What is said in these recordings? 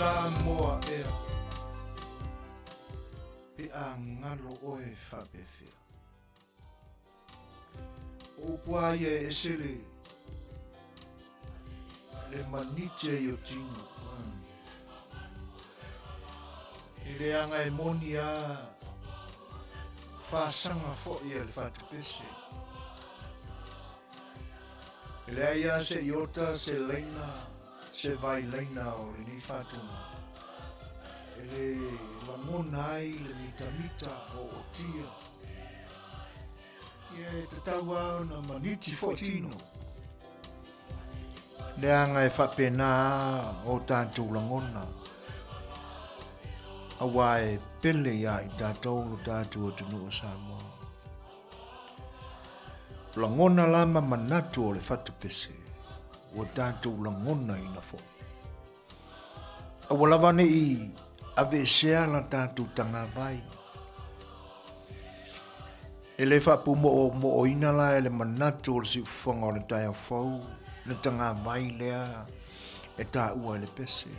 Samoa e pe a ngalo o e whapewhia. O puai e sele le manite i o tino. I le anga e moni a whasanga fo i e le whatupese. I le aia se iota se leina, se vai leina o le ni whatunga. I le langona ai le mita o o tia. Ie te tau au na maniti fo tino. Le anga e whapena o tātou langona. Awa e pele ia i tātou o tātou o tunu o Samoa. Langona lama manatu o le whatupese. O tātou langona i na fo. Awa lawane i ave sea la tātou tanga vai. E le whapu mo o ina la e le manatu o le si ufonga o le tai au fau. Le tanga vai lea e tā ua le pese.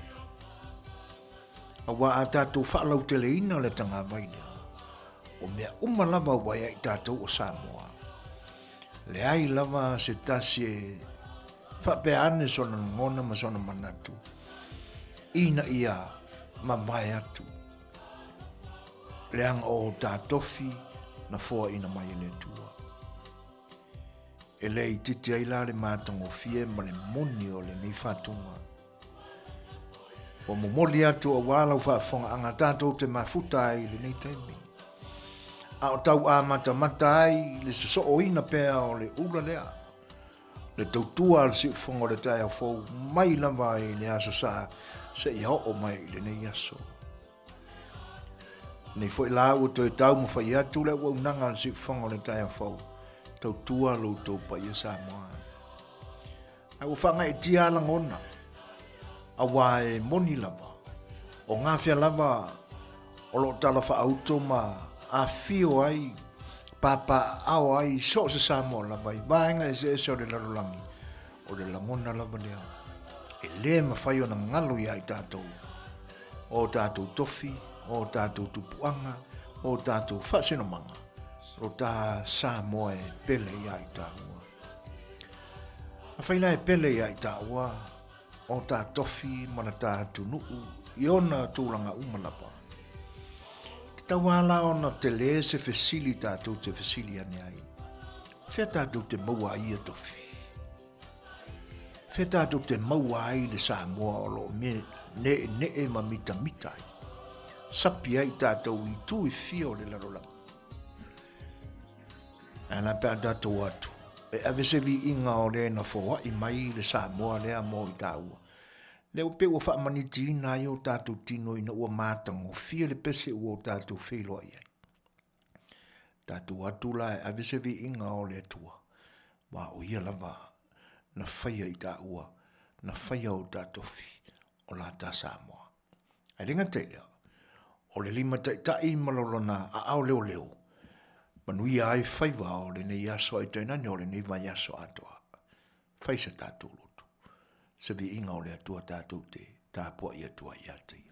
Awa a tātou whaalau tele ina le tanga vai lea. O mea umalava wai i tātou o Samoa. Le ai lava se tasi e whapeane sona ngona ma sona manatu. Ina ia ma mai atu. Le anga o tātofi na fua ina mai ene tua. E le i titi ai la le mātango fie ma le moni o le nei whatunga. O momoli atu a wala u whaafonga anga tātou te mafuta ai le nei taimi. A o tau a mata ai le so o ina pēa o le ura lea. Le tautua al si ufonga le tai au fau mai lava i le aso sa se i o mai le nei aso. Nei foi la o to tau mo fai atu le o nanga al si ufonga le tai au fau. Tautua lo tau pa ia Samoa. A o whanga e tia langona. A wae moni lava. O ngawhia lava o lo tala wha auto ma Afiafi ai papa au ai so se Samoa lava i vaenga e se o le larolangi. O le langona lava lea. E le mawhai o na ngalo ia i tātou. O tātou tofi, o tātou tupuanga, o tātou whasenomanga. O tā Samoa e pele ia i tāua. A whaila e pele ia i tāua. O tā tofi mana tā tunuu. I ona tūranga umalapa. Ki tawala ona Tele se fesili tātou te fesili ane ai. Whea tātou te maua ia tofi. Whea tātou te maua ai le Samoa o lo me ne e ma mita ai. Sapi ai tātou i tū i fio le larolanga. Ana pēr tātou atu. E avese vi inga o le na fōa i mai le Samoa lea mō i tāua. Le upe ua whaamaniti ina i o tātou tino ina ua mātango fia le pese ua o tātou wheloa iai. Tātou atu la e avese vi inga o le atua. Wa o ia lava na whaia i tāua, na whaia o tātou fi o la tā Samoa. Ai ringa teilea, o le lima tai malolona a au leo. Manuia ai whaiva o le nei aso ai tainani o le nei vai aso atoa. Whaisa tātou lotu. Se vi inga o le atua tātou te tāpua i atua i atai.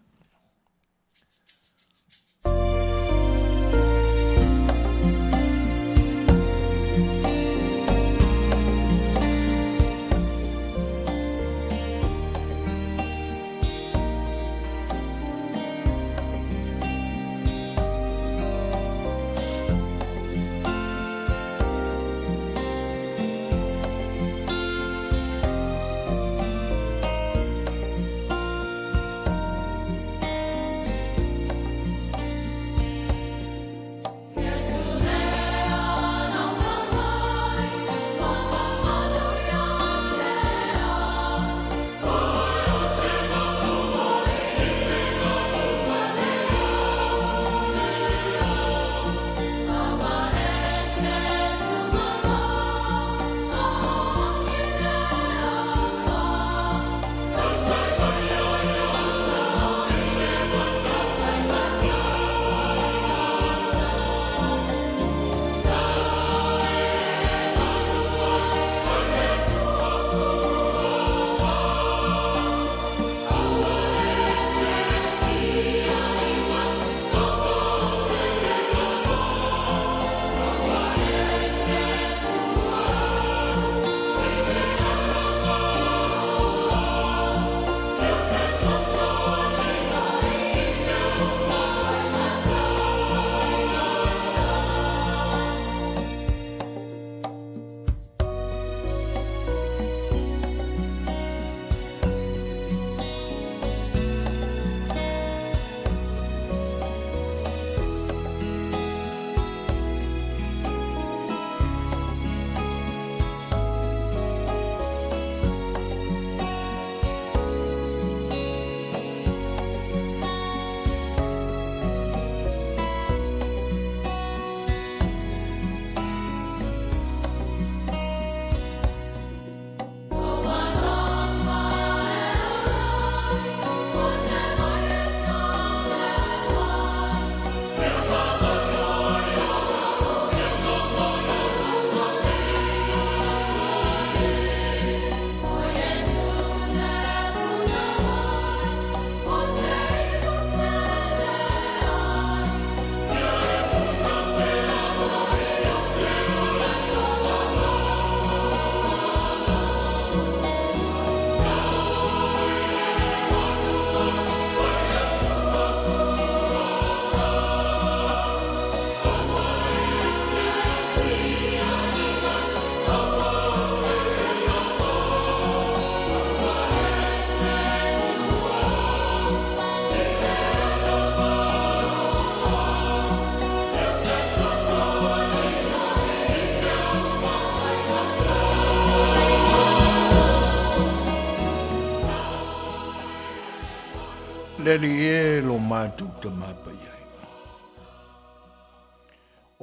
Leli e lo mātou ta māpai ai.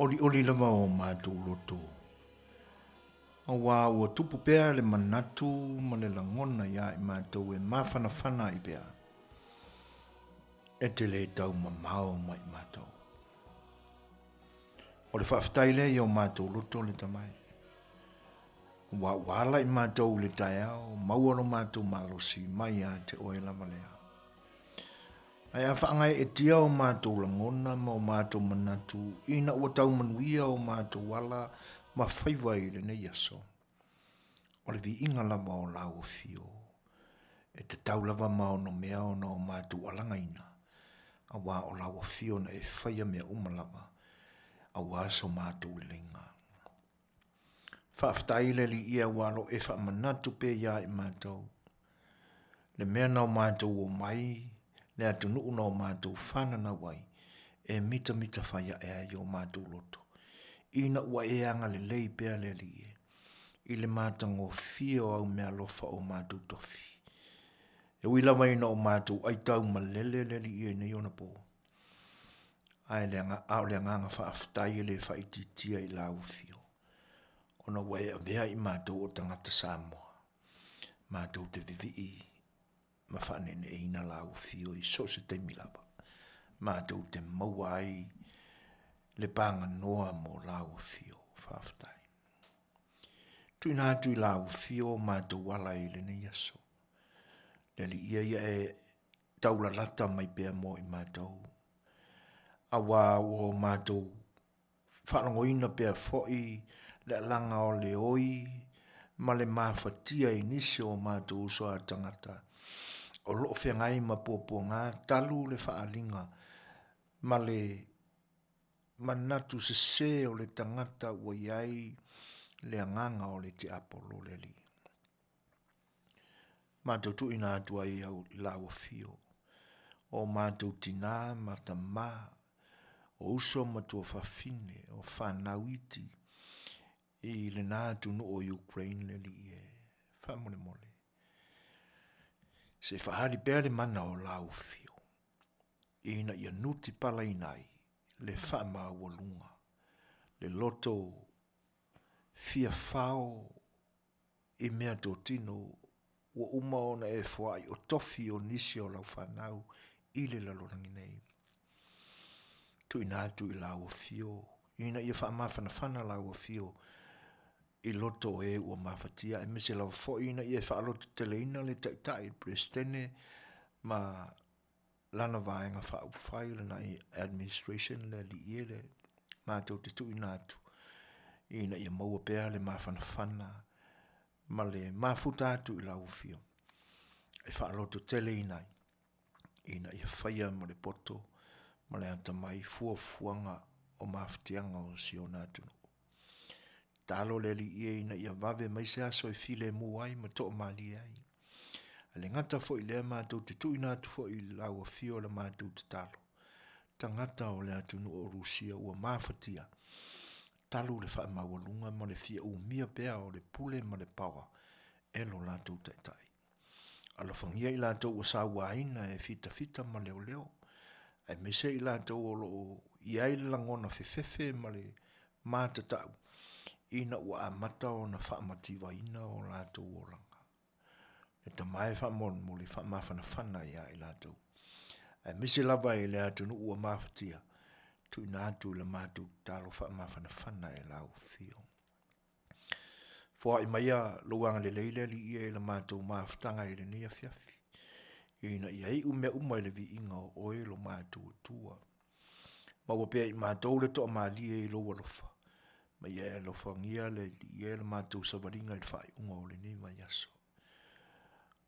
Oli lava o mātou loto. A wā ua tupu pēr le manatu ma le langona ia i mātou e mawhanawhana i pēr. E te le tau mamao mai mātou. O le whawhtai le i o mātou loto le tamai. Wā wala i mātou le tai au, maua lo mātou malosi mai a te oe lava lea. Ai a whaangai e tia o mātou langona ma o mātou manatu, ina ua tau manuia o mātou wala ma whaiwai le nei aso. O le vi inga lava o lau o fio, e te tau lava ma o no mea o na o mātou alangaina, a wā o lau o fio na e whaia mea umalava, a wā so mātou le lenga. Whaaftai le li ia walo e wha manatu pe ia i mātou. Le mea na o mātou o mai, le atu nuu na o mātou whanana wai, e mita whaia e o mātou loto. Ina ua e anga le lei pea le li e. I le mātango fio au mea lofa o mātou tofi. E wila mai na o mātou aitau ma lele le li e nei ona po. Ai le anga whaaftai le whaititia i lau fio. Ona wai a vea i mātou o tangata Samoa. Mātou te vivi i. Ma whanene e ina lau fio i so se te milaba. Mātou te mauai le panga noa mo lau fio whaftai. Tui nātu i lau fio mātou wala i le nei aso. Le li ia e taula lata mai pēr mo i mātou. Awa o mātou whanangoina pēr foi le langa o le oi ma le mawhatia i nisi o mātou usoa tangata. O loo whengai ma pōpō ngā talu le whaalinga ma le manatu se se o le tangata ua iai le anganga o le te apolo le li. Mātou tu ina atua i au i lau fio. O mātou tina ma ta mā, o uso ma tua whawhine, o whanauiti i le nātu no o Ukraine le li e. Whamole mole. Se whahari pēr le mana o lau fio. Ina ia nuti pala inai, le whama walunga, le loto fia whao i mea tō tino, ua uma ona e whaai o tofi o nisi o lau whanau i le lalorangi nei. Tu inatu i lau o fio, ina ia whaamawhana lau o fio, i loto e ua mawhatia, e mese lau fo ina ia whaaloto Tele ina le taitai prestene, ma lana vaenga whaupwhai lana i administration le li ie le, mātou te tu inatu, ina ia maua pēr le mawhanawhana, ma le mafuta atu i lau fio. E whaaloto Tele inai, ina ia whaia ma le poto, ma le anta mai fuafuanga o mawhatianga o sionatu. Talo le li ie ina ia vave mai se aso e file mu ai ma toa mali ai. Ale ngata fo i lea mātou te tu inatu fo i lau a fio le mātou te talo. Tangata o le atu nu o Rusia ua mawhatia. Talo le wha mawalunga ma le fia u mia pea o le pule ma le pawa. Elo lātou taitai. Ala whangia i lātou o sa waina e fita ma leo leo. Ai mese i lātou o lo i aile langona fefefe ma le mātatau. Ina ua amata o na whaamatiwa ina o lātou o langa. E ta mai whaamon mo le whaamawhanawhana ia i lātou. Ai mese lava e le atu nu ua mawhatia. Tu ina atu le mātou talo whaamawhanawhana e lau fio. Fua i maia luanga le leile li ia i le mātou mawhatanga i le ni Afiafi. Ina ia i ume i le vi inga o oe lo mātou tua. Maua pia i mātou le toa mali e i lo walofa. Ma ia e lo whangia le ia le mātou savaringa i whai unga o le ni mai aso.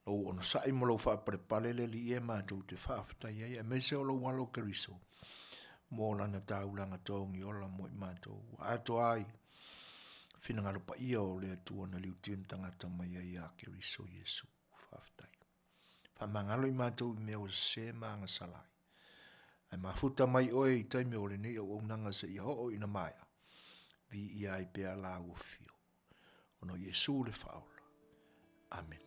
Lo ono sai mo lo whaparepale le li e mātou te whaaftai e mese o lo walo kariso. Mō lana taulanga tōngi ola mo i mātou. Ato ai, whinangaro pa ia o le atua na liutien tangata mai ai a kariso Yesu. Whaaftai. Whamangalo i mātou i mea o se maanga salai. Ai mafuta mai oe i taime o le nei o Auaunaga se ia o ina maia. Vi ia i pea la o fio. Ono Yesu le faula. Amen.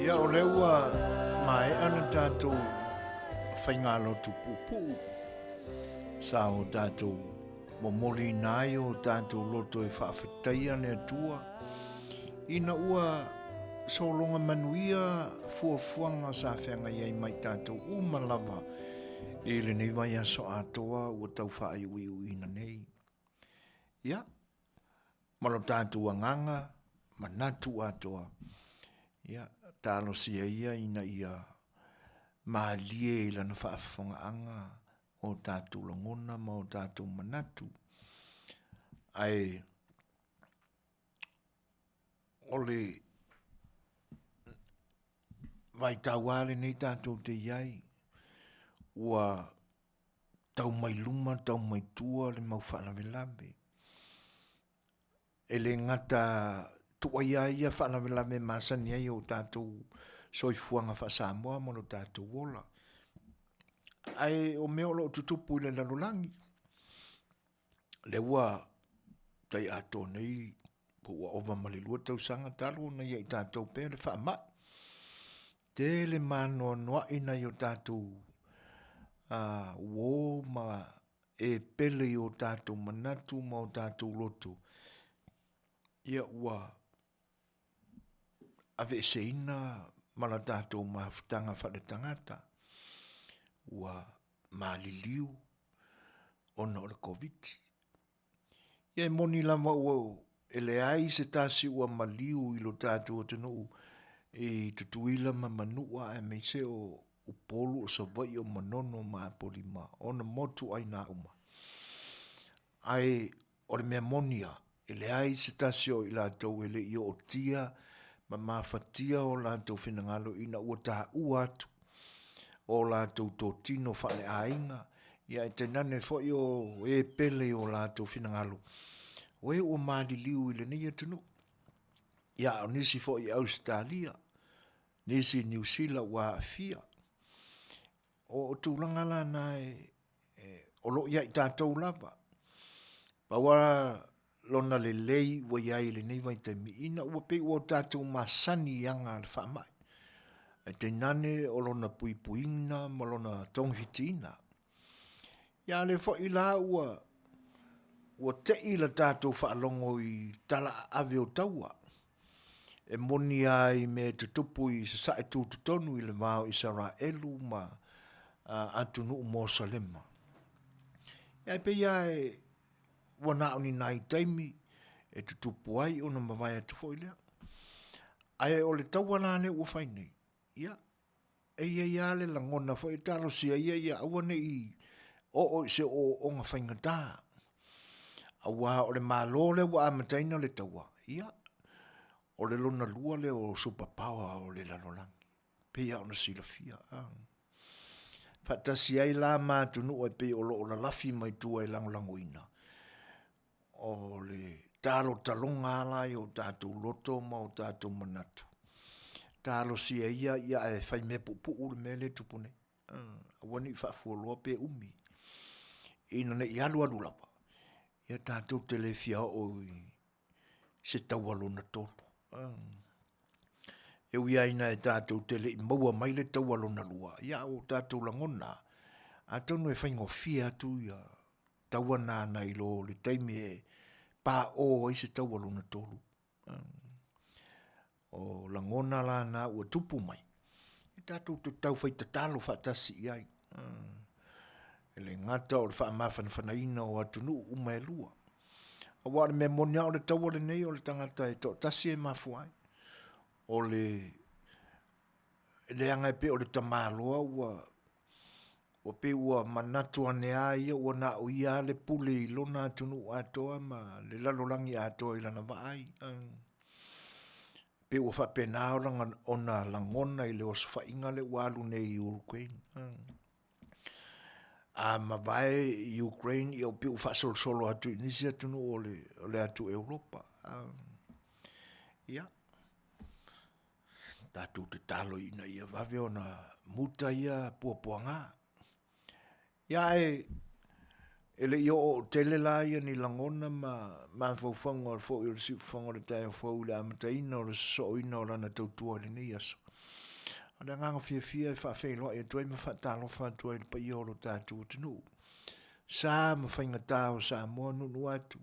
Ia o leua mai ana tātou whaingalo tu pupu. Sa o tātou momoli nai o tātou loto e whaafetaia ne atua. Ina ua solonga manuia fuafuanga sa whenga iei mai tātou umalawa. E le nei vai aso atoa ua tau whaai ui ina nei. Ia, malo tātou anganga, manatu atoa. Ia, tālo sia ia ina ia maalie i lana whaafonga anga o tātou langona ma o tātou manatu. Ai, ole vai tauale nei tātou te iai, ua tau mai luma, tau mai tua le mau whanawelawe. E le ngata tua ia whanawelawe masani ai o tātou soifuanga wha Samoa mono tātou wola. Ai o meo lo tutupu le lalulangi. Le ua tai ato nei po ua ova malilua tau sanga talo na iai tātou pe le wha ma. Te le mano noa ina i o tātou uo ma e pele i o tātou manatu ma o tātou loto. Ia ua ave se ina mala tātou mafutanga whale tangata. Ua maliliu ona o le COVID. Ia e moni lama ua ele ai se tasi ua maliu i lo tātou o tenu e tutuila ma manua e mei se o upolu o savai o manono ma apolima ona motu ai na uma. Ai o le mea monia ele ai se tasi o i la tau ele i o tia ma mafatia o la tau whinangalo ina ua taha uatu o la tau tō tino whale ainga ia e tenane fo i o e pele o la tau whinangalo. O e o maali liu i le nei atunu. Ia o nisi fo i Australia, nisi New Zealand wa Afia. O tūlanga la nai o lo ia i tātou lava. Pawa lona le lei wa iai le nei vai taimi ina ua pe ua tātou masani anga le whaamai. E te nane o lona puipuina ma lona tonghitina. Ia le fo i la ua te ila tātou whaalongo i tala ave o taua. E moni ai me tutupu i sa sae tūtutonu i le vāo Israelu ma atunu Mosalema. Ia pe ia e wana ni nai taimi e tutupu ai o na mawai atu fo ilea. Ai o le taua lane ua whainei. Ia, e ia le langona fo i talo sia ia awane i o se o nga whaingataa. Awa o le malole wa amataina le taua. Ia, o le lona lua le o superpower o le lanolangi. Pea ona sila fia. Fatasi ai la mātunu o pe o la lafi mai tua i langolangoina. O le talo talonga ala i o tātou loto ma o tātou manatu. Talo sia ia e whai me pupu ule me le tupune. Awani whaafualoa pe umi. Ina ne i alu lapa. Ia tātou Tele fia o se taualona tolu. E ui aina e tātou Tele i maua mai le taualona lua. Ia o tātou langona. A tonu e whaingo fia atu ia tauana na i lo le taimi e pā o i se taualona tolu. O langona la na ua tupu mai. E tātou te tau whai tatalo whaatasi iai. Ele ngata o le whaamawhanawhanaina o atunu uma e lua. A wāre me monia o le taua le nei o le tangata e tō tasi e mafuai. O le anga e pe o le tamaloa ua pe ua manatu ane a ia ua na o ia le pule i lona atunu atoa ma le lalolangi atoa i lana vaai. Pe ua whapena o na langona i le osfa inga le walu nei i Ukraine. Ma vai Ukraine i o pe ufa solo atu nisi atunu o le atu Europa. Ia. Tatu te talo ina ia vave o na muta ia puapuanga. Ia ele i o tele la ia ni langona ma faufango o fo i o si fango le tae fo le amataina o le so ina o lana tautua le ni aso. Ana nganga fia e whaafeloa e tuai ma whaatalofa tuai le pa i olo tātua tunu. Sa ma whaingata o Samoa nunu atu.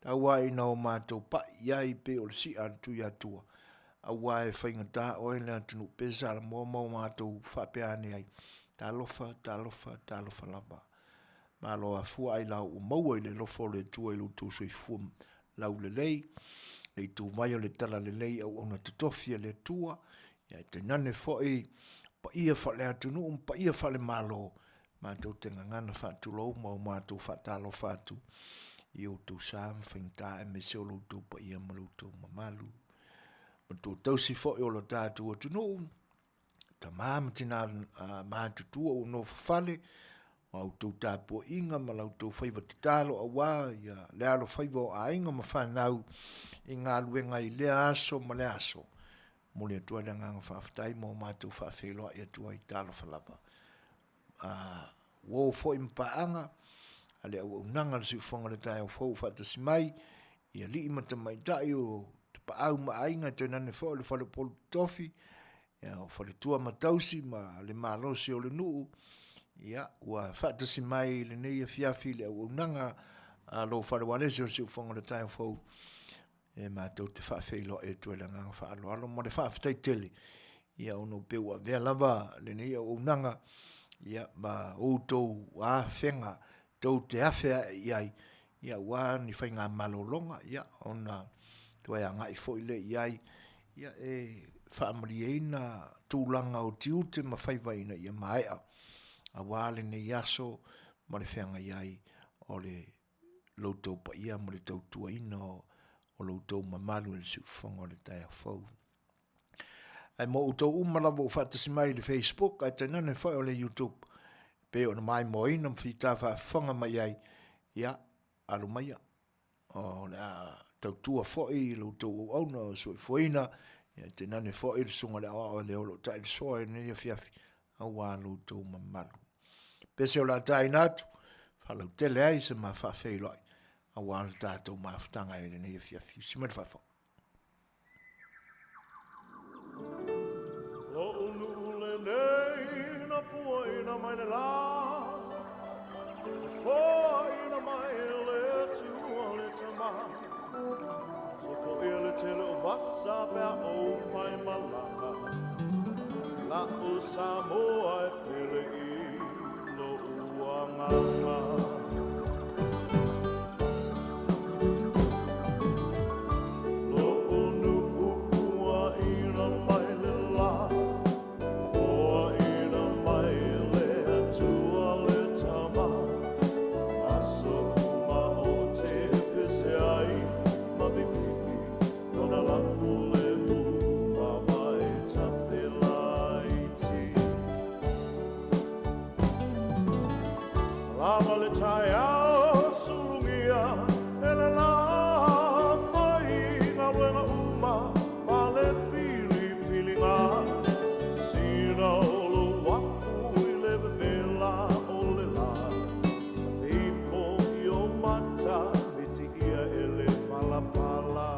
Awa ina o mātou pa iai pe o le si atu i atua. Awa e whaingata o e le atunu pesa la mua mau mātou whapeane ai. Talofa lapa. Ma loa fua ai lau o maua i le lofo le tua i lutu sui fuam lau le lei. Le tu vai o le tala le lei au ona tutofia le tua. Ia te nane foi pa ia whale atunu pa ia whale malo. Mātou te ngangana whaatulou mau mātou whaatalo whaatu. I o tu sāma whaingta e me se o lutu pa ia malutu mamalu. Ma tu tausi foi o lo tātu atunu. Ta māma tina mātutua o no whale. Au tau tāpua inga ma lau tau whaiva te tālo a wā. Ia le alo whaiva o a inga ma whanau. I ngā luenga i le aso ma le aso. Mole atua le nganga whaafitai mo mātou whaafeloa i atua i tālo whalapa. Wō fo impaanga. Ale au nanga le siufonga le tai au fau whaatasi mai. Ia li imata mai tai o te pa au ma ainga te nane fo le whale polu tofi. Ia o whale tua matausi ma le malosi o le nuu. Ia ua whaatasi mai le nei Afiafi le au nanga lo whale walese o siufonga le tai au fau. E mātou te whaafeilo e tuela nganga whaaloalo mo le whaafitai Tele. Ia ono peua vea lava le nei au nanga. Ia ma outou a whenga tau te awhea iai. Ia wā ni whai ngā malolonga. Ia ona tuai a ngai foile iai. Ia e whaamariena tūlanga o tiute ma whaiwaina ia maea. A wāle nei aso ma le whenga iai o le loutou pa ia mo le tau tuaina o loutou mamalu le siufonga o le tai awhau. Ai mo utou umalawa o whaatasi mai le Facebook, ai tainane whai o le YouTube. Pe o na mai moina mwhita whaafanga mai ai. Ia, alo mai a. O le tau tua whai, loutou o auna o Suasua. Ia tainane whai le sunga le awa o le olo tai le soa e nei Afiafi. Awa loutou mamalu. Pese o la tai natu, whalau tele ai se ma whaafeiloi. Awa le tātou mawhtanga e le nei Afiafi. Simere whawha. Lo ule nei na puaina mai le la. Foina mai le tua le tama. Soko ele tele o vasa pea o whai malanga. La o Samoa e pele i lo Auaunaga. Lama le tai au sulungia ele la whainga wenga uma ma le fili ngā sina o lo waku i le vela o le la whipo i o mata me te ia ele palapala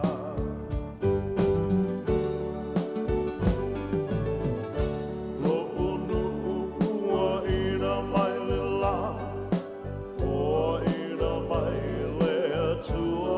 lo onu ukua ina mai le la to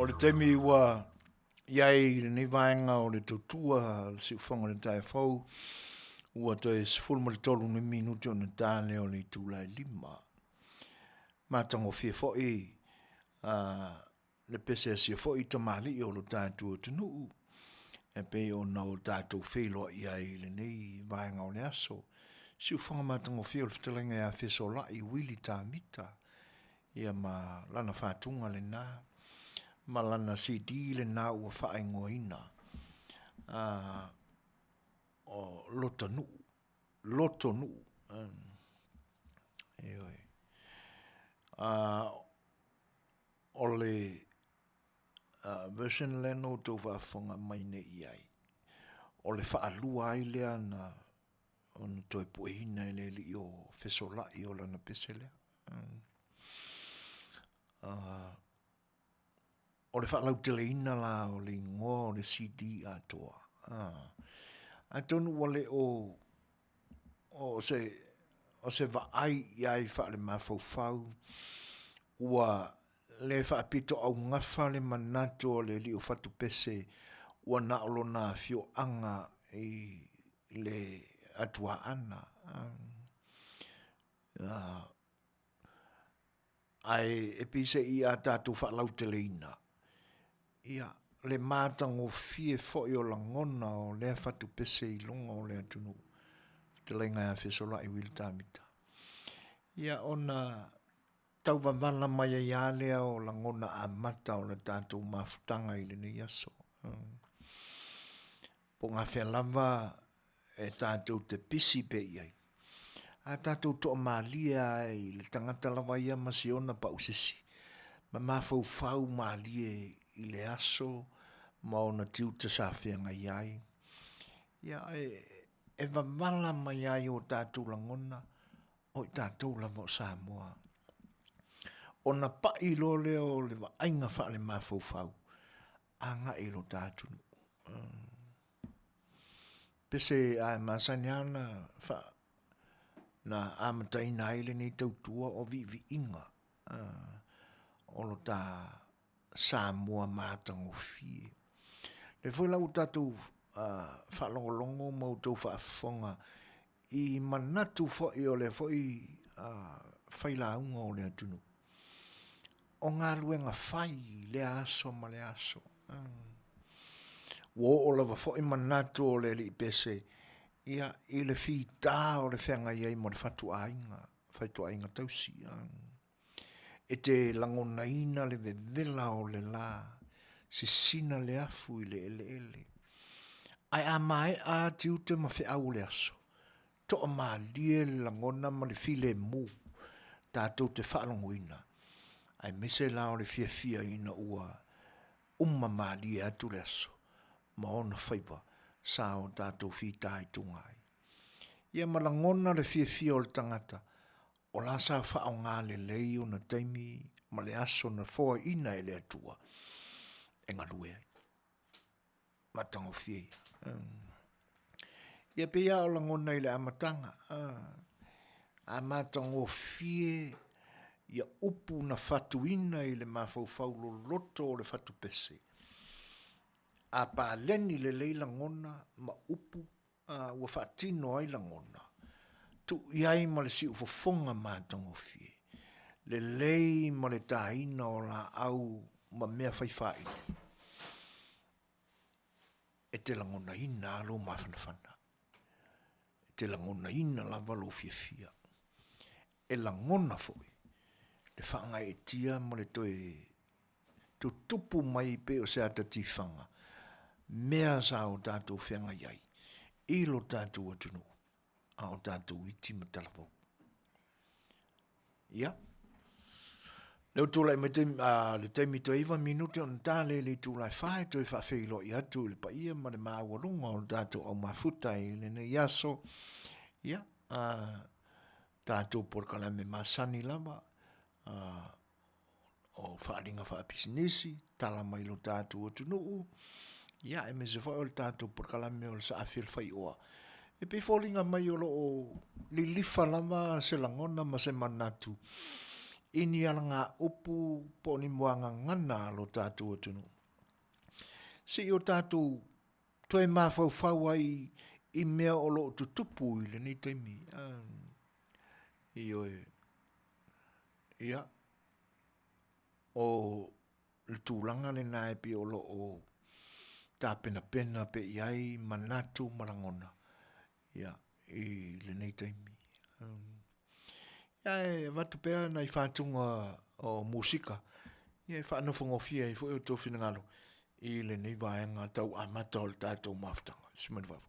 o le temi ua iai le nei vaenga o le tautua si ufonga le tae fau ua to e sifuru ma le tolu ni minuti o na tane o le tūlai lima. Mātango fie foi le pese a sia foi ta mali o lo tātua tunu e pe o na o tātou whelo iai le nei vaenga o le aso. Si ufonga mātango fie o le Fetalaiga e a fesola i wili tā mita ia ma lana whātunga le nā. Ma lana CD le nā ua whaingoina. O loto nu. Loto nu. Eoi. O le version leno tau whaafonga mai ne iai. O le whaalua ai lea na on toi puehina ele li o fesola i o lana peselea. O le whaalau teleina la o le ngō o le CD atoa. A tonu wale o se vaai iai whaale mawhauwhau ua le whaapito au ngafa le manato le li o whatu pese ua naolo na fio anga i le atua ana. Ai epise i a tātou whaalau teleina. Ia, le mātango fie fōi o la ngona o lea whatu pese i longa o lea tunu. Te lenga a fesola i wil tāmita. Ia, ona tau wawala mai a ia lea o la ngona a mata o le tātou mafutanga i le nei aso. Po ngā whea lava e tātou te pisi pe iai. A tātou toa mālia i le tangata lawa ia masiona pa usisi. Ma mawhau mālia i le aso, ma ona tiu te sāwhia ngai ai. Ia e wawala mai ai o tātou langona, o i tātou lava o Samoa. Ona pa i lo leo le wa ainga wha le mawhau, anga i lo tātou. Pese a masanyana wha na amataina aile nei tautua o vi inga. O lo tā Samoa mātango fie. Le foi lau tātou whalongolongo mau tau whaafonga i manatu foi o le foi whailaunga o le atunu. O ngā luenga whai le aso ma le aso. Wo o lava foi manatu o le li pese ia i le fi tā o le whenga iei mo le whatu ainga tausi. E te langonaina le vevela o le la, si sina le afu i le ele. Ai a mai a tiute ma whi au le aso. To a maa lie langona ma le file mu, tātou te whaalongoina. Ai mese la o le fia ina ua maa lie atu le aso. Ma ona whaipa, sa o tātou fi tai tungai. Ia malangona le fia o le tangata, o la sa wha o ngā le lei o na taimi, ma le aso na fōa ina e le atua. E ngā lue. Matango fie. Ia pe ia o langona i le amatanga. A matango fie, ia upu na whatu ina i le mawhau loto o le whatu pese. A pa leni le lei langona, ma upu, ua whatino ai langona. Tu iai ma le si ufofonga mātango fie. Le lei ma le tāina o la au ma mea whaiwhai. E te langona ina alo mawhanawhana. E te langona ina la walo fia. E langona foi. Le whanga e tia ma le toe tu tupu mai pe o se atatifanga. Mea sa o tātou whenga iai. Ilo tātou atunu. A o tātou iti matalafo. Ia. Leo tūlai le teimi to iwa minuti on tāle le tūlai whae to i whawhelo i atu le pa ia ma le māwarunga o tātou au mafuta i le ne iaso. Ia. Tātou porkalame masani lama. O whaaringa whaapisinisi. Tala mai lo tātou atunu. Ia, e me se whae o le tātou porkalame o le sa A Le Fai'oa. E pe fōlinga mai o li lifa lama se langona ma se manatu. ini ala ngā upu po ni moanga ngana lo tātou atunu. Si o tātou toi mā whau ai I mea o lo tutupu I le nei teimi. I oe. Ia. O le tūlanga le nai pi o lo o tā pena pe iai manatu marangona. Ia. I le nei teimi. Ia e watu pea nai whātunga o musika. Ia e whanawhangofia I fo e o tō whinangalo. I le nei waenga tau amata o le tātou maftanga. Simani wafu.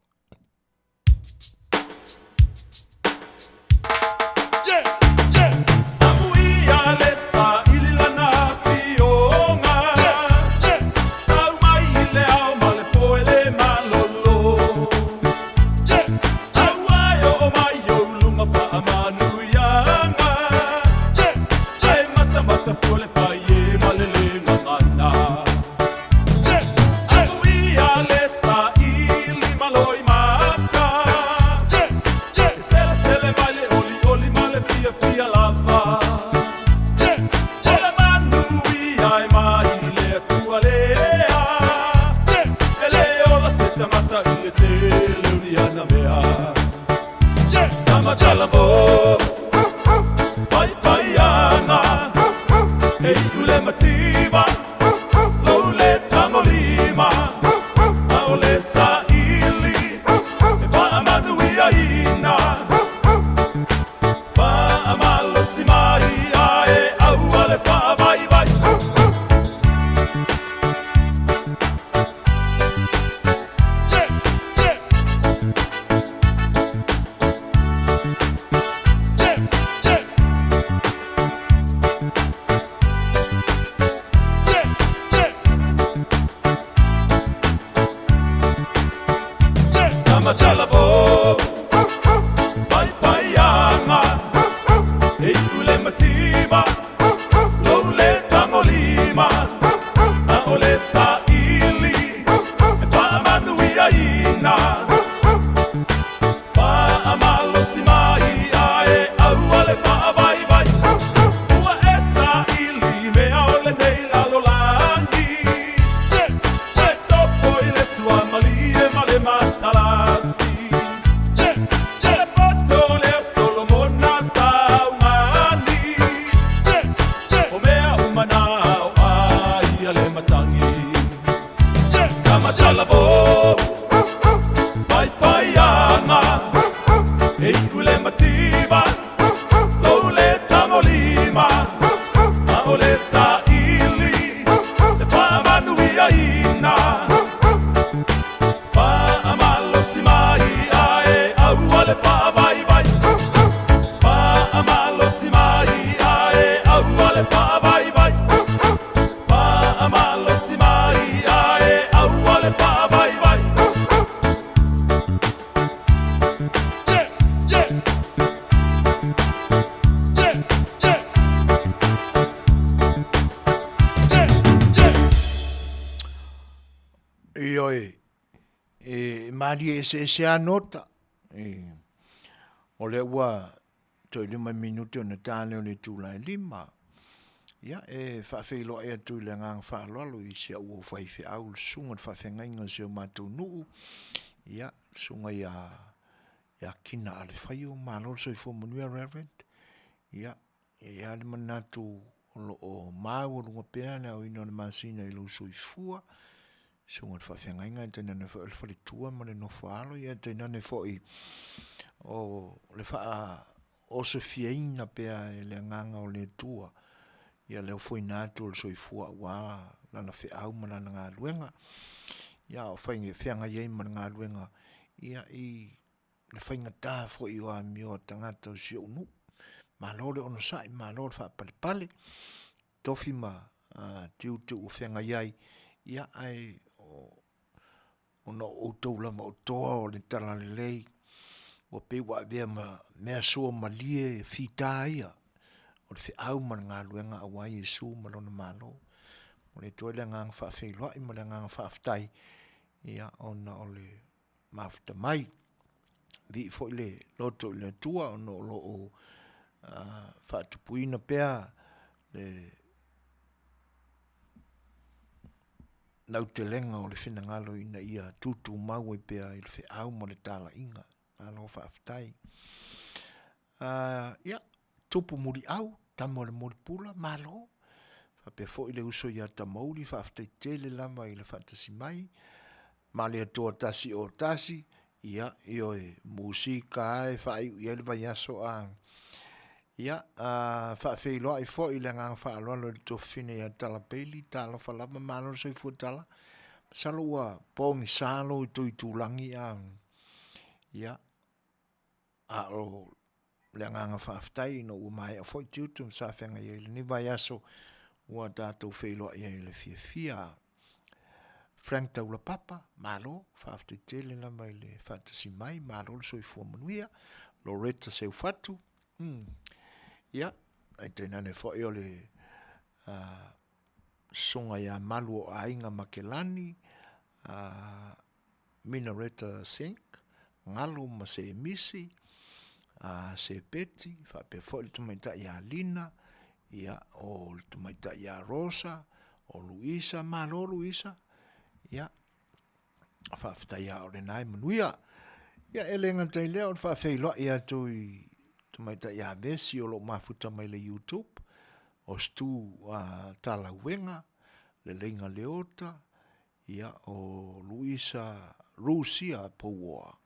Se anota o le ua toi 5 minuti ona tane o le tūlai 5 ia e whawhelo e atu le ngang whaalolo I se ua whaiwhi au le sunga whawhengainga se o mātou nuu ia sunga ia kina A Le Fai'oa mālolo so I fo Manuia Reverend ia le manatu o māua runga pēa le au ina le māsina I lo soifua sunga whawhengainga e tēnā ne whalitua ma le no whaalo ia tēnā ne whoi o le wha o se fiaina pēa e le nganga o le tua ia leo whoi nātu o le soifua wā lana wheau ma lana ngā luenga ia o whainge whianga iei ma ngā luenga ia I le whainga tā whoi o a mio tangata o si unu ma lore ono sai ma lore wha pale pale tofi ma tiu o whianga iei ia ai ono o tau lama o toa o le tala le lei o pe wa vea mea soa ma lie fita ia o le whiau ma ngā luenga a wai e su ma lona malo o le toa le ngang whawhiloa I ma le ngang whawhtai ia ona o le mafta mai vi foi le loto le tua ono lo o whaatupuina pea nau te lenga o le whinangalo ina ia tutu mau e pia i le whaau mo le tala inga. Alo whaafitai. Ia, tupu muri au, tamo le muri pula, malo. Whapea fo i le uso ia tamauri, whaafitai tele lama i le whaatasi mai. Male atua tasi o tasi, ia, io e musika e whaai i ele vai aso a. Ia, whaafei loa i fo i le ngang whaaloalo le tofine ia tala peili, tala whalama malo soi fuatala. Salo ua pongi salo i tui tūlangi a. Ia, a o le nganga whaafitai no ua mai a fo i tiutum sa whenga i ele ni vai aso ua tātou wheiloa i ele fia. Frank Taula Papa, malo, whaafitai tele lama i le whaatasi mai, malo le soi fua Manuia, Loretta seu fatu. Ia, ai teinane fo i ole songa ia malu o ainga Makelani, Minareta Sink, ngalo ma se emisi, se peti, whapea fo i le tumaita ia Lina, ia, o le tumaita ia Rosa, o Luisa, malo Luisa, ia, whaafita ia o le nai Manuia, ia ele ngatai leo, whaafei loa ia tui tumaita ia vesi o lo mafuta mai le YouTube, o stu tala wenga, le lenga leota, ia o Luisa Rusia Pauoa.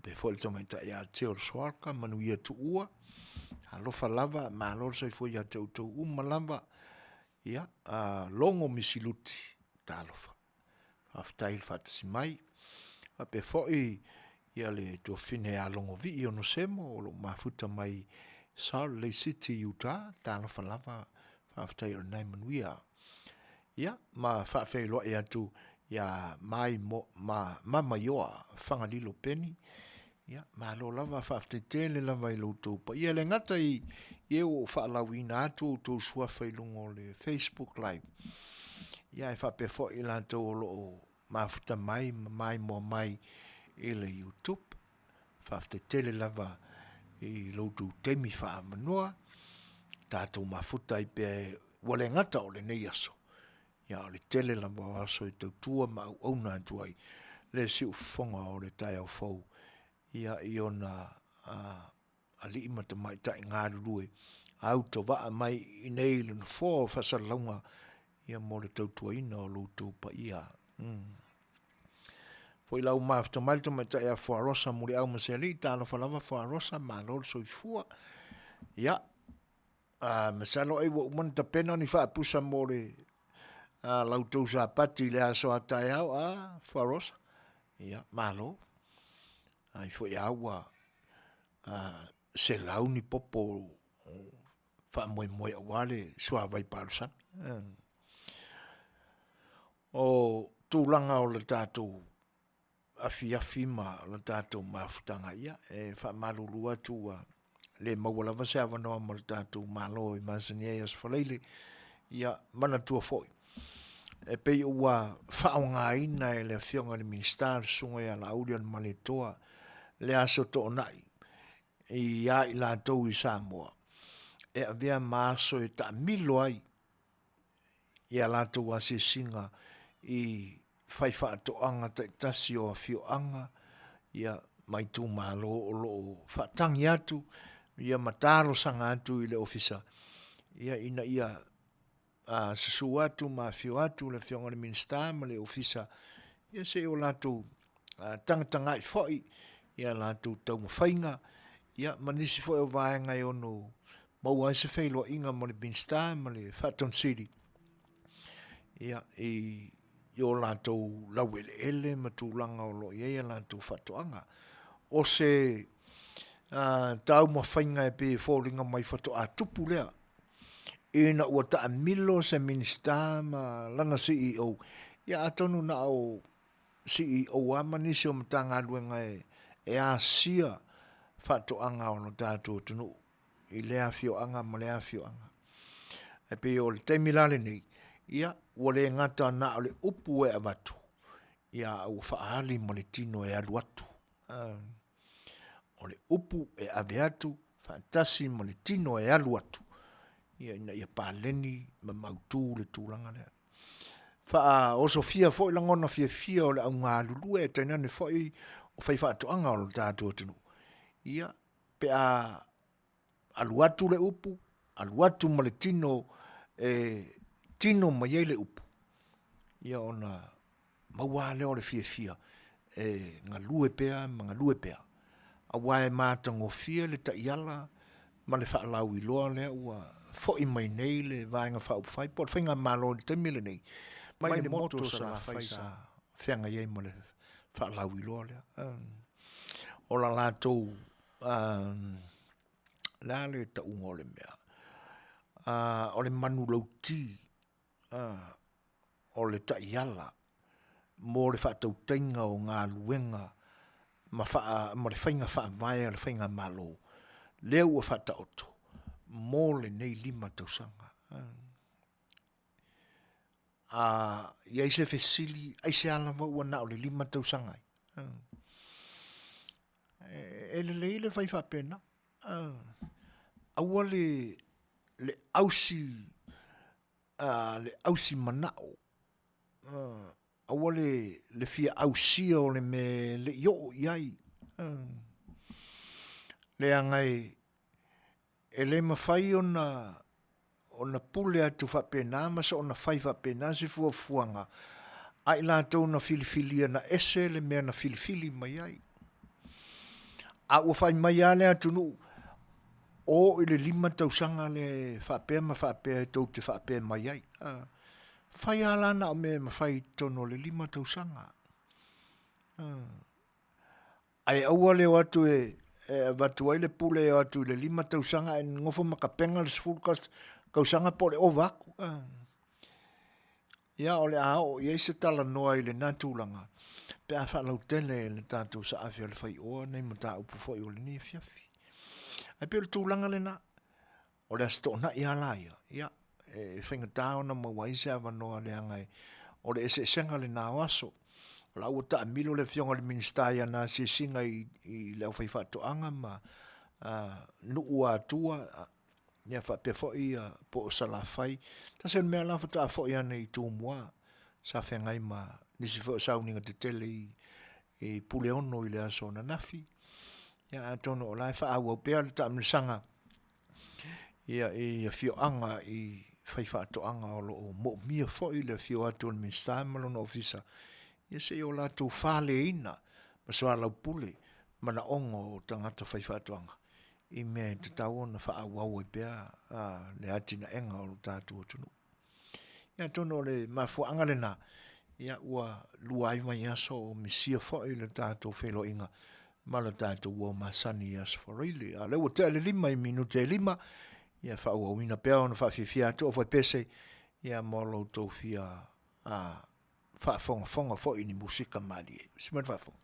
Pe foi tumaita ia teo soaka, Manuia tuua, alofa lava, malor sai foi ia teo tau lava, ia, longo misiluti, talofa. Aftai fatasi mai, pe foi ia le to fine a longo vi no semo o lo mafuta mai Salt Lake City Utah talo falava aftai o nai Manuia ia ma fa fe lo ia tu ia mai mo ma mama yoa fanga lilo peni ia ma lo lava fa aftai tele lava i lo tu pa ia le ngata i o fa lawina tu to sua fa lungo le Facebook live ia e fa pe fo ila to lo mafuta mai mo mai i le YouTube, whaafte tele lava i loutu temi wha manoa, tātou mafuta i pe wale ngata o le nei aso. Ia o le tele lava aso i tau tua ma au na tuai, le si ufonga o le tai au fau. Ia i ona ali imata mai tai ngā rurue, au to waa mai i nei le na fō whasalaunga, ia mo le tau tua ina o loutu pa ia. Foi lau mafta malta mata ia foarosa muri au maseli talo falava foarosa malol soifua ia masalo ai wo man ta pena ni fa pusa more lau tou sa pati le aso atai au foarosa ia malo ai foi aua se lau ni popo fa moi wale sua vai parsa o tūlanga o le tātou Afiafi ma la tātou mafutanga ia, e wha malulua tua le mawalawa se awanoa ma la tātou malo i masania as whaleile, ia mana tua foi. E pei ua whaonga ina e le whionga le ministar sunga ia la aurian maletoa le aso to nai, i a i la tau i Samoa. E avea maaso e ta milo ai, ia la tau ase singa i fai whaatoanga te tasi o Awhioanga, ia mai tū malo o lo whaatangi atu, ia mataro sanga atu i le ofisa. Ia ina ia sasu atu ma whio atu le whionga le minsta ma le ofisa. Ia se o latu tangatanga i whoi, ia latu tau mawhainga, ia manisi whoi o vaenga i ono mau aise whailua inga ma le minsta ma le Whaton City. Ia yo lātou lauele ele ma tūlanga o lo ia lātou whatoanga. O se tau ma whainga e pe fōringa mai whatoa tupu lea. E na ua taa milo se minista ma lana CEO. Ia atonu na o CEO ama nisi o matanga aluenga e asia whatoanga o no tātou tunu. I lea whioanga ma lea whioanga. E pe o le teimilale nei. Ia, wale ngata na ole upu e avatu. Ia, au whaali mo le tino e alu atu. Ole upu e ave atu, whaatasi mo le tino e alu atu. ia ina ia paleni ma mautu le tūlanga lea. Fa o Sofia foi langona fia o le au ngā lulu e taina ne foi o fai whaatoanga o le tātua tunu. Ia, pe aluatu le upu, aluatu ma le tino, tino ma iei le upu. Ia ona maua leo le fia, ngā lue pea, ma ngā lue pea. A wae mātango fia le taiala, ma le whaalau iloa lea ua foi mai nei le vaenga whaupwhai, po le whainga malo le temile nei. Mai le moto sa la whai sa whianga iei ma le whaalau iloa lea. O la lātou, la le taunga o le mea. O le manu lauti, o le taiala, mo le whaatautainga o ngā luenga, ma le whainga whaamai, le whainga malo. Leo ua whaataoto, mo le nei 5 tausanga. Ia ise fesili, aise ala ua nao le 5 tausanga. E le whai whapena. Aua le ausi manao. Aua le fia ausia o le me le yo iai. Le angai e le mawhai ona pule atu whapena, masa ona whai whapena se fuafuanga. Ai lātou na filifilia na ese le mea na filifili mai ai. A ua whai mai ale atu nu, o ile 5 tausanga le whapea ma whapea e tau te whapea mai ai. Whai ala na o mea ma whai tono le 5 tausanga. Ai aua leo atu watu ai le pule o atu le 5 tausanga e ngofo makapenga le sfulkas kausanga po le ovaku. Ia o le ao, ia se tala noa i le natulanga. Pe a whalau tele le tātou sa Afi A Le Fai'oa nei mo tā upu fo i o le ni Afiafi. Ai pe o le tūlanga le na, o le asto na i ala ia. Ia, e whainga tāona ma waise awa noa le angai, o le ese senga le nā waso. O la ua ta milo le fionga le ministaia na se singa i le au whai whaatoanga ma nuu atua, ia whapea fo i po o salawhai. Ta se mea la whata fo i ane i tū mua, sa whengai ma nisi fo sauninga te tele i pule ono i le aso na nafi. Ia atono o lai wha au au pea le ta amnisanga. Ia i fio anga i whai whaatoanga o lo o mo mia fo i le fio atu le ministaia malona ofisa. Ia se o la tū whale ina, ma soa lau pule, ma na ongo o tangata whai whaatoanga. I mea te tau na wha au au i pea le atina enga o tātua tunu. Ia tono le mafuanga le na, ia ua luai mai aso o misia foi le tātou whelo inga, ma le tātou ua masani as whareile. A lewa te ale 5 minute 5, ia wha ua wina pea o na wha whiwhia ato o whai pese, ia molo tau whia wha fonga foi ni musika mali e. Simen wha fonga.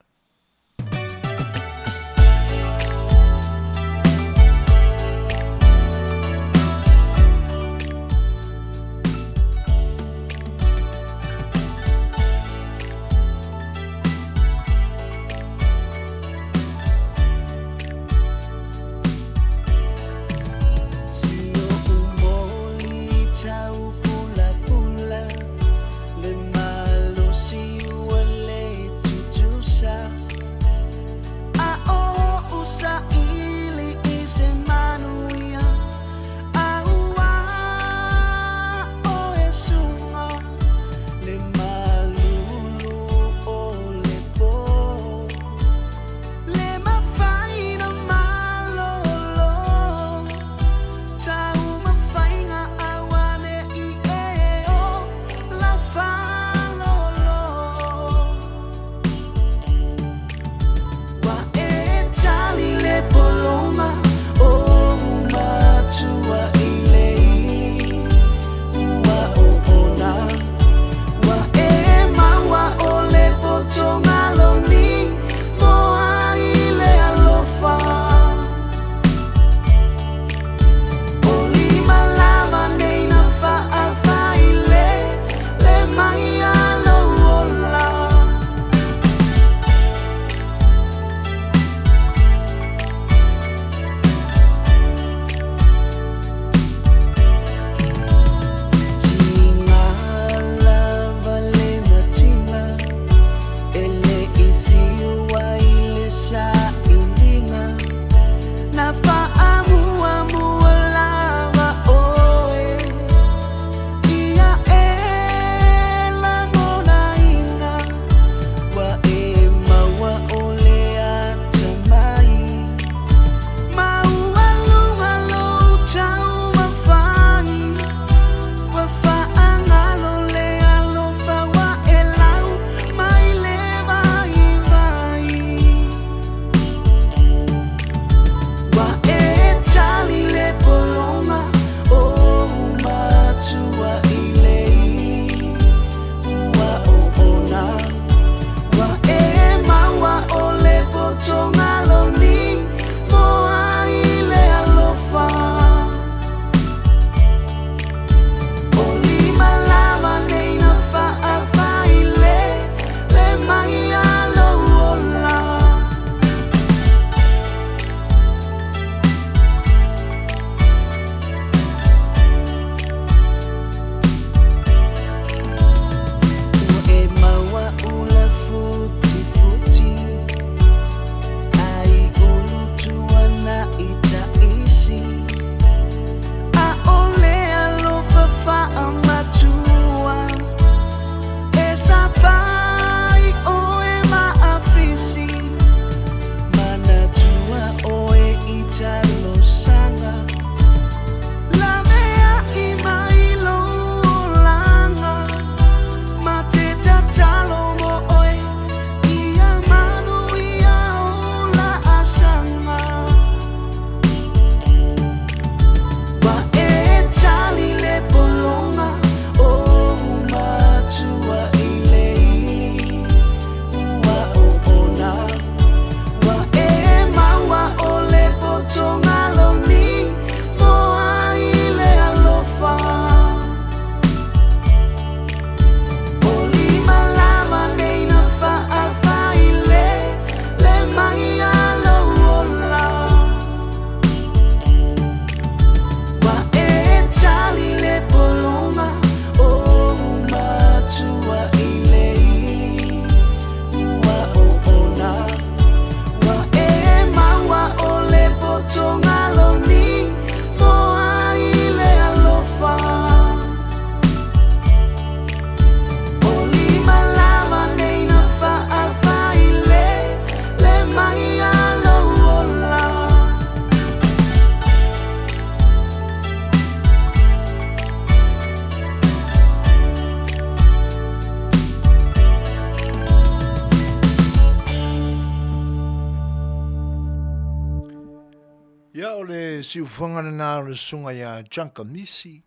o le siufonga le nā o le sunga ia Junka Misi.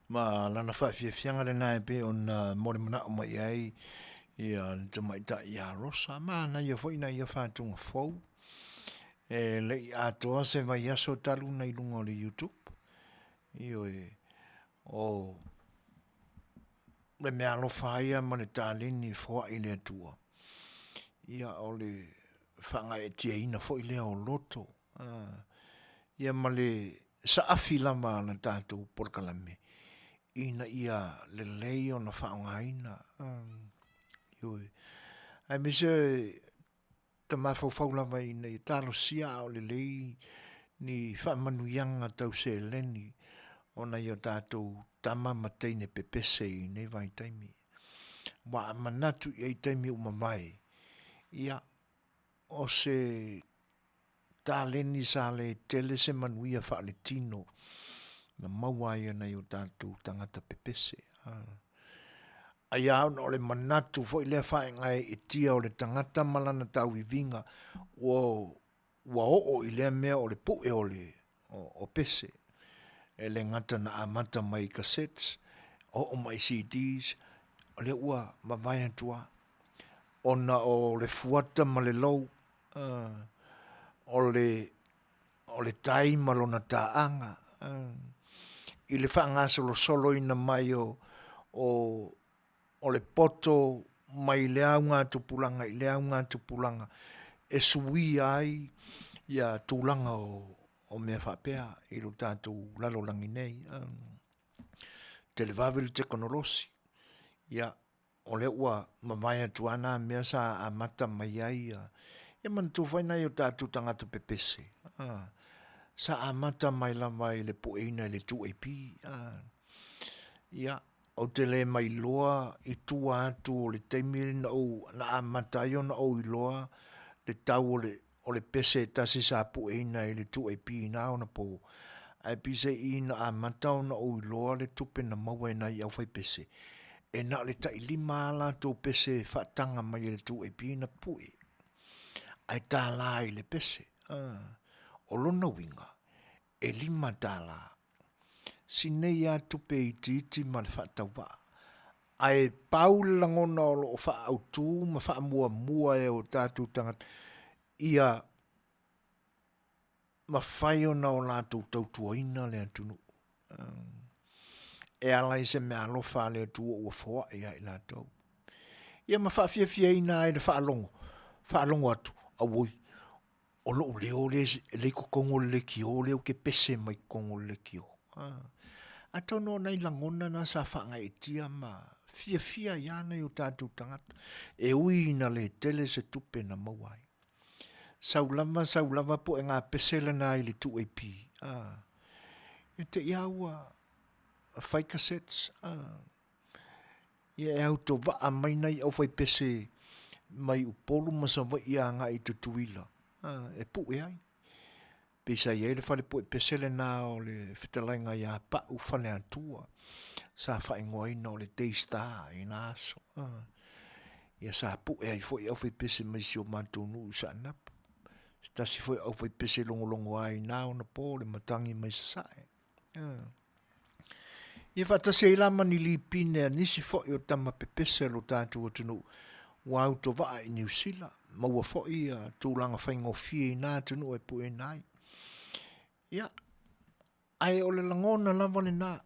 Ma lana whaafiafianga le nā e pe o na mori mana o mai ai. Ia te maita ia rosa. Ma na ia fo ina ia whātunga fau. E le i atoa se vai aso talu na i lunga o le YouTube. Io e o le mea alofa ia ma le tālini fua i le atua. Ia o le whanga e tia ina fo i lea o loto. Ia ma le saafi lama na tātou porkalame. Ina ia le lei o na whaonga ina. Ioi. Ai mise ta mawhau lama ina i talo sia o le lei ni whamanuianga tau se leni. Ona ia tātou tama mateine pepese i nei vai taimi. Wa manatu i taimi umamai. Ia o se tāleni sa le tele se manuia wha le tino. Na maua ia nei o tātou tangata pepese. Ai au no le manatu fo i lea whae ngai e tia o le tangata malana tau i vinga. Wa o i lea mea o le pu e o pese. E le ngata na amata mai cassettes, o mai CDs, o le ua mawai atua, ona o le fuata ma le lou, o le tai malona taanga, i le whaanga solo ina mai o le poto mai le aunga tupulanga, i le aunga tupulanga, e sui ai, ia tūlanga o mea whapea i lo tātou lalolangi nei. Televavil teknolosi. Ia, o le ua mamaya tuana mea sa a mata mai ai. Ia man tu whainai o tātou tangata pepese. Sa a mata mai la mai le poeina le tu epi. Ia, o Tele mai loa i tua atu o le teimiri na a mata i ona o i loa le tau o le pese tasi sa poeina i le tu epi na ona po. Ai pise i na a mata ona o i loa le tupe na maua na i au fai pese. E na le ta i lima la tō pese whaatanga mai le tu epi na pue. Ai tā la i le pese. O lona winga. E lima tā la. Sinei a tupe i titi ma le whaatawa. Ai paulangona o lo wha autu ma wha mua e o tātou tangata. Ia ma whai o na o lātou tautuaina le atunu. E alai se me alofa le atua ua whoa e ai lātou. Ia ma whaafiafia ina e le whaalongo. Whaalongo atu. Awoi. O lo leo le ko kongo le ki o leo ke pese mai kongo le ki o. Atau no nei langona na sa whaanga e tia ma fia iana i o tātou tangata. E ui na le tele se tupe na mawai. Saulama po e ngā pesela na i le tu e pi. E te iaua whai cassettes. Ia e au to waa mai nei au whai pese mai upolu masawa ia ngā i tutuila. E pu e ai. Pesa ia le whale po e pesele na o le Fetalaiga ia pa u whale atua. Sa whae ngoina o le Daystar i nā aso. Ia sa pu e ai fo i au whai pese mai si o mātonu sa napu. Tasi foi au foi pese longo ai na ona po le matangi mai sae. Ia fata se lama ni lipine nisi foi o tama pepese lo tātou atunu wa auto va i New Zealand. Maua foi tūlanga whaingo fie nā atunu e pu e nai. Ia, ai o le langona lava le nā.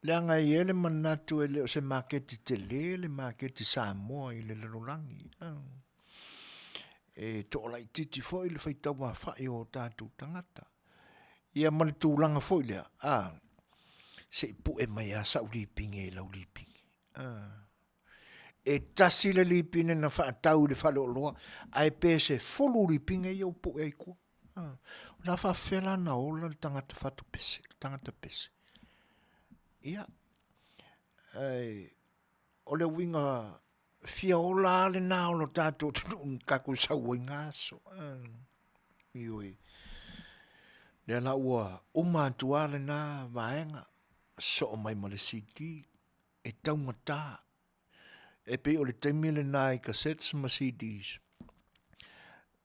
Le anga i ele manatu e le o se maketi Tele, le maketi Samoa i le larolangi. E to la titi foi le faita wa fai o tātou tangata. Ia male tūlanga foi lea. Se pu e mai a sa ulipinge e la ulipinge. E tasi le lipine na whaatau le whale o loa. Ai pese folu ulipinge i au pu e kua. La whawhela na ola le tangata whatu pese. Tangata pese. Ia. O le winga fia ola le nā o lo tātou tunu kaku sau i ngāso. Ioi. Lea na ua umātua le nā vaenga. So o mai ma le CD. E taunga tā. E pe o le taimi le nā i cassettes ma CDs.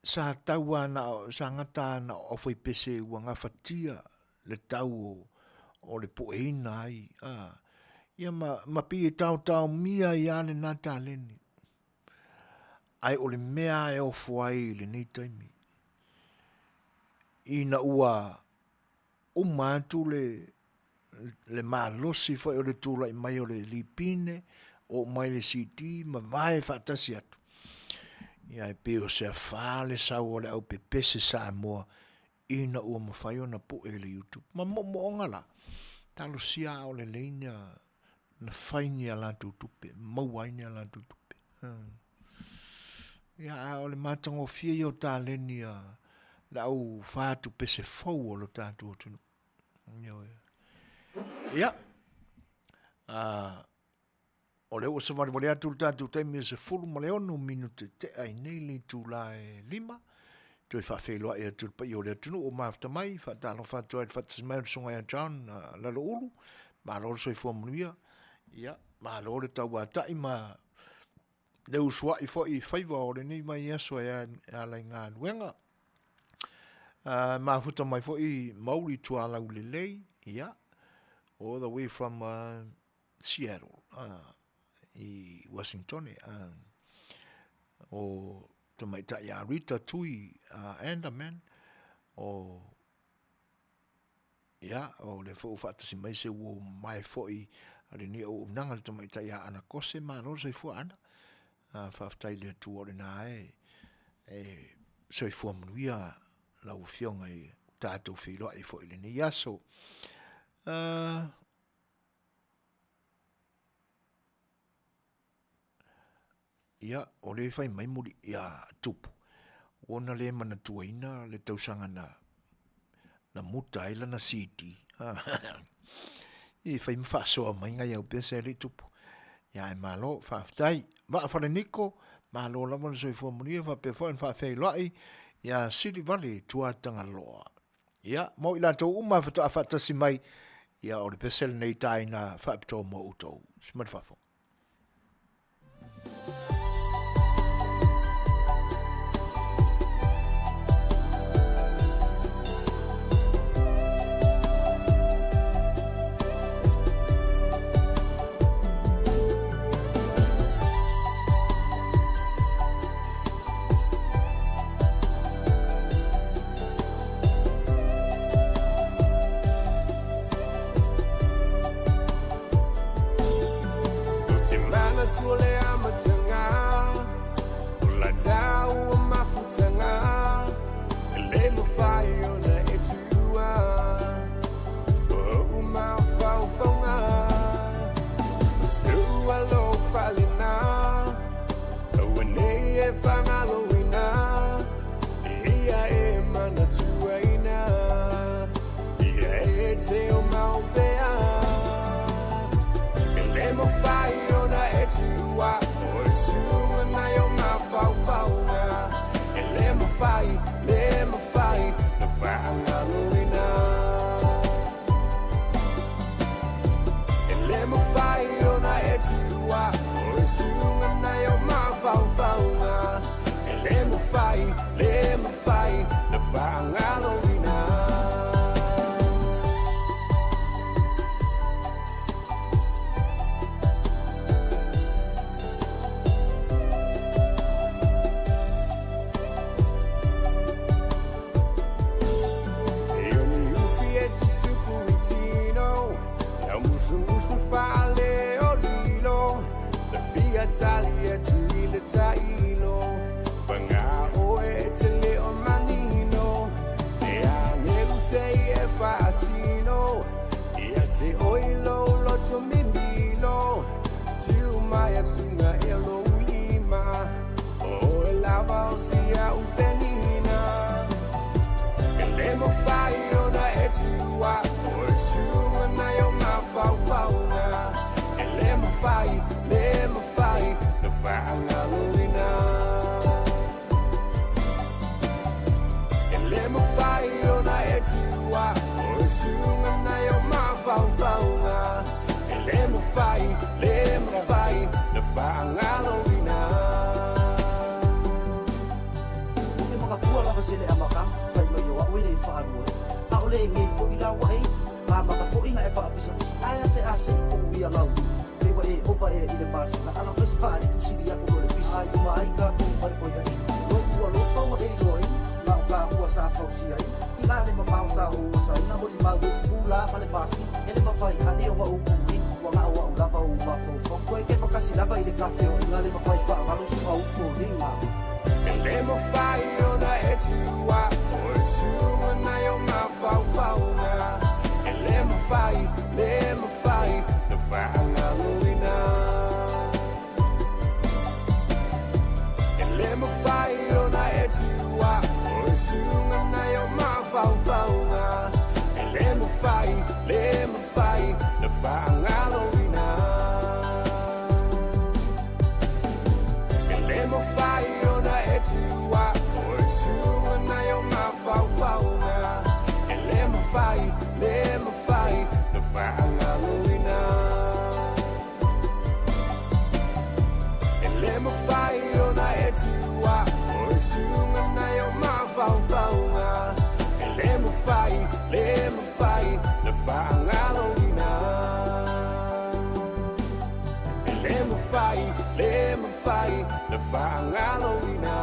sa tau ana sa ngata na o foi pese wanga fatia le tau o le poeina ai ia ma pi tau mia ia le nata leni ai o le mea e o fuai le nei taimi ina ua o matu le malosi foi o le tula i mai o le lipine o mai le siti ma vai fatasi atu ia e pe o se fale sa o le au pepese Samoa ina ua mawhai o na po e le YouTube ma mo ngala talo sia o le leina na whaini a lantu tupe mauaini a lantu tupe ia o le matango fia o ta leni le au fatu pese fau o lo tatu o tunu ia o le usa mari wale atu tatu taimi se fulu ma le ono minute te ai nei li tu la e lima tu e whawhelua e atu pa i o le atunu o mafta mai whatalo whatu ai whatasmai o songa ia town lalo ulu ma loro soi fua Manuia ia ma loro tau a tai ma le usua i fo i whaiva o le nei mai aso e a lai ngā luenga ma futa mai fo i mauri tua lau le lei ia all the way from Seattle i Washington o te mai ta ia Rita Tui Anderman o ia o le fo fatasi mai se wo mai fo i ale ni o nanga te mai ta ia ana kose ma no se fo ana faftai le tu o na so i fo Manuia la o fionga i tato filo i fo ile ni yaso ia o le fai mai muri ia tupu ona le mana tuaina le tausanga na muta ila na city i fai mfasoa mai ngai au pese le tupu ia e malo faftai ma fa le niko malo la mo so fo muri fa pe fo fa fai loi ia City Valley tua tanga loa ia mo ila to uma fa ta si mai ia o le pese nei tai na fa to mo uto smart fafo le ngi fo ila wa e ma ma ka fo inga e fa pisa ai te ase ko ia lau te wa e opa e ile pasi na ana fes fa ni tusiri ya ko le pisa ai mai ka ko mai ko ya lo fa wa e roi la ka ko sa fa si ai ila le ma pa sa o sa na mo li ma wes fula ma le pasi ele ma fai ani wa o ku wa ma wa la pa o ma fo ko e ke ma kasi la ba ile cafe o ila le ma fai fa ma lo su ma o ko ringa Le mo fai ona e tua o su na yo ma Auaunaga le mo fai na fanga luina le mo fai ona e tua o su na yo ma Auaunaga le mo fai na fanga luina le mo fai ona e tua o su na yo ma Auaunaga le mo fai na fanga luina le mo fai ona e tua o su na yo ma Auaunaga le mo fai na fanga luina le mo fai na fanga luina.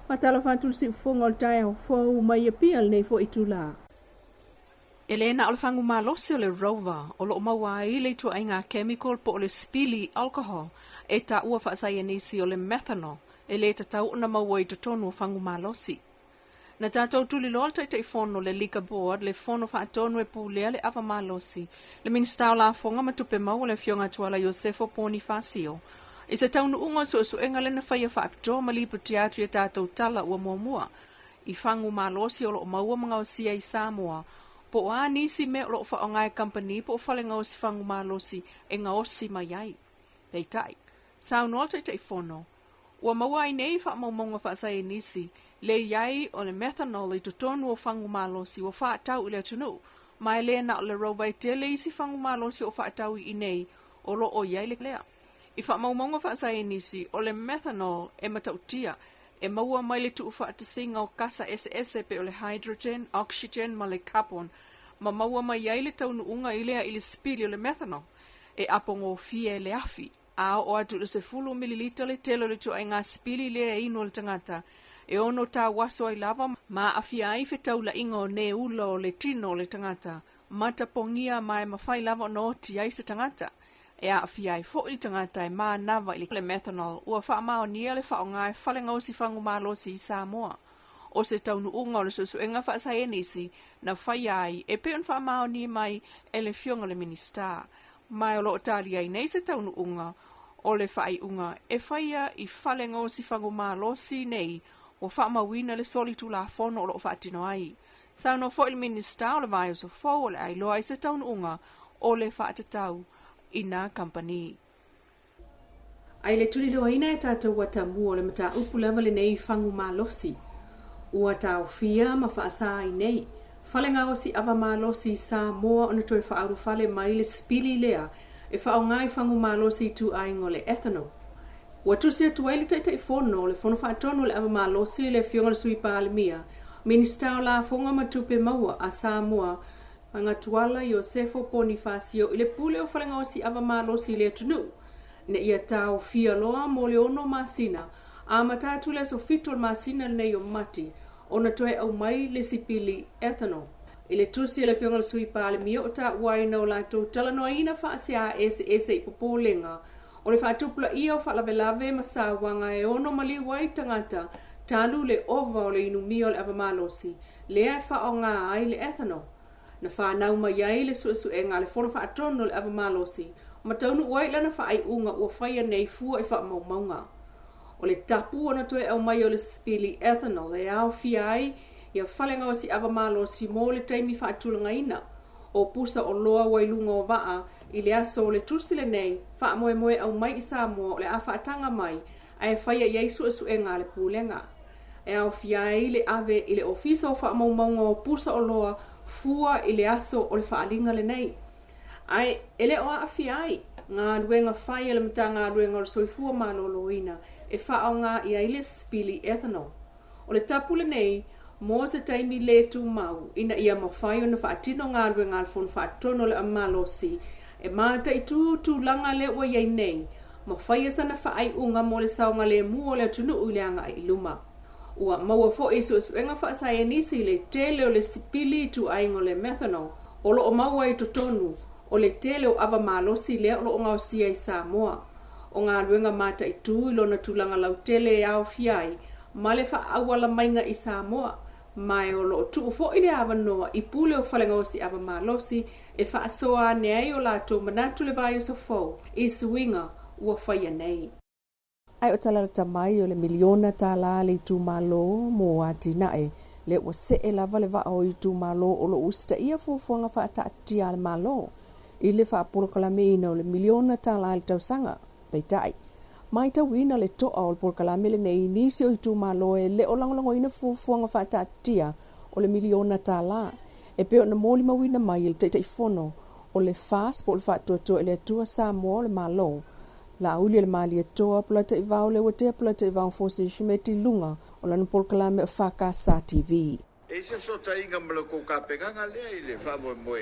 Matala fatul si fonga tai fo mai pia nei fo itula. Elena o le fangu malose o le rover o lo mawai le tu ainga chemical po o le spili alcohol e ta ua whaasai nisi o le methanol e le tatau na mawai to tonu o fangu malosi. Na tātou tuli loa te te fono le Liquor Board le fono whaatonu e pūlea le awa malosi le minister la fonga matupe mau le fionga tuala Josefo Bonifacio. I se taunu unga su engale na whaia whaapito ma lipu teatru e tātou tala ua muamua. I fangu malosi o lo maua mga o sia i Samoa. Po a nisi me o lo whaongai company po o whale ngau si fangu malosi e ngaosi mai ai. Pei tai. Sao no te te fono. Ua maua i nei whaamaunga whaasai nisi. Le iai o le methanol i tutonu o fangu malosi o whaatau i le tunu. Mai le na o le rovai tele isi fangu malosi o whaatau i nei o lo o iai le lea. I whaamaumonga whaasai nisi o le methanol e matautia e maua mai le tuu whaatasinga o kasa SS pe o le hydrogen, oxygen ma le carbon ma maua mai iai le taunu unga i lea i le spili o le methanol e apongo fie le afi. A o atu le se fulu mililita le telo le tu ai ngā spili lea ino le tangata e ono tā waso ai lava ma Afiafi fetaula inga o ne ula o le tino le tangata mata pongia mai mawhai lava no ti ai se tangata e a Afiafi fo i tangata e maa nava i le methanol ua wha mao nia le wha o ngai whale ngau si whangu malosi i Samoa o se taunu unga o le susu enga wha sa enisi na whai ai e peon wha mao nia mai e le fionga le minister mai o lo tali ai nei se taunu unga o le whai unga e whaia i whale ngau si whangu malosi nei o whaamawina le solitu la fono o lo whaatino ai. Sa no fo il minister o le vai o so fo o le ai loa i se taun unga o le whaatatau i nā company. Ai le tuli loa ina e tātou wata mua o le mata upu lava le nei whangu malosi. Ua tāu fia ma whaasa i nei. Whale ngā osi awa malosi Samoa o na toi whaaru whale mai le spili lea e whao ngai whangu malosi tu aingo le ethanol. Ua tusi atu ai le taitai fono, le fono whaatonu le awa malosi le fionga le sui pālemia. Minister o la fonga matupe maua a Samoa, anga tuala Josefo Bonifacio i le pule o whalenga o si awa malosi le tunu. Ne ia tau fia loa mo le ono masina, a matatu le so fito le masina nei o mati, o na toe au mai le sipili ethanol. I le tusi le fionga le sui pālemia o ta waina o la tau talanoa ina whaasia ese i popolenga, o le whaatupula ia o whaalavelave masawanga e ono mali wai tangata talu le ova o le inumia o le avamalosi, lea e whao ngā ai le ethanol. Na whanau mai ai le suasu e ngā le whono whaatono le avamalosi, o mataunu wai lana whaai unga ua whaia nei fua e wha maumaunga. O le tapu ona toe au mai o le spili ethanol e au fia ai ia whalenga o si avamalosi mo le taimi whaatulanga ina, o pusa o loa wailunga o waa, i le aso o le tusile nei, wha moe moe au mai i Samoa o le a whaatanga mai, a e whaia iei suasu e ngā le pūlenga. E au fiai le ave i le ofisa o wha maumaunga o pusa o loa, fua i le aso o le whaalinga le nei. Ai, ele o Afiai, ngā ruenga whai ele mta ngā ruenga o soifua maloloina, e whao ngā ia ile spili ethanol. O le tapule nei, mō se taimi le tu mau, ina ia mawhai o na whaatino ngā ruenga alfon whaatono le amalosi, e māta i tu langa le ua iei nei, mawhai e sana whaai unga mo le saunga le mua le tunu uleanga i luma. Ua maua fo e suenga whaasai nisi le tele o le sipili tu aingo le methanol, o lo o maua i totonu, o le tele o ava malosi le o lo o ngau sia i Samoa. O ngā ruenga mata i tu ilo na tulanga lau tele e Auaunaga, ma le whaawala mainga i Samoa, mai o lo o tu fo i le ava noa i pule o whalenga o si ava malosi e whaasoa neai o lato manatu le vai o so fau i suinga ua whaia nei. Ai o tala tamai o le miliona tala le tu malo mo ati nae, le ua se e lava le vao i tu malo o lo usta ia fuafuanga whaatatia le malo, i le whaapolokalame ina o le miliona tala le tausanga, peitai. Mai tau ina le toa o le polokalame le nei nisi o i tu malo e le o langolongo ina fuafuanga whaatatia o le miliona tala, e peo na moli mawina mai il teitai fono o le fast po le whaatuatua e le atua Samoa le malo, la uli le mali toa plata i vau le watea plata i vau fosi shimeti lunga o lana polkalame o Whakasa TV. E se so ta inga mala ko ka peganga le le fa mo mo.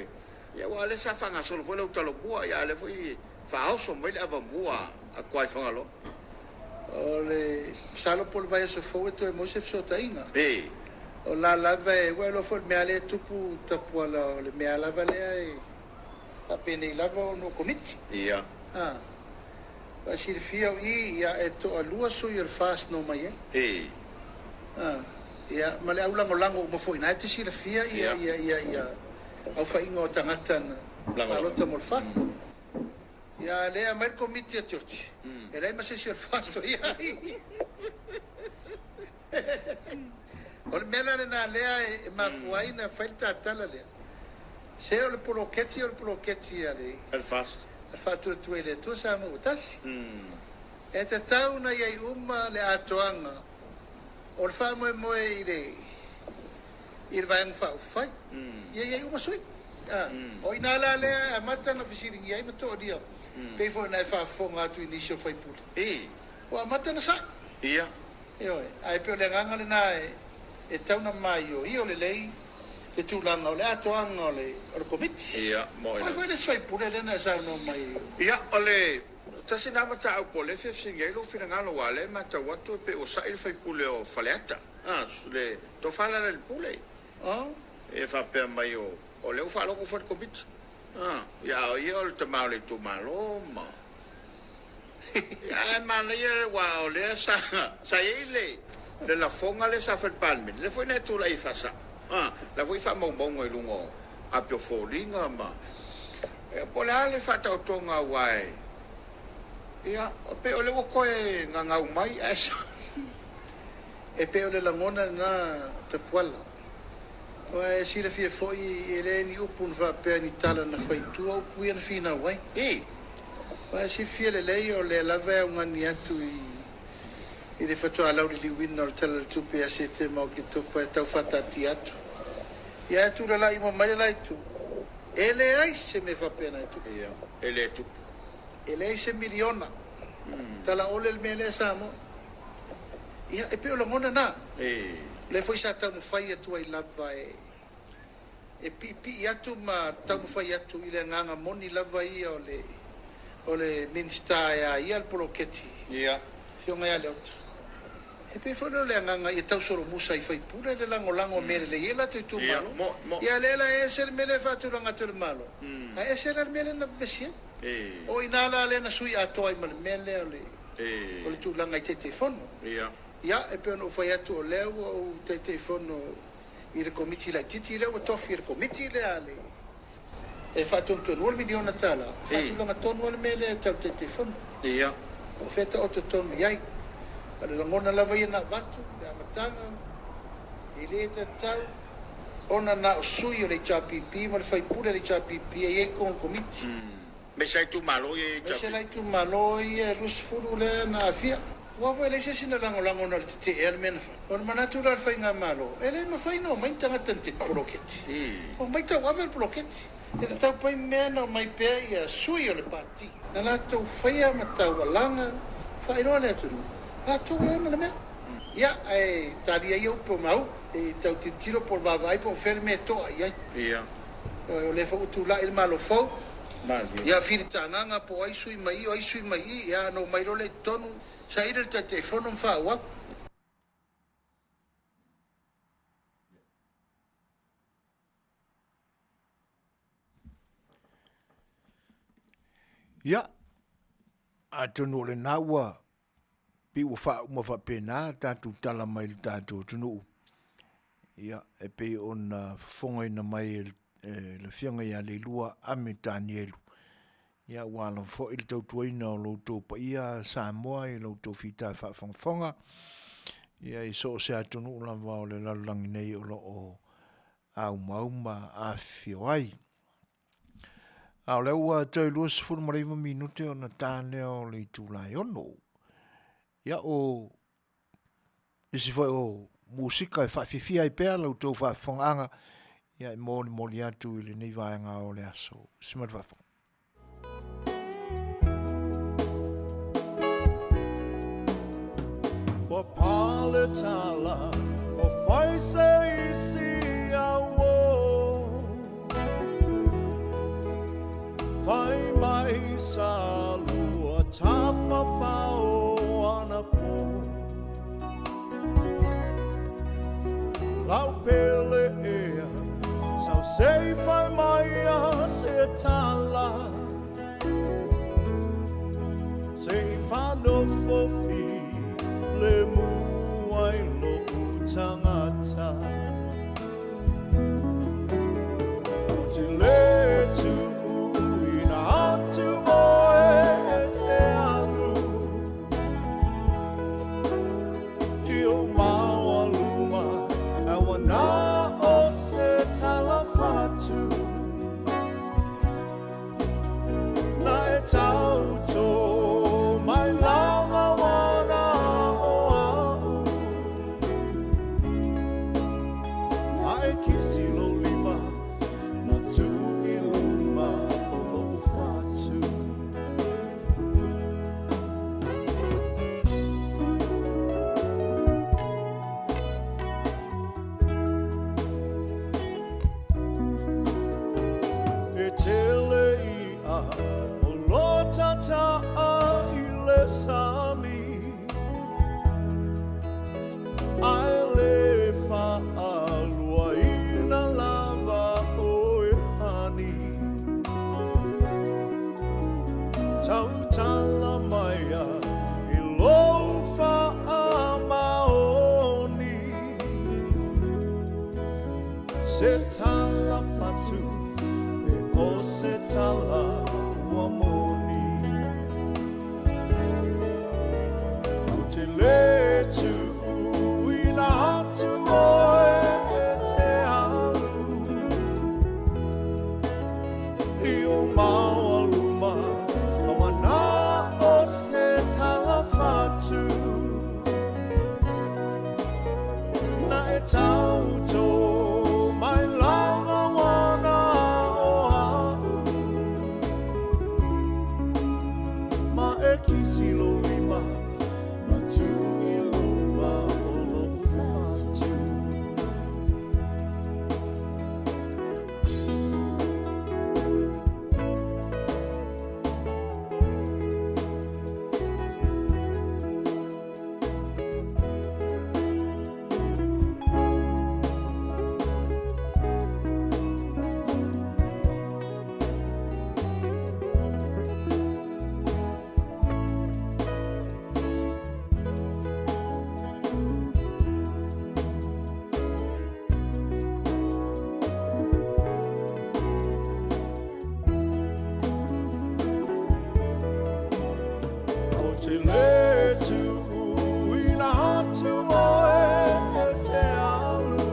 Ya wa le sa fanga solo fo le utalo bua ya le foi fa oso mo le ava bua a kwai fanga lo. O le salo por vai se fo to mo se so ta inga. O la ve wa lo fo me ale tupu tapu ala le me ala vale ai. A pene lava no komiti. Ia. Wa si fia I ya e to alua so ir fast no mai. Ia, ma le au lango mo foi na te si fia ia. Au fa ingo tangata na. Palota mo fa. Ia le a mai komiti a tiochi. E lei ma se si fast ia. O le mela na lea e mafuai na falta tala lea. Se o le poloketi ale. El fast. El fatu tu ele tu sa mo utasi. E te tau na iai uma le atoanga. O le fa mo i le vai fa fai. Iai uma sui. O ina la lea mata na fisiri iai ma to dia. Pe fo na fa fonga tu inisio fai pule. O mata na sa. Ia. Io ai pe le nganga le na e tau na mai o le lei le tūlanga o le atoanga o le komiti. Ia, mo ina. Ai foi le swai pule le na sa no mai. Ia, o le tasi na mata au po le fefsinga ilo fina ngalo wale mata watu pe o sa il fai pule o faleata. Le to fala le pule. E fa pe mai o le fa lo ko fa komiti. Ia, o ia o le tamau le tu malo ma. Ia, ma le ia wa o le sa ile. Le la fonga le sa fa palmin. Le foi na tu la ifasa. La foi fa mo i lungo a pio folinga ma. E po la le fa ta tonga wai. Ia, o pe o le ko e nga mai esa. E pe o le langona na te puala. O e si le fie foi e le ni upun va pe ni tala na fai tu au pui na fina wai. O e si fie le lei o le lave unga ni atu I le fatua lau li wina o tala le tupe a se te mau ki topa e tau fatati atu. Ia atu la lai mo mai lai tu. Ele ai se me fa pena tu. Ia, ele tu. Ele ai se miliona. Tala ole le mele samo. Ia e pe o la mona na. Le foi sa tau no fai atu ai lava e pi atu ma tau no fai atu I le nganga moni lava ia o le minsta ia al poloketi. Ia. Fionga ia le otra. E pe fono le nganga I tau soro musa I fai pule le lango mele le iela te tu malo. Ia le la e ser mele fatu ranga tu malo. A e ser al mele na besia. O inala le na sui ato ai mal mele o le tu langa I te fono. Ia. Ia e pe no fai atu o leo o te fono I le komiti la titi leo o tofi I le komiti le ale. E fatu un tonu al miliona tala. Fatu langa tonu al mele tau te fono. Ia. O feta o te tonu iai. Ale langona lava ia na watu, te amatanga, I le te tau, ona na o sui o le chapipi, ma le faipule le chapipi, e kon komiti. Me sai tu malo e Me se lai tu malo e lus furu le na afia. Wawa ele se sina lango na le te e mena fa. O manatu la fai nga malo. Ele ma fai no, mai tanga tante proketi. O mai ta wawa proketi. E te tau pai mea na mai pea ia sui o le pati. Na la tau whaia ma tau alanga, whairoa le aturu. La tau e ona le mea. Ia, taria iau po mau, tau tiro por vavai po fere me toa iai. Ia. O le fau tu la il malo fau. Mali. Ia firi tanganga po aisui mai, ia no mai role tonu. Sa ira te telefono mwhaua. Ia, a tonu le naua, pi ua uma whapena, tātou tala mai le tātou tunu. Ia, e pe on Fofogaina mai le whianga ia le lua ame Danielu. Ia, wala fo il tautuaina o loutou pa ia Samoa, i loutou whita whawhangwhanga. Ia, i so se atunu lava o le lalangi nei o lo o Auaunaga Afiafi. Au leu tau lua sifuru maraiva minute o na tāne o le tūlai ono. Ia o isi foi o musika e whawhiwhia i pēr lau tau whawhonganga. Ia i mōni atu i le nei vāenga o le aso. Simat whawhong. O paletala o faise isi awo. Fai mai sa lua tafa fao ana po. Lau pele ea, sau sei fai mai a se tala. Sei fa no fofi, le muai lo utangata. O te le tu atu oe te alu. Io maua luma, awana o se talafatu. Na e tauto, mai lava wana o au. Na e kisi lo lima, na tu i luma. Sami A Le Fai'oa ina lava o e hani Tau tala maia I lo fa'a maoni Se tala fatu e o se tala ua moni Le tu ina atu oe te alu. Io maua luma, awana o se talafatu. Na e tauto, mai lava wana o au. Ma e kisi lo lima, Tele tu ina atu oe te alu.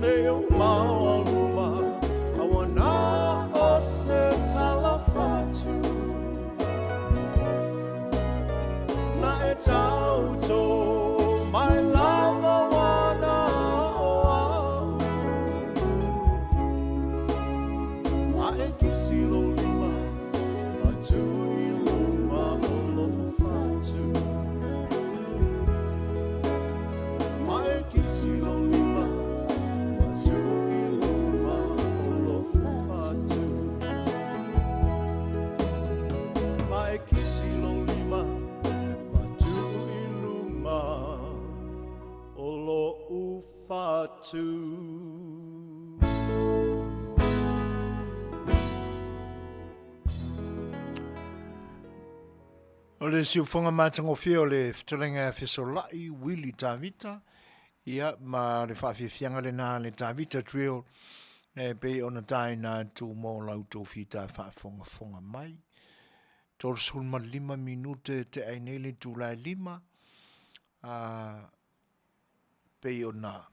Leo maua luma, awana o se talafatu. Na e tauto, mai lava wana o au. too. O le siufonga matangofia o le Fetalaiga Fesolai, Willi Tavita, ia ma le whawhiwhianga le nā le Tavita trio, pe ona tai nā tū mō lautou fita whaafonga mai. Tol sulma 5 minute te ainele tūlai 5, pe ona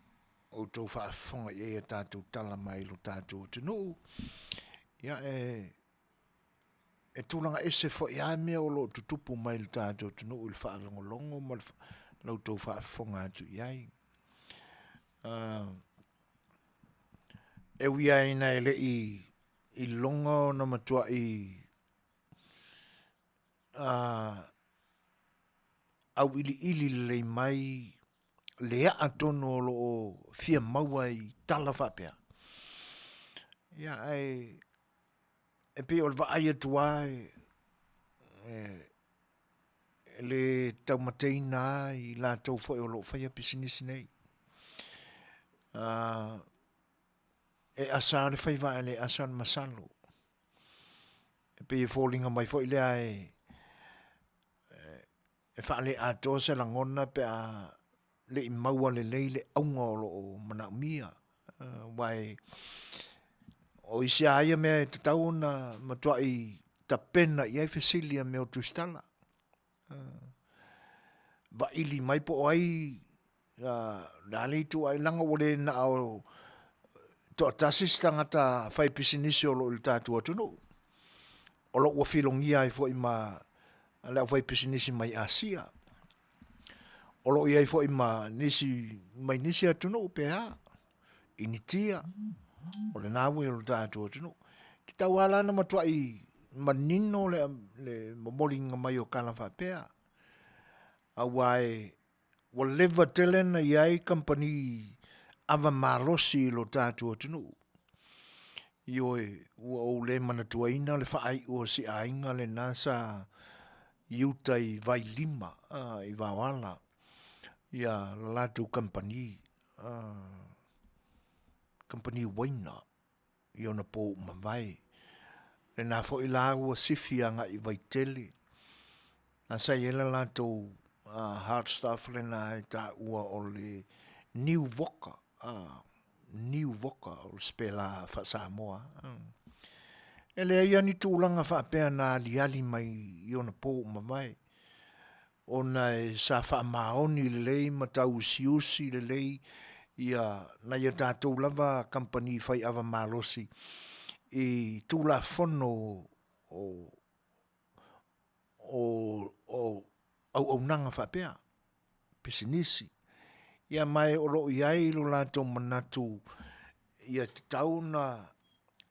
o tō whaafonga e tātou tala mai lo tātou tunu. Ia e tūlanga ese fo ia mea o lo tutupu mai le tātou tunu il whaalongolongo ma lau tō whaafonga atu iai. E wia ina ele i longa na matua i au ili le mai lea atono lo o fia maua i tala whapea. Ia e pe o le vai atua le taumateina i la tau fo o lo whaia pisinisi nei. E asa le whaiva le asa masalo. E pe e fōlinga mai fo i lea e whaale ato se langona pe a le i maua le leile aunga o lo o Manuia. Wai o isi aia mea te tau na matua i ta pena i ai fesilia mea o tustala. Va ili mai po ai nale tu ai langa wole na au to tasis tangata fai pisinisi o lo il tatu atunu. O lo ua filongia i fo i ma ala fai pisinisi mai Asia. O lo iai fo i ma nisi atunu pea initia. O le nawe o tātou atunu. Ki tau ala na matua i manino le mamolinga mai o kala whapea. Awai wa leva tele na iai company ava malosi lo tātou atunu. Ioe ua o le manatuaina le whaai o si ainga le nasa iuta i vai 5 i vawala. Ia latu company. Company waina i ona po mawai. Le nā fo i lāua sifianga i vai Tele. Nasa i ela lātou hard stuff le nā e tā ua o le New Voka. New Voka o le spela wha Samoa. E le ia ni tūlanga wha pēr nā liali mai i ona po mawai. Ona e sa wha maoni le lei matau siusi le lei ia na ia tātou lava company whai ava malosi i tūla whono o Auaunaga whapea, pisinisi. Ia mai o lo iai lo lātou manatu ia te tauna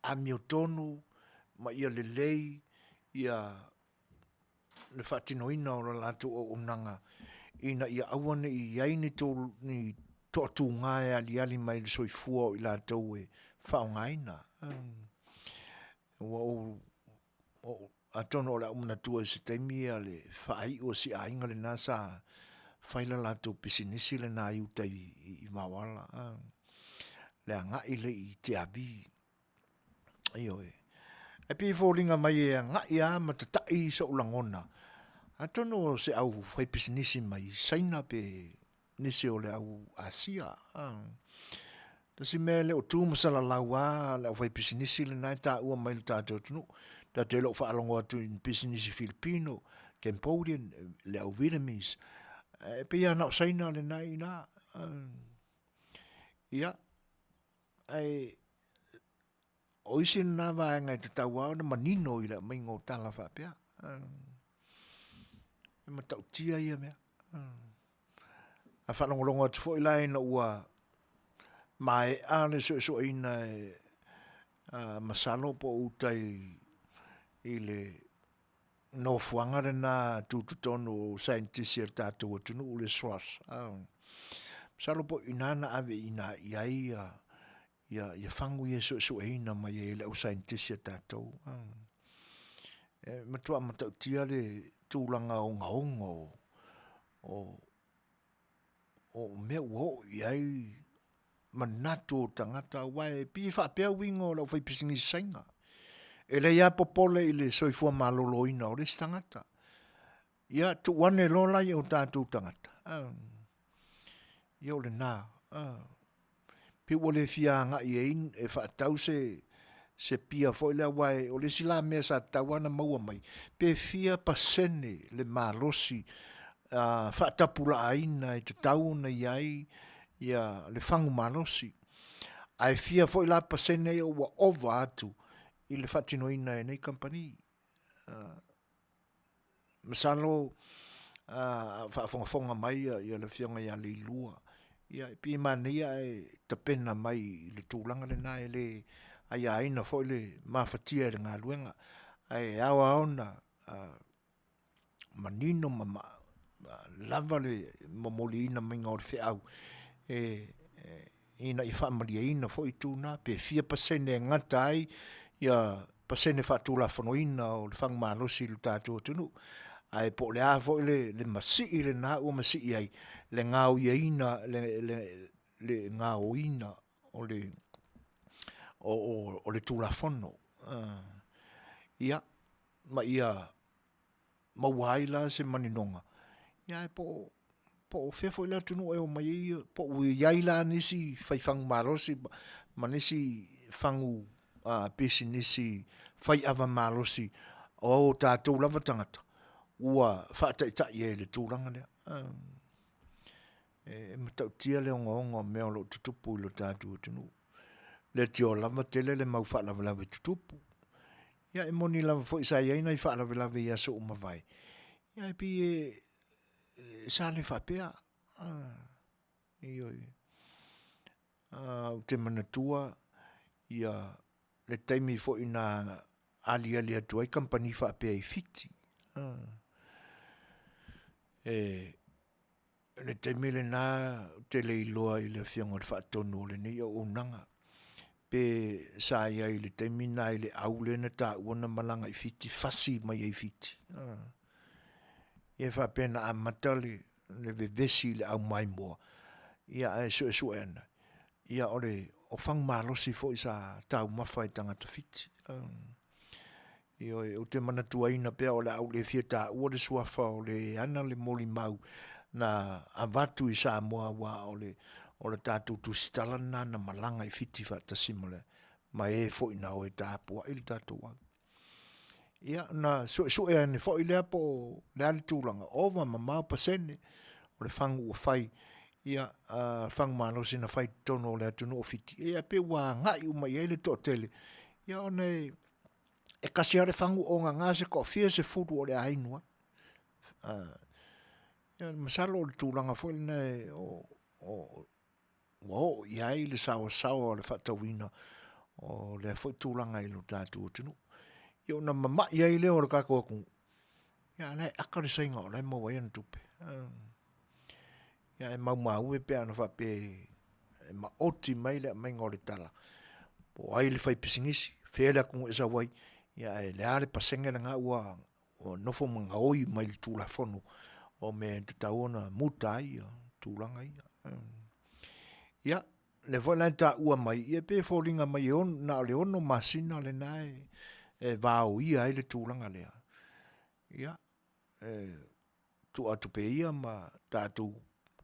a miotonu ma ia lelei ia le whatinoina o lo lātou Auaunaga ina ia awane i iai ni to tu ngai ali ali mai so fu i la to e fa ngaina o atono la una tu se temi ale fa ai o si ainga le nasa faila la to pisinisi le na yuta i mawala le nga ile i te abi ayo e pi folinga mai e nga ia matatai so langona atono se au fai pisinisi mai saina pe nisi o le au Asia. Tasi mea le o tū masala laua, le au fai pisinisi le nai tā ua mai le tātou tunu. Tā te leo whaalongo atu in pisinisi Filipino, Cambodian, le au Vietnamese. E pia nao saina le nai ina. Ia. O isi nā vaenga i te tau au na manino i le maingo tala whapea. E matau tia ia mea. A whanongolongo atu fo i lai na ua mai ale so ina masalo po utai i le no fuanga na tututono scientist tātou atunu u le Suasua. Masalo po inana ave ina iai ia whangu ia so ina mai e le au scientist tātou. Matua matau tia le tūlanga o ngaongo o mea wo iai manatu o tangata wai pi whapea wingo lau whai pisingi sainga. E le ia popole i le soifua maloloina o le tangata. Ia tu wane lola i o tātou tangata. Ia o le nā. Pi o le fianga i ein e whaatau se pia foi le wai o le sila mea sa tawana maua mai. Pe fia pasene le malosi whaatapula aina i te tau na iai ia le fangu malosi. Ai fia foi la pasene o wa ova atu i le whatinoina e nei company. Masalo whaafonga mai ia le fionga ia le ilua. Ia pi mania e tapena mai i le tūlanga le nā e le ai aina foi le mawhatia e le ngā luenga. Ai awa ona manino mama lava le mamoli ina minga o le whiau. Ina i whaamaria ina foi tūna pe fia pasene ngata ai ia pasene whaatula whanoina o le whangmalosi lu tātua tunu. Ai po le a foi le masi i le nā ua masi i ai le ngāo ia ina le ngāo ina o le tūla whono. Ia ma ia mauaila se maninonga. Ia po fea foi la tunu e o mai po ui iaila nisi fai whangu marosi ma nisi whangu pesi nisi fai ava marosi o tātou lava tangata. Ua whaataitai e le tūranga lea. E matau tia le onga mea lo tutupu i lo tātou tunu. Le tio lava tele le mau whaalava lava tutupu. Ia e moni lava fo isa iaina i whaalava lava ia so umawai. Ia e pi sa le whapea. Ioi. Te manatua ia le taimi fo ina ali atua i company whapea i fiti. Le taimi le nā te le iloa i le whionga le whaatonu le nei o Auaunaga. Pe sa ia i le taimi nā i le au le na tā uana malanga i fiti, fasi mai i fiti. Ia whapena a matali le vevesi le au mai moa. Ia e so ena. Ia o whang malosi fo i sa tau mawhai tangata fiti. Ia o te manatua ina pia o le au le fieta ua le suafa o le ana le moli mau na avatu i Samoa wa o le tātou tusitala na malanga i fiti whatasimole ma e fo ina o e tāpua i le tātou wau. Ia na so e ane fo i lea po le ali tūlanga ova ma mau pasene o le whangu o whai ia whangu mano sina whai tono o le atunu o fiti. Ia pe wā ngai umai e le to Tele. Ia one e kasi are whangu o ngā se ko fia se fudu o le ainua. Masalo o le tūlanga fo i nei o iai le sawa o le whatawina o le fo tūlanga i lo tātou tunu. Ia ona mama iai leo o le kako aku. Ia nei akare sainga o le maua iana tupe. Ia e mau e pe ana whape e ma oti mai le mainga o le tala. Po ai le whai pisingisi, whele aku e sa wai. Ia e le are pasenga na ngā ua o nofo mga oi mai le tūla whono o me te tauona muta ai tūlanga ia. Ia, le whailai tā ua mai, ia pe fōringa mai na o le ono masina le nai e vāo ia ai le tūlanga lea. Ia, tu atu pe ia ma tātou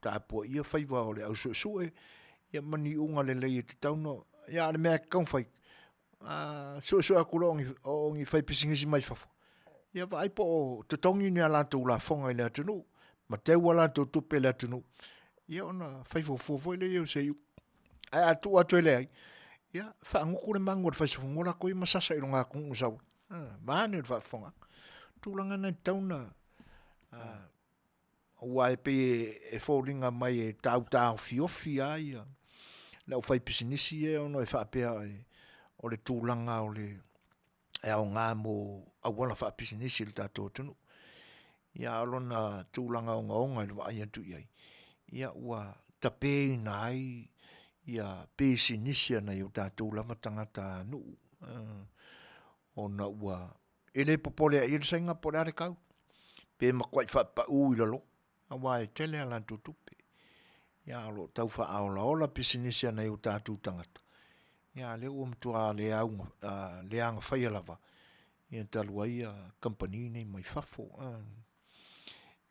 tāpua ia whaiva o le au suesue, ia mani unga le lei te tauno, ia le mea kaunwhai, suesue akula o ngi whaipisingisi mai whafo. Ia vai po te tongi ni ala tu la fonga le atunu, ma te wala tu tupe le atunu. Ia ona whaifofofo le iau se iu. Ai atu atu ele ai. Ia, whaanguku le mangu at whaisofongola koi masasa i runga kungu sau. Maani at whaafonga. Tūlanga nei tauna. Ua e pe e fōringa mai e tau fiofi ai. Lau whaipisinisi e ono e whaapea o le tūlanga o le e au ngā mō awala whaapisinisi le tātou tunu. Ia alona tūlanga o ngaonga i lua ai atu iai. Ia ua tapei na ai ia pisinisi ana i o tātou lama tangata nuu. Ona ua ele popole a ili sainga pore are kau. Pe makwai whapa ui lalo. Awa e tele ala tutupe. Ia lo tau wha aola ola pisinisia nei o tātou tangata. Ia le ua mtua le anga whaia lava. Ia talua ia company nei mai fafo.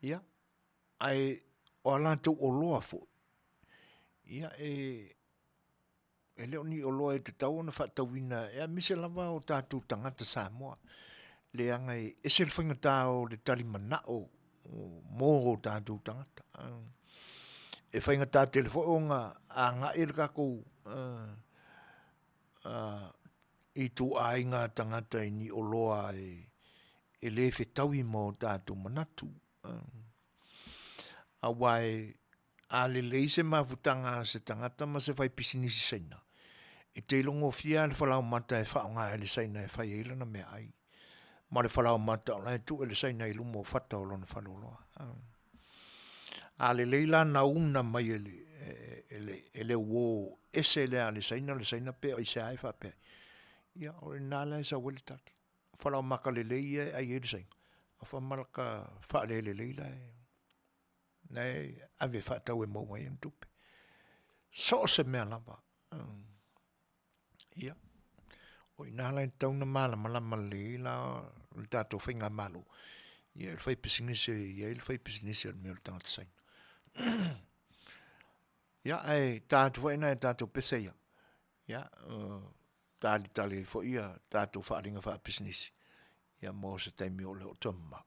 Ia, ai o alantou o loa fo. Ia leo ni o loa e te tau na whaatawina. Ia mise lava o tātou tangata Samoa. Le anga e se le whaingata o le tali manao mō o tātou tangata. E whaingata telefo nga a ngā e kako i tū ainga tangata i ni o loa e le whetaui mō tātou manatu. A wai a le leise mawutanga se tangata ma se whai pisinisi saina. E te longo fia le whalau mata e whaonga e le saina e whai eilana me ai. Ma le whalau mata o lai tu e le saina i lumo whata o lona whaloloa. A le leila na una mai ele wo ese le a le saina pe o se ai whape. Ia o le nala e sa wale tati. Whalau maka le leia ai e le saina. A whamalaka wha le leila e. Nei, ave whaatau e maua e ntupe. So se mea lava. Ia. O inala e tauna malama leila, le tātou whainga malu. Ia, il whai pisinisi, il whai pisinisi al mea le tangata saina. Ia, ai, tātou whaina e tātou peseia. Ia, tali fo ia, tātou whaaringa wha pisinisi. Ia, mō se taimi o leo tamma.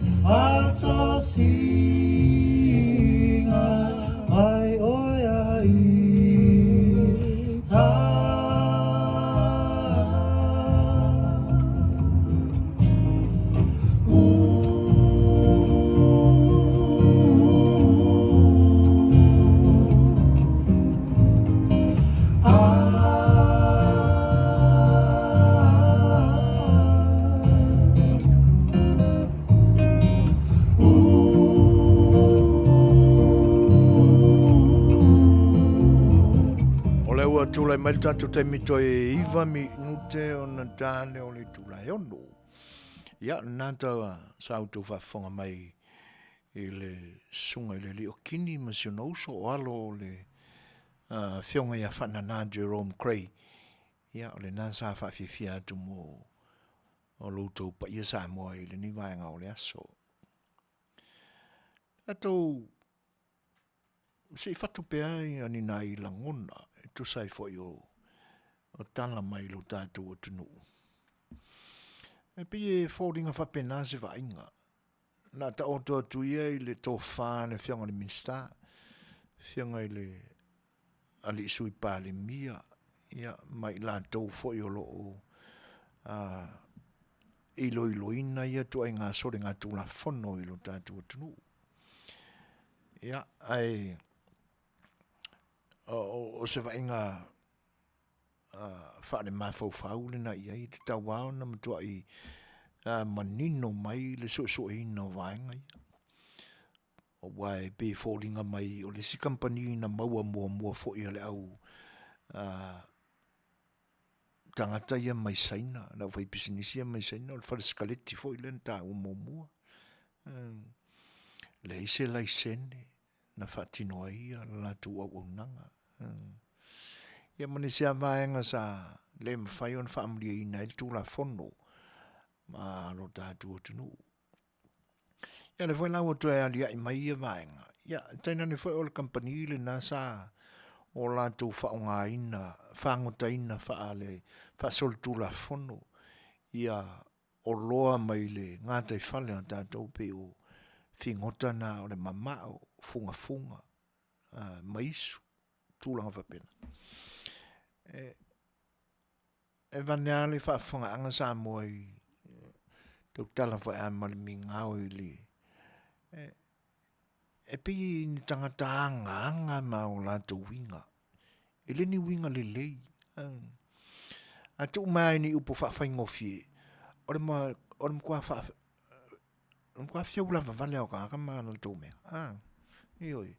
Father, see tūlai mai tātou te mito e iwa mi nute o na tāne o le tūlai ono. Ia, nātaua sa auto whafonga mai i le sunga i le li o kini ma si ono uso o alo o le whionga ia whanana Jerome Cray. Ia, o le nāsa whawhiwhia atu mo o loutou pa ia Samoa i le niwaenga o le aso. Atou se fatu pe ai ani nai langona e tu sai fo yo o tala mai lo tātou o tunu. E pi e fōringa whapena se vainga. Nā ta o tō tuia i le tō whāne whianga le minsta, whianga i le ali sui pāle mia, ia mai la tō fo yo lo o ilo ina ia tu ai ngā sore ngā tūla whono i lo tātou o tunu. Ia, ai o se vainga whaare mawhau le na iai te tawao na matua i manino mai le soeina o vaenga ia. O wai pe fōringa mai o le si company na maua mua fo i le au tangata ia mai saina, na whai pisinisi ia mai saina, o le whare skaleti fo i le nta o mua. Le ise lai sene, na whatinoa ia la tu Auaunaga. Ia mani sea vaenga sa le mawhai on whaamlia ina il tūla whono ma lo tātu o tunu. Ia le whai lau atu e alia i mai ia vaenga. Ia, taina ne whai o le company le nasa o la tu whaonga ina, whangota ina whaale, whasol tūla whono. Ia o loa mai le ngātai whale a tātou pe o whingota na o le mamao, funga, maisu, tūlanga whapena. E vaneale whaafonga anga Samoa i tau tala whai amale mi ngāo i li. E pi ni tangata anga ma o lātou winga. E le ni winga le lei. A tu mai ni upo whaafai ngofie. Ore ma kua whiau lava vale au kaka ma na tō mea. Ioi.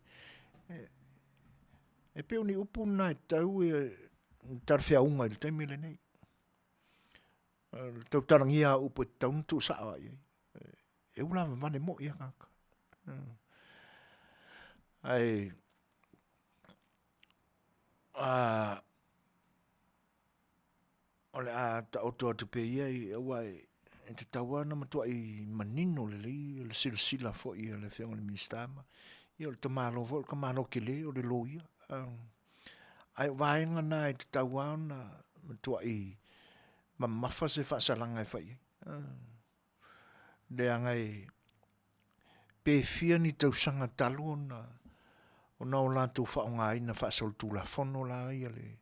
E peo ni upu nai tau e tarwhia unga i le taimele nei. Tau tarangia upu e tau ntu saa ai. E ulava vale mo ia kaka. Ai ole a ta oto atu pe ia i awai e te tawana matua i manino le lei le sila fo i le whianga le ministama. Ia le tamalo fo, ka mano ke le o le loia. Ai vaenga na e te tawana matua i mamafa se whaasalanga e whai. Le angai pe fia ni tausanga talo o na o lātou whaonga ina whaasol tūla whono la ia le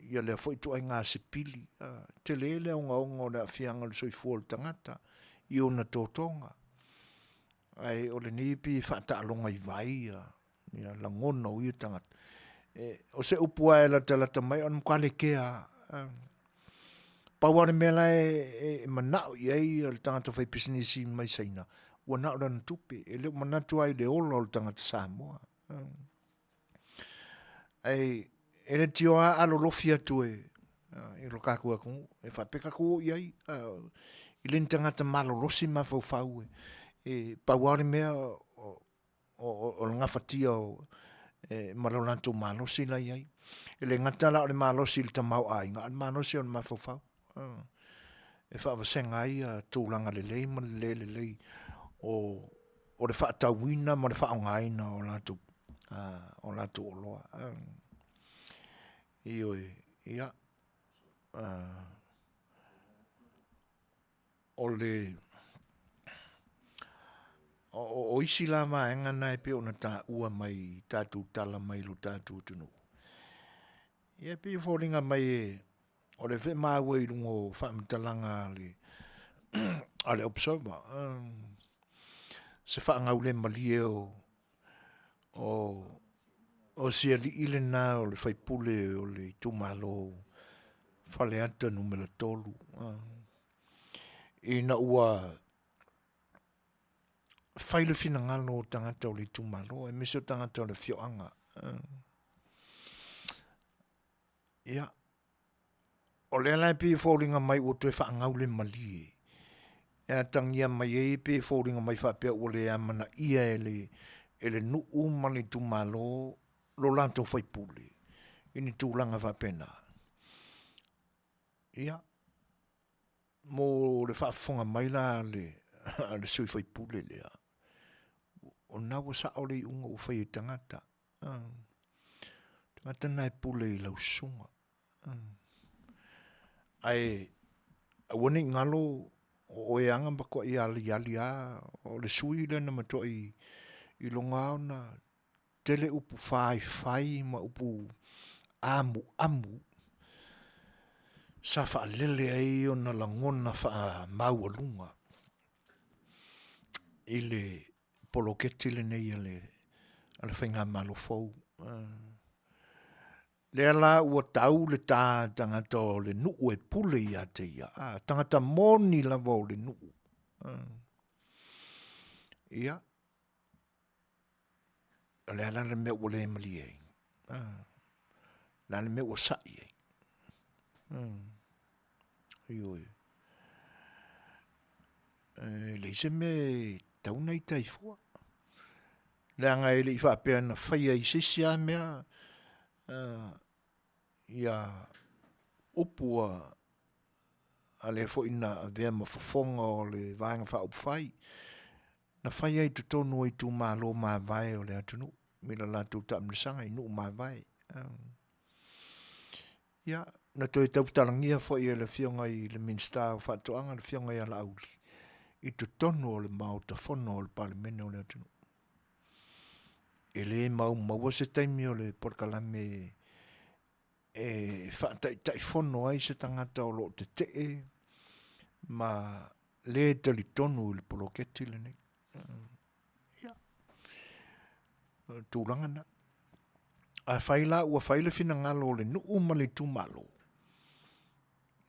ia le foi tu ai ngā sepili. Tele le o o le afianga le soifua le tangata i o na tōtonga. Ai o le nipi whaata alonga i vai ia langona o ia tangata. O se upua e la talata mai on mkwale kea paware mela e manao i ai le tangata whai pisinisi mai saina. Ua nao rana tupe e leo manatu ai le ola le tangata Samoa. Ai e le tio a alo lofi atu e lo kakua kungu e whapeka kua i ai i le tangata malo rosi ma fau e paware mea o ngawhatia o maraulanto malosi la i ai e le ngatala o le malosi le tamau ainga al malosi o le ma fau e whaavasenga ai tūlanga le lei ma le lei o le whaatawina ma le whaongaina o lato o loa ioi ia o le o isi la vaenga nai pe ona ta ua mai tātou tala mai lo tātou tunu. Ia pe fōringa mai o le whi māua i rungo whaamitalanga ale observer. Se whaangau le malie o sia li ile nā o le whaipule o le tumalo whale ata numela tolu. Ina ua whaile whina ngalo o tangata o le tumalo e miso tangata o le whioanga. Ia. O le lai pe fōringa mai o tue whaangau le mali e. Ia tangia mai e pe fōringa mai whapea o le amana ia e le nuu mani tu malo lo lanto whaipule. Ini tūlanga whapena. Ia. Mo le whaafonga mai la le sui whaipule lea. O nawa sa o le unga o whai tangata. Tangata nai pule I lau sunga. Ai awani ngalo o e anga bako I ali o le sui le na mato I longa na tele upu fai ma upu amu sa fa lele ai o na langona fa mau alunga ile poloketi le nei ale whainga malo fau le ala ua tau le tā tangata o le nuu e pule I ate ia. Tangata moni lava o le nuu. Ia. Le ala le mea ua le emali ei. La le mea ua sai ei. Ioi. Le ise me tauna I taifua. Le anga ele I whapea na whaia I sisia mea ia upua a le fo ina vea mafofonga o le vaenga wha upwhai na whai ai tutonu I tu malo ma vai o le atunu mila la tu tamnisanga I nuu ma vai ia na toi tautarangia fo I le fionga I le minsta o whatoanga le fionga I ala auli I tutonu o le mautafono o le palimene o le atunu ele mau se taimi o le porkalame tai fono ai se tangata o lo te ma le tali tonu le poloketi le nei. Ia. Tūranga na. A whaila ua whaila fina ngalo le nuu ma le tūmalo.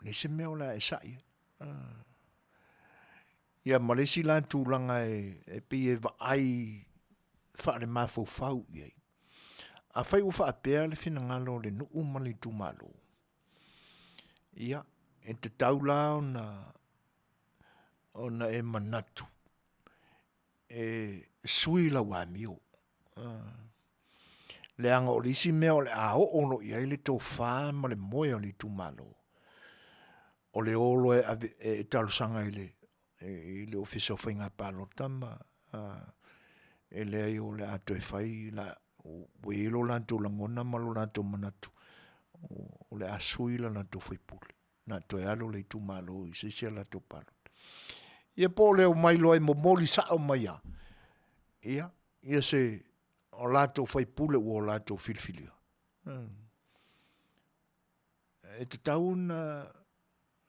Ne se mea o la e sai. Ia malesi la tūranga e pie va ai whaare mafau iei. A whai uwha a pēr le whina ngalo le nuu mali tu malo. Ia, e te taula ona e manatu. E sui la wamio. Le anga o lisi mea o le a o ono iei le tō wha ma le moe o le tu malo. O le olo e talusanga i le ofisa o whainga palo tama. E le ai o le ato e whai la we lo lanto langona malo lanto manatu o le asui la lanto whaipule na to e alo le tu malo I se la to palo ia po le o mai loe mo moli sa o mai ia se o lanto whaipule o lanto filfilia e te tauna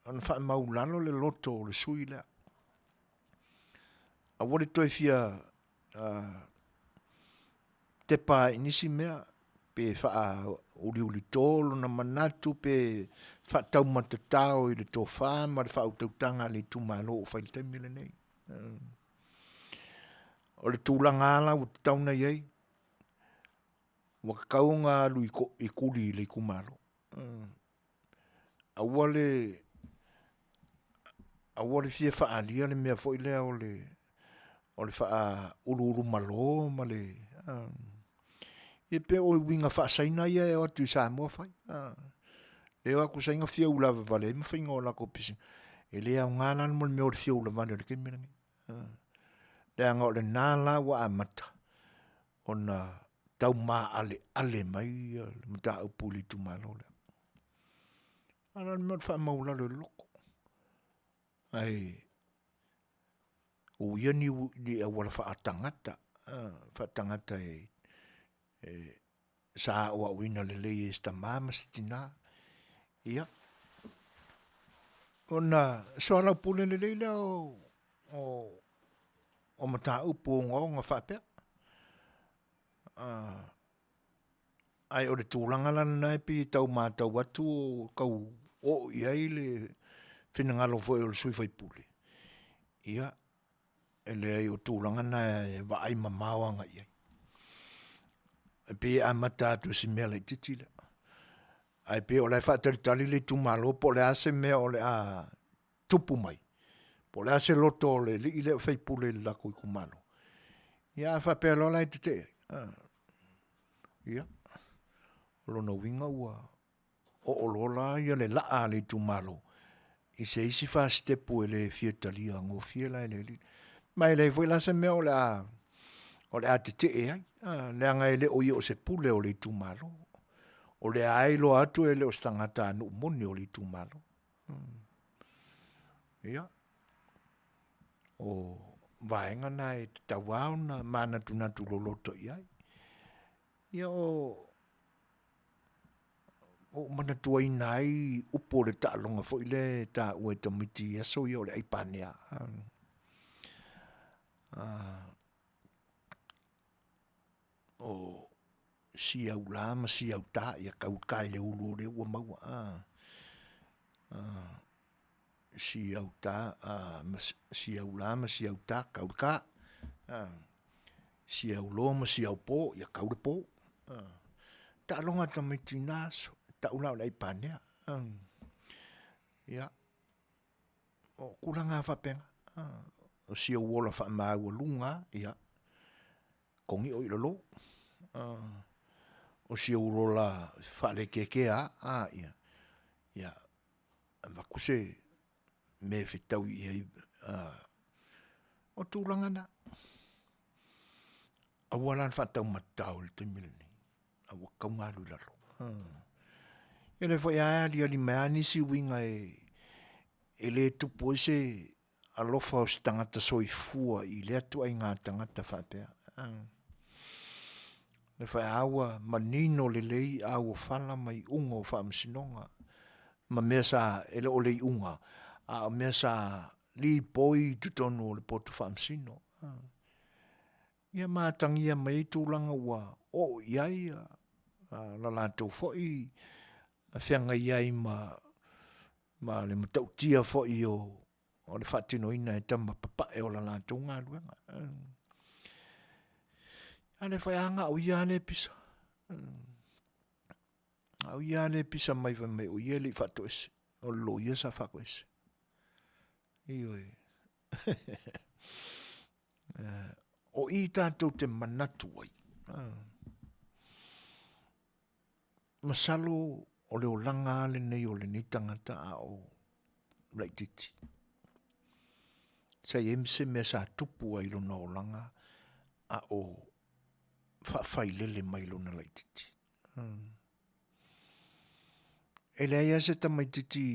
an wha mau lano le loto o le sui lea a wale toi fia te pa inisi mea pe wha uri tōlo na manatu pe wha tau matatao I le tō wha ma le wha utautanga le tūmalo o whailtaimi le nei. O le tūlanga ala o te tauna iei wakakaunga lu I kuri le kumalo. Awale fia wha alia le mea fo ilea o le wha uru malo ma le e pe o winga fa saina ia e o tu Samoa fai e o ku sainga fia ula vale me finga o la ko pisi e le a ngala mo me o fia ula vale ke me le anga le nala wa amata ona tau ma ale mai le mata o puli tu malo le ana me fa maula le loko ai o yeni di wala fa tangata sa o wina le lei esta mama stina ia ona soala pule le lei o mata upo ngonga fa pe ai o le tūlanga lana nai pi tau mātau watu kau o iai le whinangalo foi o le sui fai pule ia ele ai o tūlanga nai wa ai mamawanga iai pe a mata tu si mele titila ai pe o le whaatalitali le tumalo po le ase mea o le a tupu mai. Po le ase loto o le li ile whaipule le lako i kumalo. Ia whapea lola i te te. Ia. Lona winga ua o lola ia le laa le tumalo. I se isi wha stepu e le fiatalia ngō fiela e le li. Mai le voi lasa mea o le a te te e ai. Le anga e le o i o se pule o le tumalo. O le ailo atu e le o stangata anu moni o le tumalo. Ia. O vaenga na e te tawao na mana tunatu loloto iai. Ia o mana tua inai upo le ta'alonga fo ile ta ue tamiti aso ia o le aipanea. O si au la ma si au ta ia kau kai le ulu le ua maua. Si au ta si au la ma si au ta kau ka. Si au lo ma si au po ia kau le po. Ta'alonga tamiti naso ta ula o le aipanea. Ia. O kulanga whapenga. O si au wola wha maua lunga. Ia. Kongi o ilolo. O si au rola wha le kekea. Ia. Ia. Wakuse me fitau i ei. O tūlanga na. Awalan whatau matau le te milini. Awa kaungaru lalo. Ele foi a ali mea nisi winga e le tupu se alofa o tangata soifua i le atu ai ngā tangata whapea. Le whai awa manino le lei awa whala mai unga o whaamsinonga. Ma mea sa ele o lei unga. A mea sa li poi tutonu o le potu whaamsino. Ia mātangia mai tūlanga ua o iai la lātou foi a whianga iai ma le matautia foi o le whatino ina e tama papa e o la lātou ngā luenga. Ale whaianga o ia le pisa. O ia le pisa mai mai o ia le whato ese. O lo ia sa whako ese. Ioi. O i tātou te manatu ai. Masalo o le o langa le nei o le nei tangata a o laititi. Sai emse mea sa tupu ai lona o langa a o whawhailele mai lona laititi. E le aia se tamaititi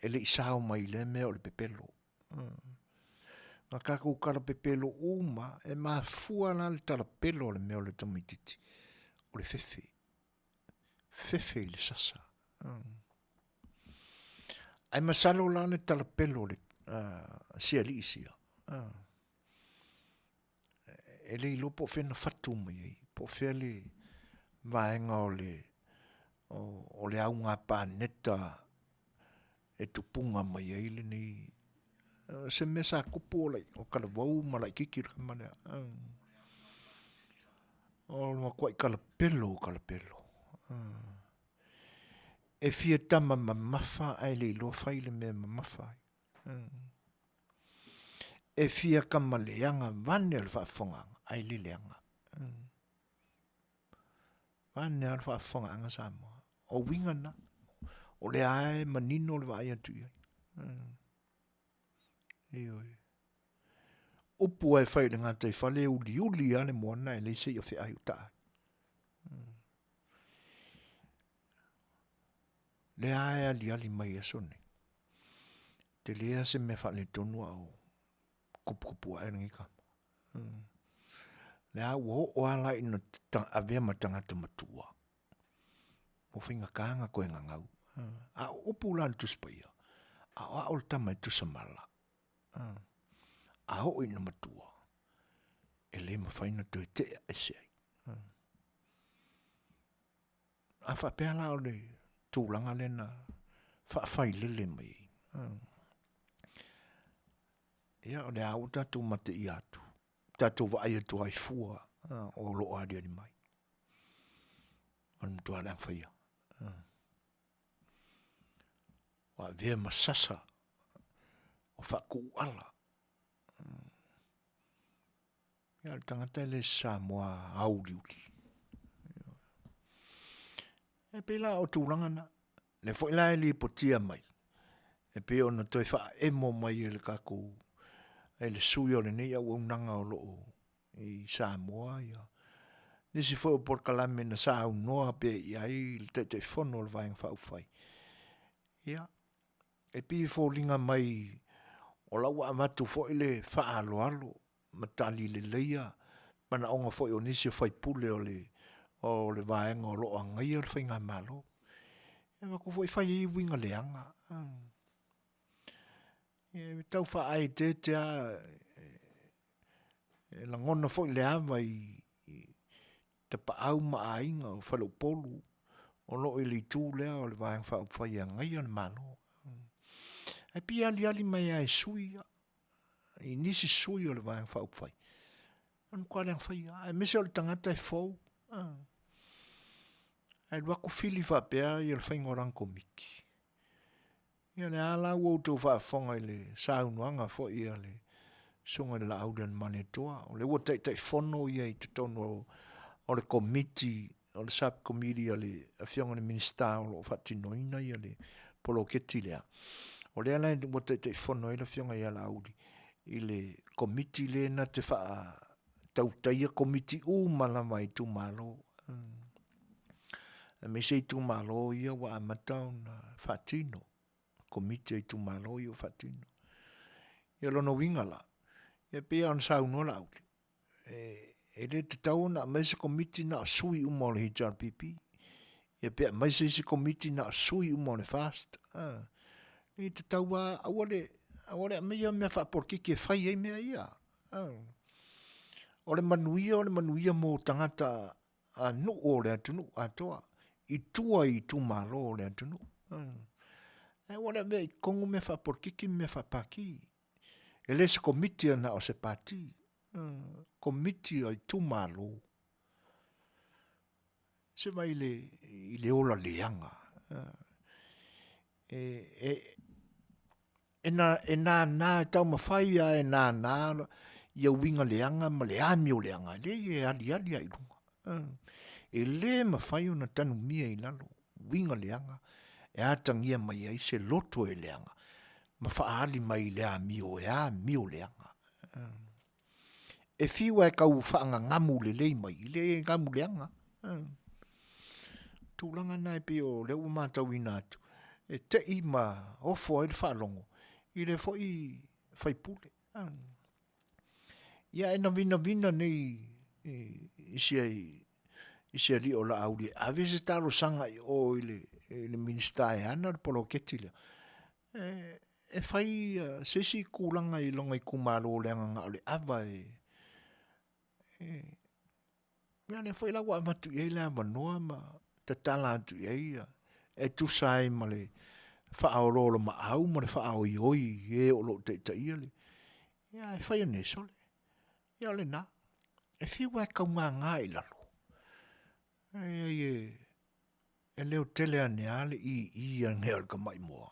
e le isao mai le mea o le pepelo. Nga kako kala pepelo uma e maa fua la le tala pelo le mea o le tamaititi. O le fefe. Fefe le sasa. Ai masalo la le tala pelo le sia li isia. E le ilo po fena fatu mai. Po fea le vaenga o le au ngā pāneta e tupunga mai eile ni se mesa kupu o kala wau malai kikir kamane. O lua kwai kala pelo. E fia tama mamafa ai le ilo fai le mea mamafa. E fia kamaleanga vane al whaafonganga ai le leanga. Vane al whaafonganga Samoa. O winga na. O le ae manino le vai atu iai. Ioi. Upu ai whai le ngātai whale uli ale moana e leise i o whi ai utaa. Le ae ali mai asone. Te lea se me whale tonua o kupu ai rangi kama. Le a o ala ina avea matangata matua. O whinga kānga koe ngangau. A upu lan tuspaia. A o ol tamai tusamala. A o ina matua. E le mawhaina tue te ese ai. A whapea o le tūlanga le na whawhai lele mai. Ia o le au tatu mate i atu. Tatu vai atu ai fua o lo adi ani mai. Anu tua le awhaia. wa vea masasa o whakuala. Ia le tangata le Samoa auliuli. E pela o tūranga na, le whaila li potia mai. E pe ona toi wha emo mai e le kako, e le sui o le nei au unanga o loo i Samoa ia. Nisi foi o porkalame na sa au noa pe iai le te whono le vaeng whaufai. Ia, e pi fōlinga mai o laua amatu fo ile wha alo alo, matali le leia, mana onga fo o nisi o whai pule o le vaeng o loo angai o le whainga malo. E wako fo i whai i winga leanga. E tau wha ai te a e la ngona fo i le awa i te pa au maa inga o whalau polu o lo i li tū lea o le vaeng wha uwhai a ngai o le malo. Ai pi ali mai ai sui i nisi sui o le vaeng wha uwhai. Anu kwa leang whai ai mese o le tangata e fau. Ai wako fili wha pia i le whaingorang komiki. Ia le ala ua utou wha whonga i le saunuanga fo i le sunga le la audan manetoa. O le ua tei whono ia i te tono o le committee, o le subcommittee, o le awhionga le minister, o le whatinoina, o le poloketi lea. O le ala ua tei whono i le awhionga i ala audi. I le committee le na te wha tautaia committee malama i tu malo. Me se i tu malo ia wa amatau na whatino. Committee i tu malo i o whatino. Ia lono wingala. Ia pia on sauno la audi. E le te tau na mai se komiti na sui umo le HRPP. Ia pia mai se komiti na sui umo le fast. E te tau a awale a mea mea whaporkiki e whai ei mea ia. O le manuia mo tangata a nu o le atunu atoa. I tua i tu malo o le atunu. E wale mea i kongu mea whaporkiki mea whapaki. E le se komiti na o se pati. Komiti ai tu malo. Se mai le ola leanga. E na tau mawhai a e na ia winga leanga ma le ami o leanga. Le e ali ai runga. E le mawhai o na tanu mia i lalo. Winga leanga. E atangia mai ai se loto e leanga. Ma whaali mai le ami o e ami o leanga. E fiwa e kau whaanga ngamu le lei mai, le ngamu leanga. Tūlanga nai pe o le ua mātau ina atu. E te i ma ofo e le whaalongo, i le fo i whaipule. Ia e na vina nei isia li o la auri. A vese taro sanga o le minister e ana le polo ketile. E whai sesi kūlanga i longa i kumaro o leanga ngā ole ava mea le whai lawa amatu iei la manoa ma te tala atu iei e tusai ma le whaaorolo ma au ma le whaaoi e o lo te ia le ia e whai ane sole ia le na e whiwa e kaunga ngā i lalo e leo tele ane ale i ngea ka mai moa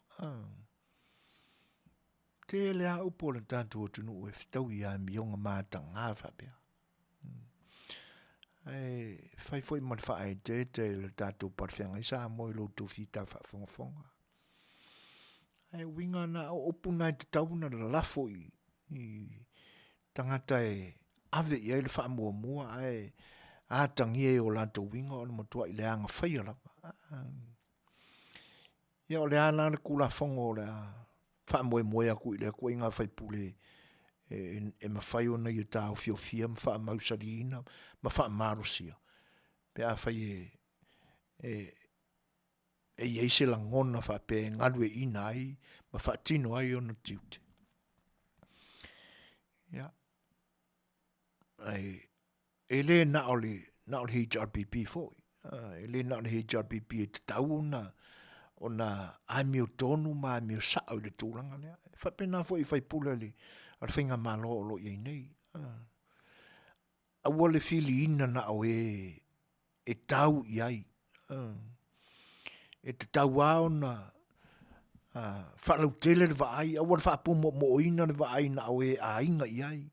te lea upo le tātu o tunu e whitau i a mionga māta ngā whapea. Whai fwoi man whae te le tātu parwhenga i sa moi lo tu whita whafonga. Winga na o upu nai te tauna la lafo i tangata e ave i le wha mua a tangi e o lanto winga o le matua i le anga whai ala. Ia o le ala le kula fonga o le wha moe aku i le kua inga whai pule e mawhai o na i tāo fiofia ma wha mausarina ma wha marusia. Pe a whai e eise la ngona wha pe ngalue ina ai ma wha tino ai o na tiute. Ia. E le na o le HRPP foi. E le na o le HRPP e te tau o na aimi o tonu ma aimi o sao i le tūranga lea. Whapena foi whai pula le ar whinga malo o lo iei nei. Aua le whili ina na o e tau i ai. E te tau ao na Whalau tele le vaai, awan whaapu mo ina le vaai na oe a inga iai,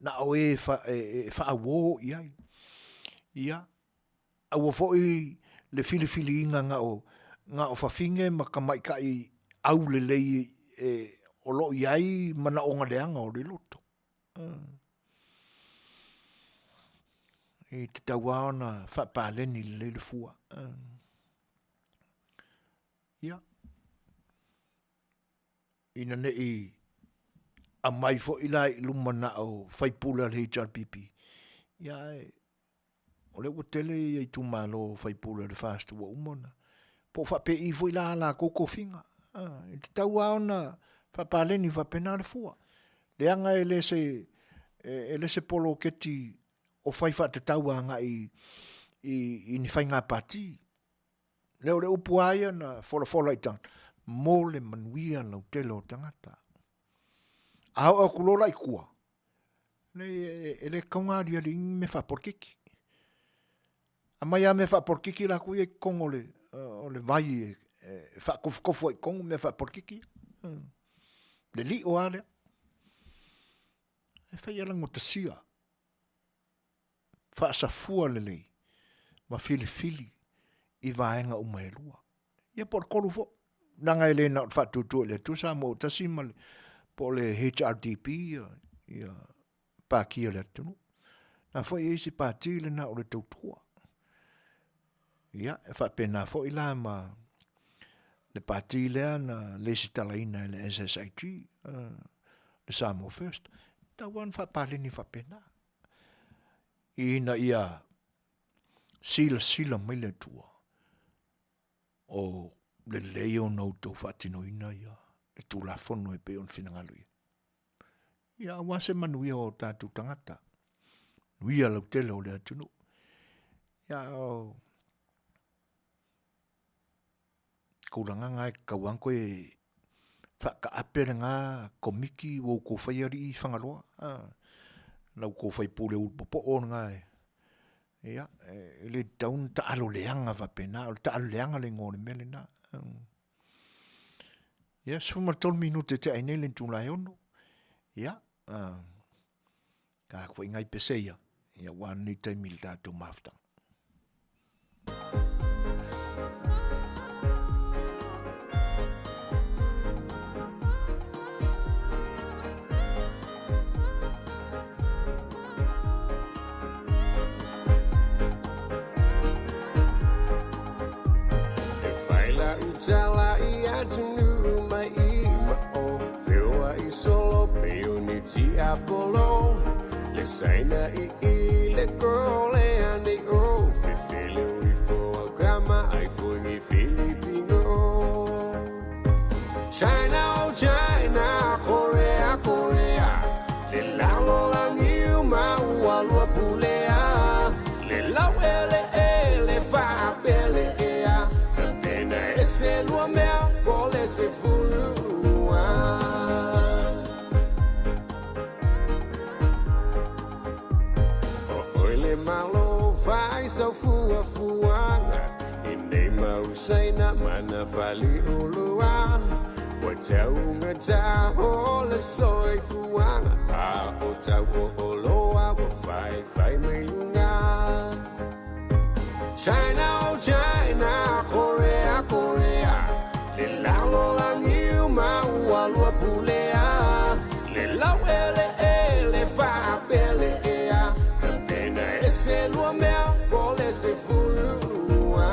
na oe whaawo iai. Ia, awa foi le fili inga nga o whawhinge ma ka maikai au le lei o lo iai mana o ngaleanga o le loto. E te tauao na whapaleni le le fua. Ia. Ina ne i a mai fo ila i lumana o whaipula le HRPP. Ia o le o tele i tu malo whaipula le fast wa umona. Po whape i fo ila ala koko finga. E te tauao na whapaleni whapena le fua. Le anga e le se polo keti o whaifa te tauanga i ni whainga pati. Leo le upu aia na fola i tanga. Mō le manuia lau tele o tangata. Ao kulola i kua. Le kaungaria li me whaporkiki. A mai a me whaporkiki la kui e kongo o le vai whakofu e kongo me whaporkiki. Le li o alea. E whai alango ta sia. Whaasafua le lei. Ma fili i vaenga umaelua. Ia por kolu fo. Nanga ele na whatutu le tu sa mo tasima le po le HRDP ia pākia le tunu. Na fo i isi pāti le na o le tautua. Ia, e whapena fo i la ma le pāti lea na le sitalaina le SSIG, le Samoa First. Tawan whapaleni whapena. Ina ia sila mai le tua. O le leo no to fatino ina ia e tu la fono e pe on finangalui ia wase manuia o tatu tangata nuia lau tele o le atunu ia o kuranga ngai kawanko e whaka apere ngā komiki o ko whaiari i whangaloa lau ko whaipule upopo o ngai ia le taun ta alo leanga vapena o ta alo leanga le ngore mele na ia suma tol minute te aine le tūlai ono ia ka kwa ingai peseia ia wan ni te mil tato maftang Tala ia tunu mai ima o Fai'oa i solo pe uniti apolo Le saina i le girl e ane o Fefele ui Fofogaina ai foi mi Filipino China, Korea Le lalo langiu maua lua pulea Le lau ele fa pele ea Ese lua mea pole se fulua Oile malo vai sau fuanga I nei mausaina mana fali ulua Wa tau ngata ole soi fuanga A o tau o oloa wa fai meilunga China, Korea Le lalo langiu maua lua pulea Le lau ele fa pele ea Tampena ese lua mea pole se fulua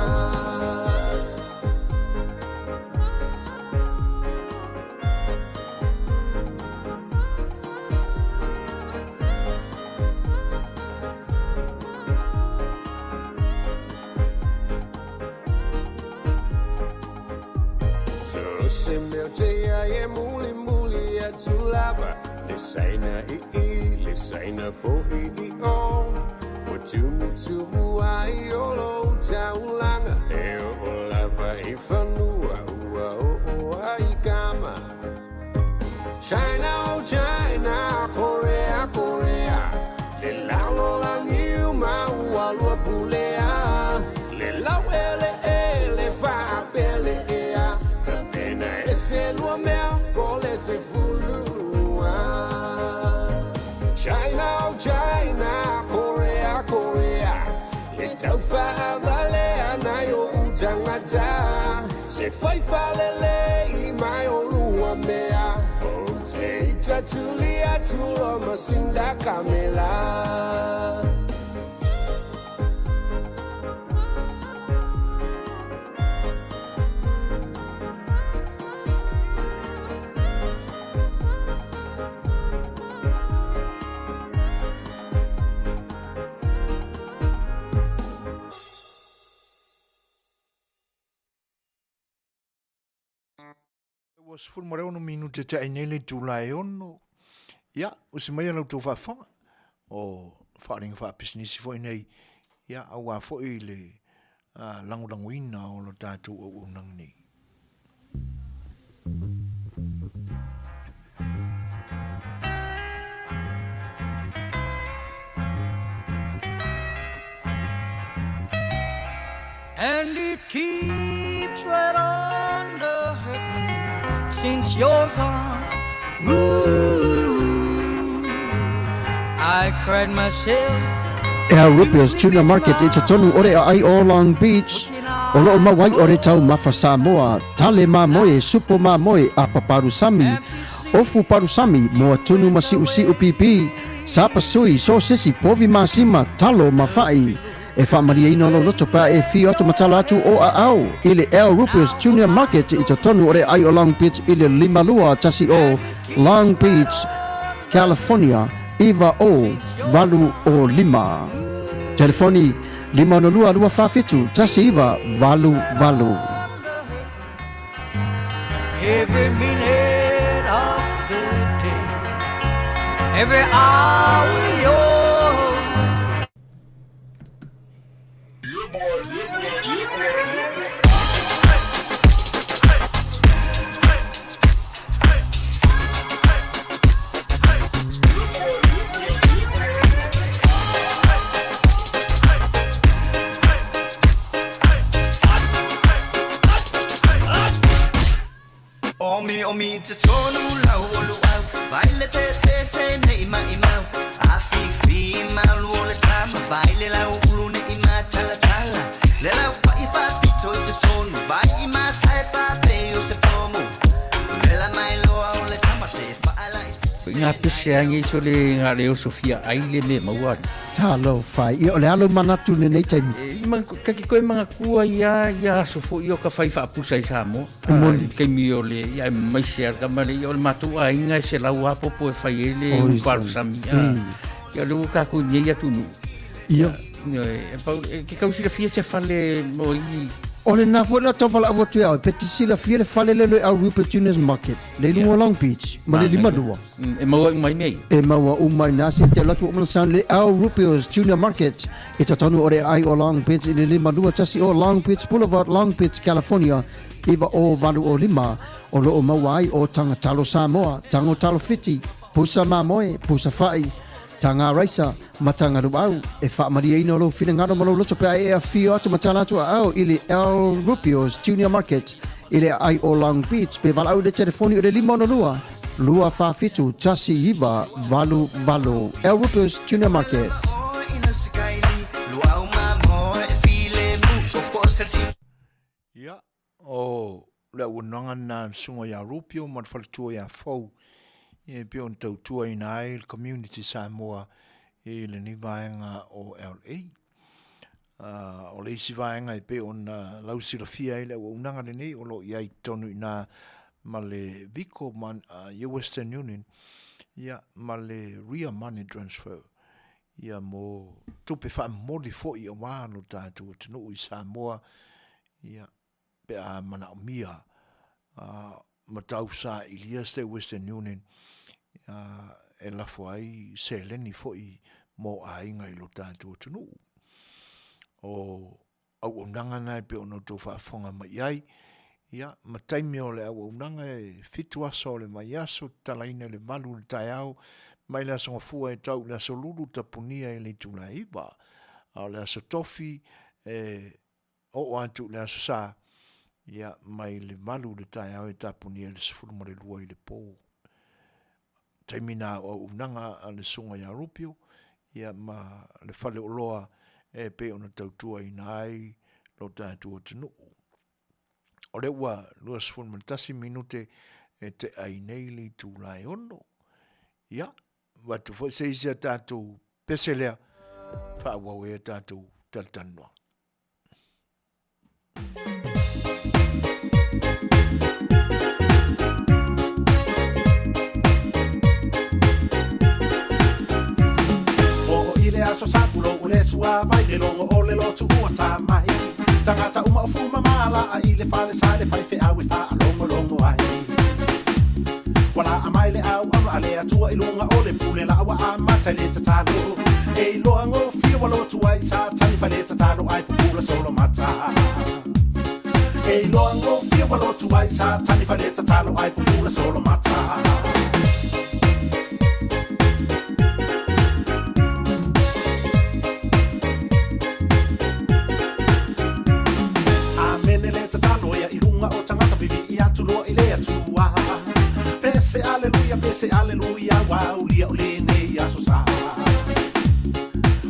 Tea e muli e tulava Le saina le saina fo i o O tumu ai o lo taulanga E o lava i whanua ua o ai kama China, Korea Le lalo langiu maua lua pulea Le lau ele fa pele ea Ese se fulua. China, China, Korea, Korea. Le tau whaamale anai o utangata. Se whai whalele i mai o lua mea. O te ita tuli atulo masinda kamela. Was full more on minute te ainele tu lai ono. Ja, us mai lo tu fa fa. O faring fa business fo nei. Ja, awa fo ile languina o lo tatu o unang ni. And it keeps right on the hurting since you're gone. Ooh, I cried myself. Rupia's Tuna Market, it's a tonu ore ai o Long Beach. Olo mawai ore tau mafa Samoa. Tale mamoe, supo mamoe, apa parusami. Ofu parusami, moa tunu masi usi upipi. Sapa sui, so sisi, povi masima, talo mafai. E whaamaria ino lo loto pa e whio atu matala atu o a au. Ile El Rupia's Junior Market, it's a tonu ore ai o Long Beach, ile limalua tasi o Long Beach, California. Iva o valu o lima. Telefoni 502 tasi iva valu. Every minute of the day, every hour yours. Omi te tonu lau olu au Baile te se ne ima imau Afiafi mau o le tama Baile lau ulu ne ima tala Le lau wha pito i te tonu Bai ima sae pape o se pomu Le la mai loa o le tama se whaala i te Ngā pese angi so le ngā reo Sofia aile me maua. Talo fai, i o le alo manatu ne nei taimi. Kaki koe mga kua ia sofo i o ka whai whaapusa i Samoa. Kei mi o le, ia mai se arka male, i o le matua inga e se lau apopo e whai ele uparu sami. Ia le uka ko nyei atunu. Ia. Ke kausira fia se whale mo i. O le nā fwena tawhala awa tui au, peti sila fia le whale lelo au Rupert Juniors Market. Le lunga Long Beach, ma le lima dua. E maua umai nei. E maua umai nasi, te latu o malasan le au Rupert Junior Market. E tatonu ore ai o Long Beach, i le lima dua tasi o Long Beach Boulevard, Long Beach, California. Iwa o valu o lima, o lo o maua ai o tanga talo Samoa, tango talo fiti, pusa mamoe, pusa fai. Tanga raisa, matanga ruau, e whaamaria ino lo whina malo loto pea e a whio atu matala atu au ili El Rupia's Junior Market, ili ai o Long Beach, pe walau de telefoni o le lima ono lua whawhitu, tasi iwa, valu, El Rupia's Junior Market. Ja, o le unanga na sunga ya Rupio, mat whalatua ya fau. E pio un tautua ina ai il community Samoa e le ni vaenga o LA. O le isi vaenga e pio un lausila fia ele o unanga le nei o lo iai tonu ina ma le Vico Western Union ia ma le Ria Money Transfer ia mo tupe wha moli fo i a wāno tātua tunu i Samoa ia pe a mana o mia matau sa ilia ste Western Union e lafo ai se leni foi mo ainga i lo tātua tunu. O au unanga nai pe ono tō whaafonga mai ai, ia, ma taimi o le au unanga e fitu aso le mai aso, talaina le malu le tai au, mai le aso ngafua e tau le aso lulu tapunia e le tula iba, au le aso tofi, o antu le aso sa, ia, mai le malu le tai au e tapunia le sifuru ma le lua i le pō. taimina o unanga a le sunga ya rupio, ia ma le whale o loa e pe ona tautua i nai lo tātua tunu. O le ua luas fonmantasi minute e te ainei li tū lai ono. Ia, watu fo se isia tātou peselea, wha wau e tātou taltanua. Ile aso sapulo ule sua vai le longo ole lo tu ua mai tangata uma ofuma mala a ile fale sale fai fe awi fa longo ai wala amaile au ale atua ilunga ole pule la awa amata le tatalo e lo ango fi wala tu ai sa tani fale tatalo ai pula solo mata e lo ango fi wala tu ai sa tani fale tatalo ai pula solo mata. Pese aleluia wow lia ole nei aso sa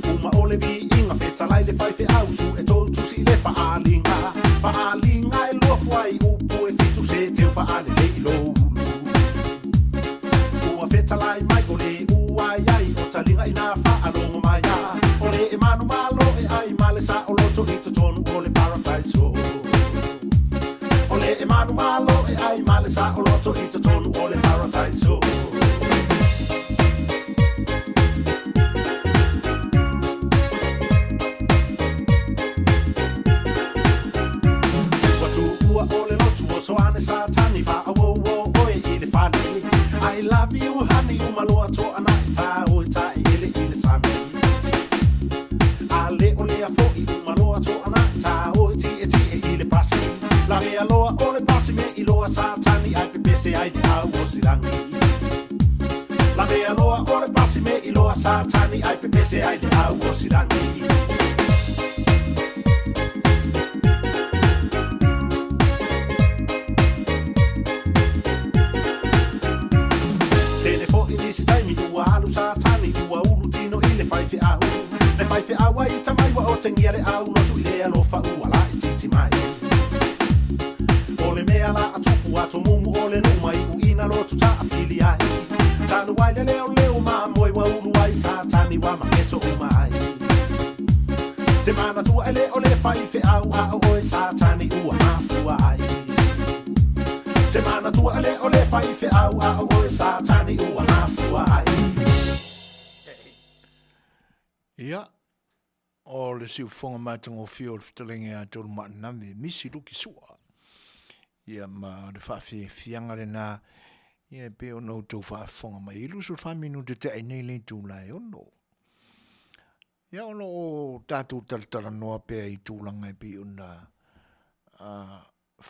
uma ole vi inga fetalaiga fai fe au su e to tu si le fa alinga e lo fuai upo e fitu se te fa ale le lo ua fetalai mai ole ua ai o talinga ina fa alongo mai ole e manu malo e ai male sa o loto ito tonu ole paradise ole e manu malo e ai male sa o loto ito tonu ole paradise so ane sa tani fa awo oi ile fani I love you honey umaloa to anata o ta ile sami ale ole a fo umaloa to anata o ti ile pasi la me aloa ole pasi me iloa sa tani ai pese ai de awo silangi la me aloa ole pasi me iloa sa tani ai pese ai de awo silangi. Alu sa tani ua ulu tino ile fai fe au le fai fe au ai tamai wa o tengia le au no tu ile alo fa ua la titi mai ole mea la atupu ato mumu ole no mai u ina lo tu ta afili ai tanu wai le leo ma moi wa ulu ai sa tani wa ma eso o mai te mana tu ele ole fai fe au a o sa tani ua mafu ai te mana tu ele ole fai fe au a o sa tani ua mafu ai. Ia, o le siu whonga mātango whio le Fetalaiga a tolu maanami, misi luki sua. Ia ma le whawhianga le nā, ia pe o nou tau whawhonga mai ilu su whaminu te te ainei le tūlai ono. Ia ono o tātou talatara noa pēr i tūlanga e pe o nā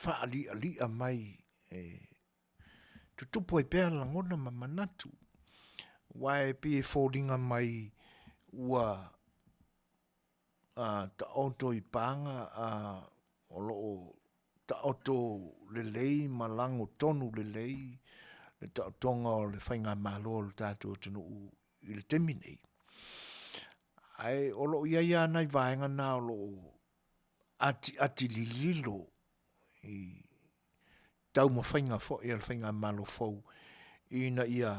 whaalia mai tutupo e pēr langona ma manatu. Wai pe e whoringa mai ua ta auto i panga o loo ta auto lelei malango tonu lelei le ta tonga o le whainga malo le tātou tunu i le teminei. Ai o loo ia nai vaenga nā o loo ati lililo i tau ma whainga fo i le whainga malo fau i na ia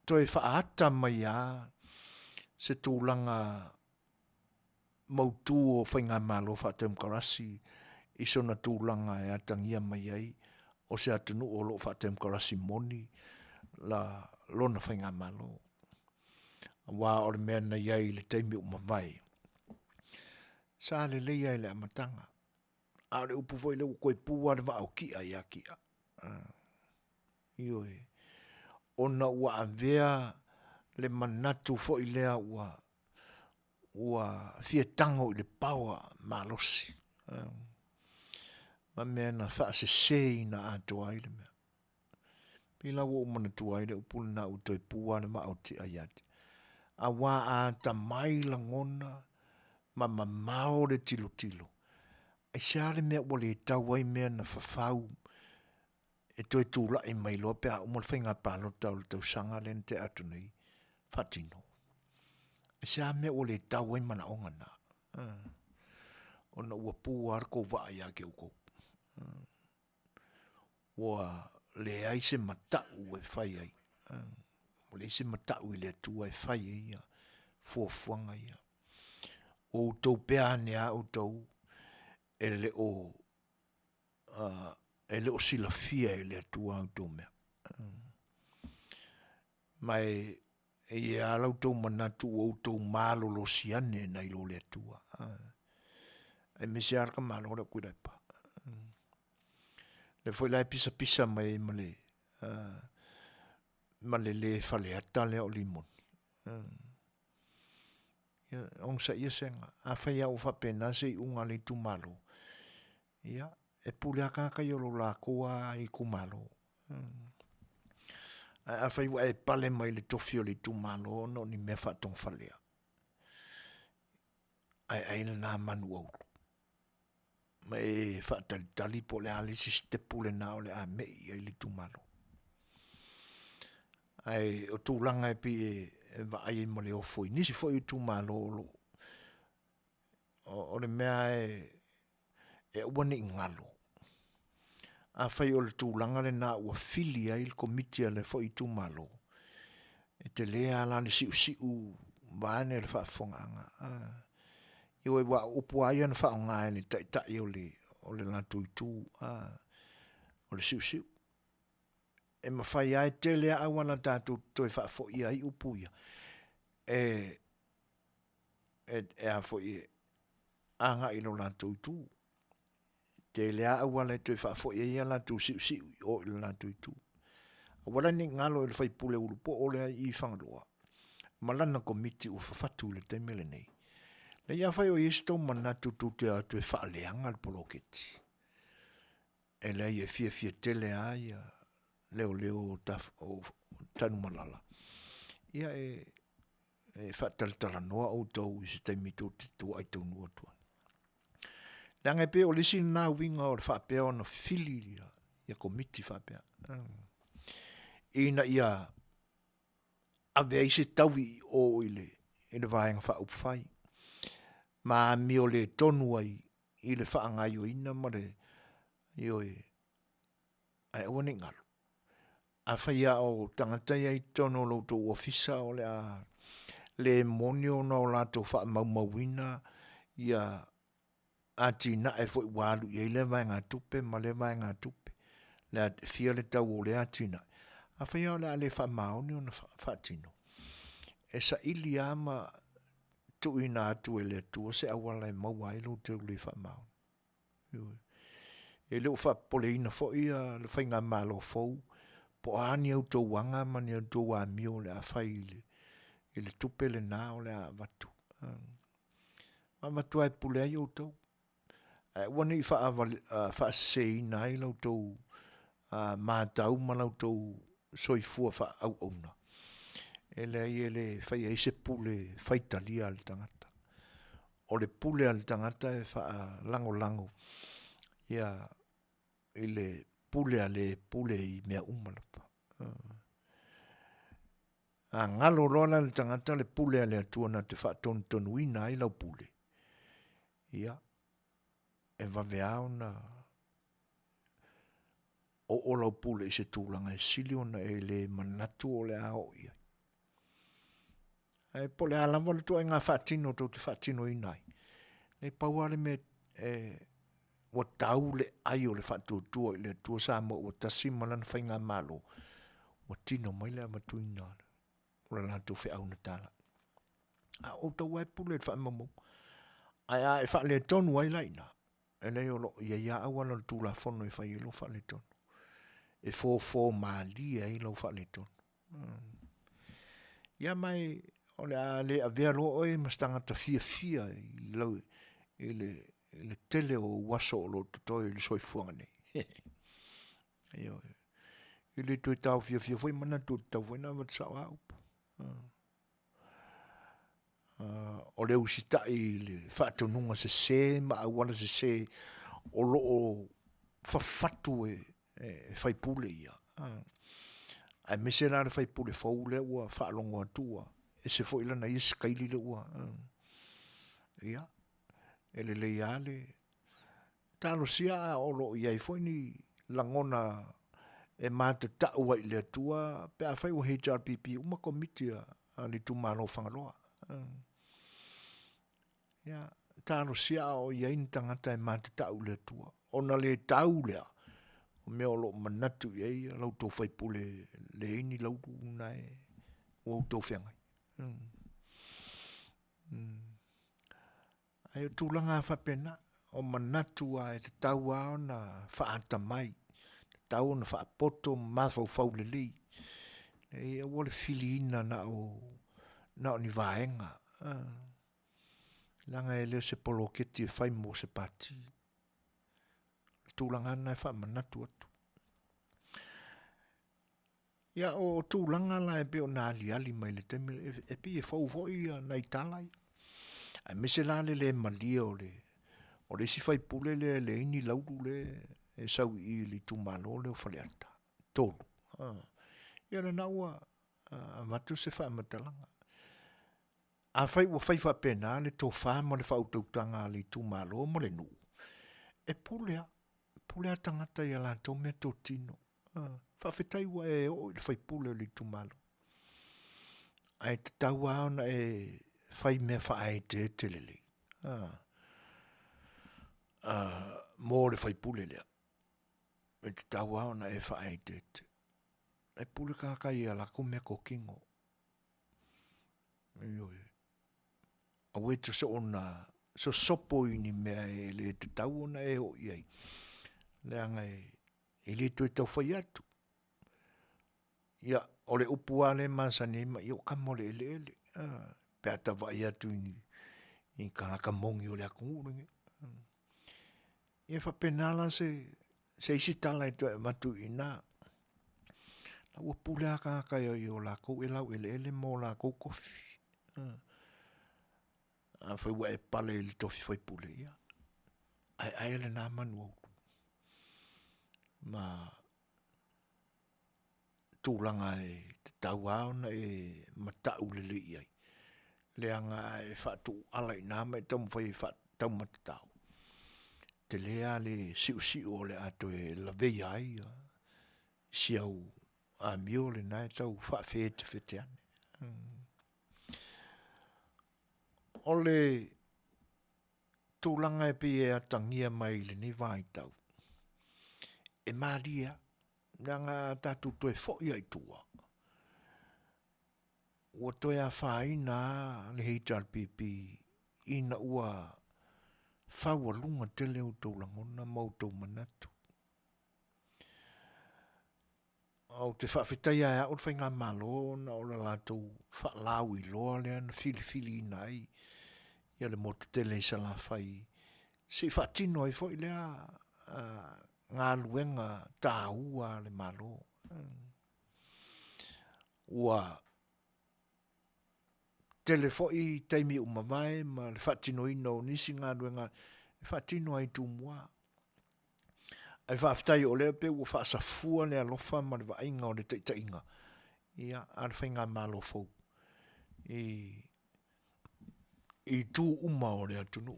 toi whaata mai se tūlanga mautu o whainga malo whaatem karasi i sona tūlanga e atangia mai ai o se atunu o lo whaatem karasi moni la lona whainga malo. Wā o le mea na iai le teimi o mawai. Sa le leia i le amatanga. A le upu foi le koe pua le wa au kia i akia. Ioi. Ona ua avea le manatu fo i lea ua fia tango i le paua malosi. Ma mea na wha se sei na atua i le mea. Pila wo umanatua i le upula na utoi pua le ma au ti ayati. A wā a ta mai langona ma mamao le tilo tilo. Ai sea le mea wale tau ai mea na whawhau e toi tūla i mai loa pia umal whainga pālo tau sanga len te atu nei whatino. E se a mea o le tau ai mana onga nā. Ona ua pū arko waa ia ke uko. Ua le ai se matau e whai ai. O le se matau i le atua e whai ai ia. Fuafuanga ia. O tau pea nea o tau e le o sila fia e le atua au tau mea. Mai e alau tau manatu o tau malo lo siane na ilo le atua. Ai me se arka malo ora kuirai pa. Le foi lai pisa mai male le fale ata le o limon. Ong sa ia senga. A whai au whapena se unga le tu malo. Ia, e pule a kaka i olo la koa i kumalo. A whai wa e pale mai le tofi o le tu malo no ni mea whatong whalea. Ai le nā manu au. Ma e whatalitali po le alisi stepu le nao le a mei ai le tu malo. Ai o tūlanga e pi e wa ai mo le o foi. Nisi foi tu malo o le mea e uane ingalo. A whai o le tūlanga le nā ua fili ai le komitia le foi tu malo. E te lea ala le siu vane le whaafonga. Iwe wa upu ai ana whaonga e le tai o le lantu i tū. O le siu. E mawhai ai te lea awana tātou toi whaafo ia i upu ia. E a fo i anga i lo lantu i tū. Te lea awana toi whaafo ia lantu siu o i lantu i tū. Wala ni ngalo i le whai pule urupo o lea i whangaroa. Malana komiti u whafatu le te mele nei. Le ia whai o isto manatu tūte a tue whaaleanga le poloketi. E lea i e fia tele ai a leo o tanu malala. Ia e whaataltala noa o tau i se taimito te tō ai tau nua tua. Leanga e pe o lisi nā winga o le whaapea o na fili ia komiti whaapea. Ina ia avea i se taui o ile vaenga whaupwhai. Ma mi o le tonu ai i le whaangai o ina ma le i o ai oane ngalo. A whaia o tangatai ai tono lo to ofisa o le monio na o lato wha maumawina ia ati na e fo walu i le vaenga tupe ma le vaenga tupe. Le fia le tau o le ati na. A whaia o le wha maoni o na whaatino. E sa ili ama tu ina atu e le tua se awala e maua e lo te ule wha maoni. E leo wha pole ina fo ia le whainga malo fau. Po ani au tō wanga mani au tō wā mio le a whai i le tupe le nā o le a watu. Ma watu ai pule ai au tō. Wane i wha se ina ai lau tō mātau ma lau tō soifua wha au na. E le whai e se pule whaitalia al tangata. O le pule al tangata e wha lango. Ia i le pule i mea umalapa. A ngalo rola le tangata le pule ale atua na te whaatonu ina ai lau pule. Ia. E waweao na o lau pule i se tūlanga e siliona e le manatu o le ao ia. E po le alama le tua inga whaatino tau te whaatino inai. Nei pauare me wa tau le ai o le whaatuatua i le tua Samoa wa tasima lana whainga malo wa tino mai le amatu inana o la lantu Auaunaga. A o tau ai pule le whaamamo ai a e wha le tonu ai laina e lei o lo ia awana le tūla whono e whai ilo wha le tonu e fō maalia i lo wha le tonu ia mai o le a vea lo oe mastanga ta fia i lau i le tele o waso o lo tutoi le soifuanga nei. I le tui tau fia foi mana tu tau foi na wat sao au. O le usita i le whaatonunga se ma awana se o lo o whawhatu fai pule ia. Ai mese la le fai pule fau le ua whaalongo atua. E se fo ila na isi kaili le ua. Ia. Ele le ia le. Talo sia o lo iai foi ni langona e mata ta'u ai le atua. Pe a fai o HRPP uma komitia li tu malo whangaloa. Ia. Talo sia o iai ni tangata e mata ta'u le atua. Ona le tau lea. O mea o lo manatu iai lau tau fai pule le ini lau nai o tau whengai. Ai o tūlanga whapena o manatu a e te tau ao na whaata mai. Te tau na whaapoto mawhau fau le li. E o wale fili ina na o ni vaenga. Langa e leo se polo keti e whai mo se pati. Tūlanga na e wha manatu atu. Ia o tūlanga la e beo nā ali mai le temi e pi e whau foi na i talai. Ai mese la le malia o le si fai pule le ini laudu le e sau i li tūmalo le o whaleata. Tolu. Ia le naua matu se wha matalanga. A fai wa fai wha pena le tō wha ma le wha utautanga li tūmalo mo le nu. E pulea tangata ia la tō mea tō tino. Whawhetai wa e o le whai pule li tūmalo. Ai te tau ao na e whai mea whaai te telele. Mō le whai pule lea. E te tau ao na e whaai te te. E pule kākai ia la ko mea ko kingo. A weto se ona so sopo ini mea e le te tau ona e o iai. Leanga e le tu e tau whai atu. Ia, o le upua le masane ma i o kamole ele. Pe ata vai atu i ka mongi o le akunguringi. Ia whapenala se isi tala e tu e matu i nā. La ua pule a kākai i o la kou e lau ele mo la kou kofi. A whai wa e pale li tofi whai pule ia. Ai ele nā manu au. Ma tūlanga e te tau ao na e matau le le iai. Leanga e whatu ala i nāma e tamu whai tau matatau. Te lea le siu o le ato e la vei ai. Siau a mio le nai tau whawhete wheteane. O le tūlanga e pi e atangia mai le ni vai tau. E maria. Nanga tatu toe fo'i ai tua. Ua toe a whaina le HRPP ina ua whaua lunga tele o tau langona mau tau manatu. Au te whawhitai ai au whai ngā malo na o la lātou whaalau i loa lea na fili nai. Ia le motu tele sa la whai. Se whaatino ai fo'i lea ngā luenga tā ua le malo. Ua telefoi taimi umamai ma le whaatino ino nisi ngā luenga whaatino ai tūmua. Ai whaafitai o lea pe ua whaasafua le alofa ma le wainga o le tainga. Ia ar whai ngā malo fau. I tū uma o le atunu.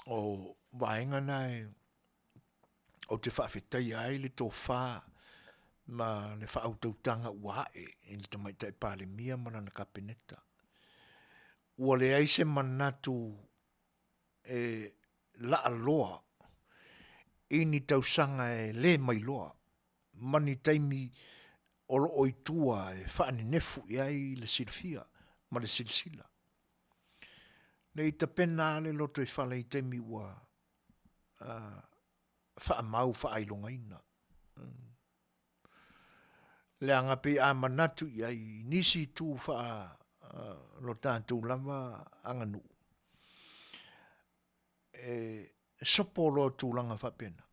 O waenga nai o te whawhetai ai le tō whā ma le whautautanga uae i le tamaitai pāle mia mana na kapeneta. Ua le aise manatu e la aloa i ni tausanga e le mai loa mani taimi o lo oitua e whaani nefu i ai le silfia ma le silsila. Nei ta pena le loto i whala i taimi ua wha mau wha ailonga ina. Le angapi a manatu i ai nisi tū wha lo tātou lama anganu. Sopo lo tūlanga wha pena.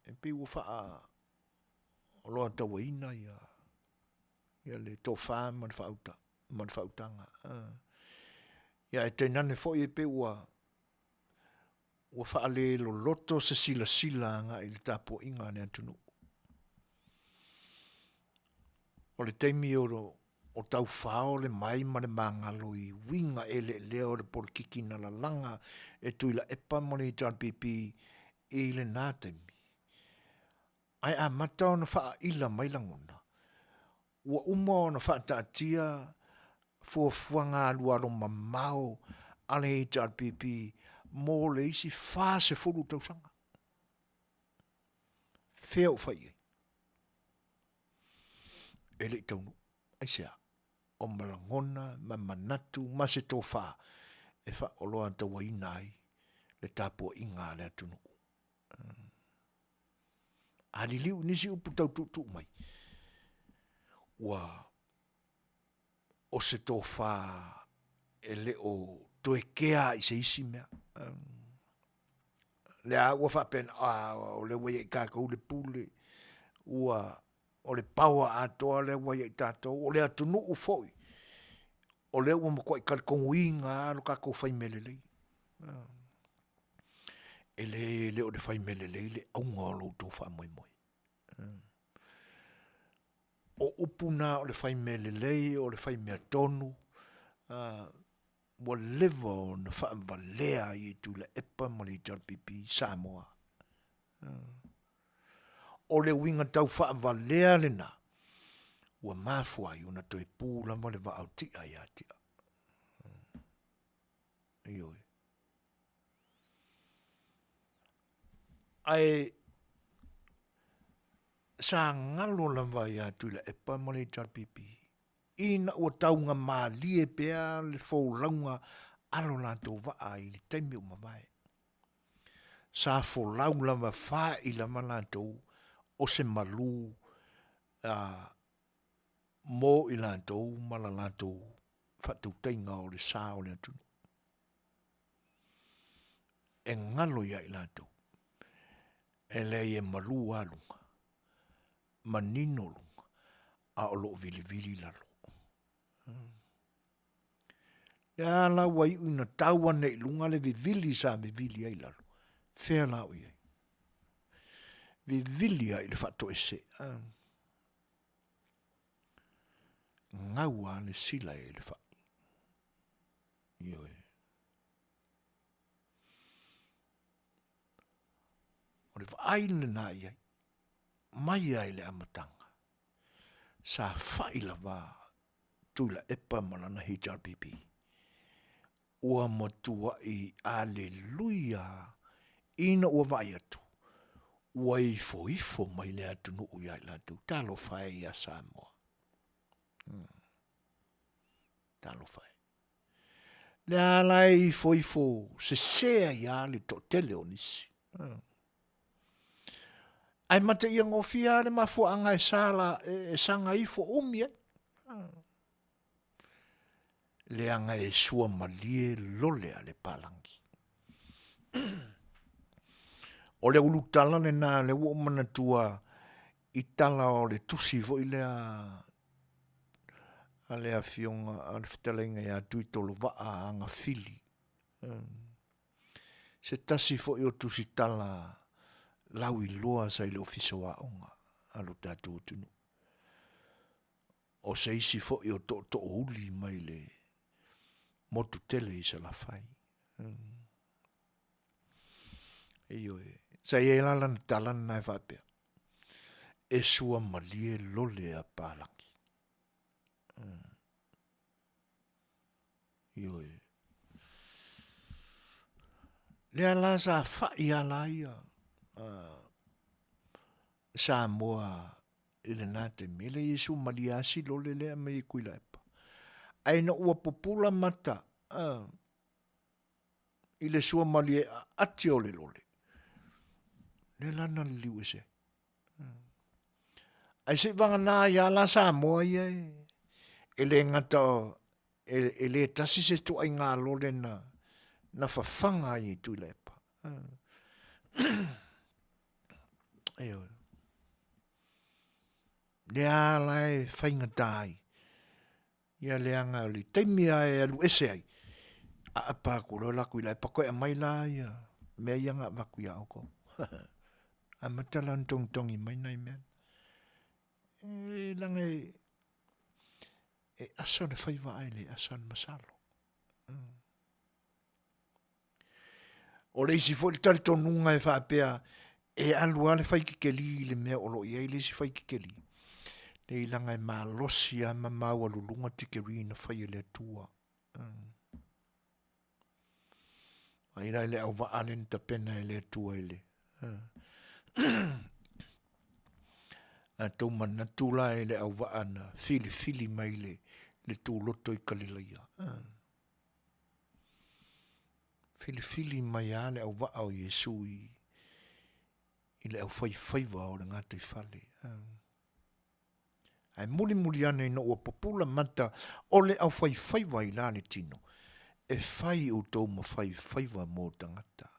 E pi ua wha lo tawa ina ia le tō wha man whautanga. Ia e te nane fo i pe ua ua whaale lo loto se sila nga i le tapo inga ne atunu. O le teimi o tau whao le mai ma le mangalo i winga e le leo le porkiki na la langa e tuila epa mo le pipi i le nā teimi. Ai a matao na wha ila mai langona. Ua uma na wha taatia fuafuanga aluaro mamao ale pipi mo le isi wha se furu tausanga. Fea o whai. E le taunu. Ai sea. O malangona, ma manatu, ma se tō wha. E wha o loa tawa inai. Le tāpua inga le atunu. Ali liu nisi upu tau tutu mai. Ua o se tō wha e le o toe kea i se isi mea. Le a ua wha pen o le wai e kākou le pule. Ua o le paua atoa le wai e tātou. O le atunu u foi. O le ua makua i kalkongu inga alo kākou whai melelei. E le o le whai melelei le aunga o lo tō wha moi moi. O upuna o le whai melelei, o le whai mea tonu, wa lewa o na wha valea i tu le epa ma le pipi Samoa. O le winga tau wha valea le na, wa mafua i una toi pūla ma le wa au tia i atia. Ioi. Ai sa ngalo lava ia tuila e pa mole pipi. Ina o taunga malie pea le fōlaunga alo la tō waa i le teimi o mamae. Sa fōlau lava wha i lama la tō o se malu mō i la tō mala la tō whatu teinga o le sā o le atunu. E ngalo ia i la tō. E le e malu alunga. Manino lunga. A o lo vili lalo. Ya la wai una taua nei lunga le vivili sa vivili ai lalo. Fea la o iei. Vivili ai le whato ese. Ngaua le sila e le whai. Ioi. O le whai le na iei. Mai ai le amatanga. Sa whaila wā tula epa malana hijar pipi. Ua matua i aleluia ina ua vai atu. Ua ifo mai le atu no ui ai latu. Talo whae ia Samoa. Talo whae. Le alai ifo se sea ia le to tele o nisi. Ai mata ia ngofia le mafua anga e sala e sanga ifo umi e. Le anga e sua malie lole a le palangi. O le ulutala le na le uo manatua i tala o le tusi vo i le a le Afionga a le Fetalaiga ia tui tolo waa anga fili. Se tasi vo i o tusi tala lau i loa sa i le ofiso wa onga alo tātou tunu. O se isi fo i o to uli mai le motu tele i sa la fai. Eio e. Sa i e lalan talan nai whapea. E sua malie lole a pālangi. Eio e. Lea la sa whai ala ia. Samoa ile nate mele Yesu maliasi lole le me kuila epa. Aina ua popula mata. Ile sua malie ati ole lole. Le lana liu ese. Ai se vanga na ya la Samoa ia. Ele ngata ele tasi se tu ai ngā lole na fafanga i tu le epa. Ayo. Lea lai whainga tai. Ia leanga li. Teimia e alu ese ai. A apa kuro la kui lai pakoe a mai la ia. mea ianga waku ia oko. A matalan tong-tongi mai nai mea. E langa e asan e whaiwa aile, asan masalo. O reisi fo le tali tonunga e whaapea, e alua le whaikikeli le mea olo ia i le si whaikikeli. Le ilanga e malosi a mamau alulunga tikeri na whai le atua. Aira ele au waalen ta pena ele atua ele. A tau manatula ele au waana fili mai le tūloto i kalilaia. Fili mai ale au wa au Yesu i le au whaiwhaiwa o le ngātai whale. Ai muli ane no ua popula mata o le au whaiwhaiwa i la le tino. E whai o tau ma whaiwhaiwa mō tangata.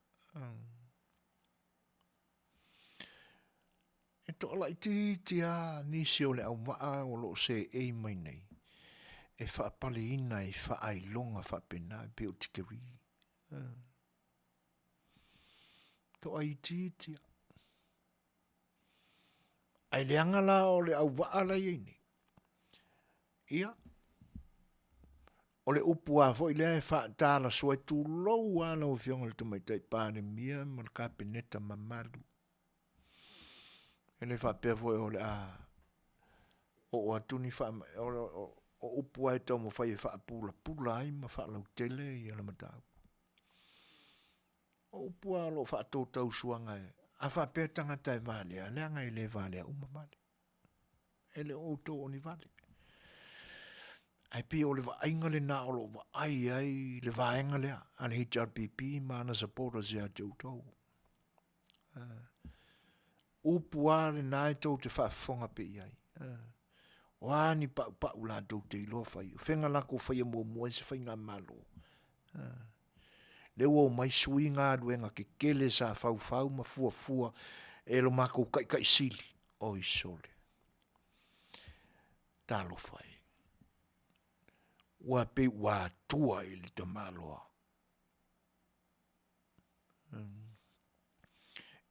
E to ala iti a nisi o le au waa o lo se e mai nei. E whaapale ina e whaai longa whapena pe o tikeri. To ai iti a. Ai le angala o le au waa la iene. Ia. O le upu a fo i le e whaatala so e tu lou ala o fionga le tumaitai pāne mia ma le kapeneta mamalu. E le whapea fo e o le a o atuni o upu ai tau mo whai e whaapula ai ma whaalau tele i ala matau. O upu a lo whaatau suanga e a whapea tangata e vale a leanga i le vale a umamale. E le o tō o ni vale. Ai pi o le vainga le na o lo va ai le vainga le a le HRPP mana supporter se a tau. Upu a le na e tau te whaafonga pe iai. O ani pa ula tau te ilo whai. Whenga lako whai mua se whai ngā malo. Le o mai sui ngā ruenga ke kele sa whau ma fua e lo mako kai sili. O i sole. Talo whai. Ua pe ua tua i li ta maloa.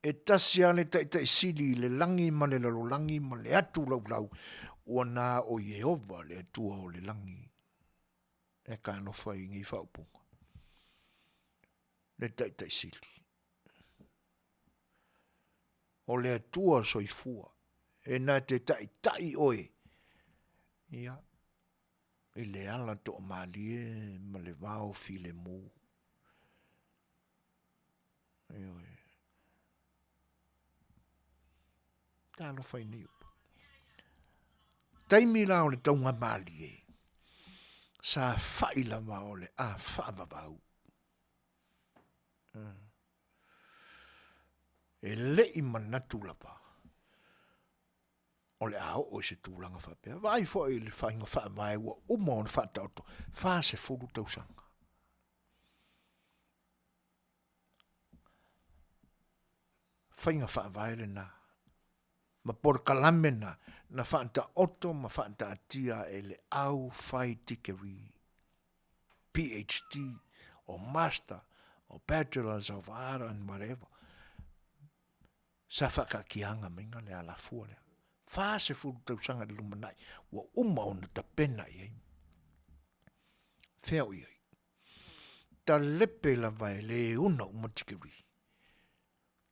E tasi ale tai sili le langi ma le lalo langi ma le atu lau ua nā o Yehova le atua o le langi. E ka no whai ngi whaupunga. Le tai sili. O le atua soifua. E nā te tai oe. Ia. I le ala to malie ma le vao file mo. Eoi. Talo fai ni upa. Taimi la o le taunga malie. Sa fai la vao le a fava vau. E le i manatu la pa. O le ao o se tūlanga whapea. Vai fo i le whainga whaamai ua uma o le whaatauto. Wha se furu tausanga. Whainga whaamai le na. Ma por kalame na whaanta oto ma whaanta atia e le au whai tikeri. PhD or Master or Bachelors of Art and whatever. Sa whakakianga minga le ala fua lea. Wha se furu tausanga le lumanai, wa uma o na tapena i. Whiau i. Ta lepe la vai le una umatikiri.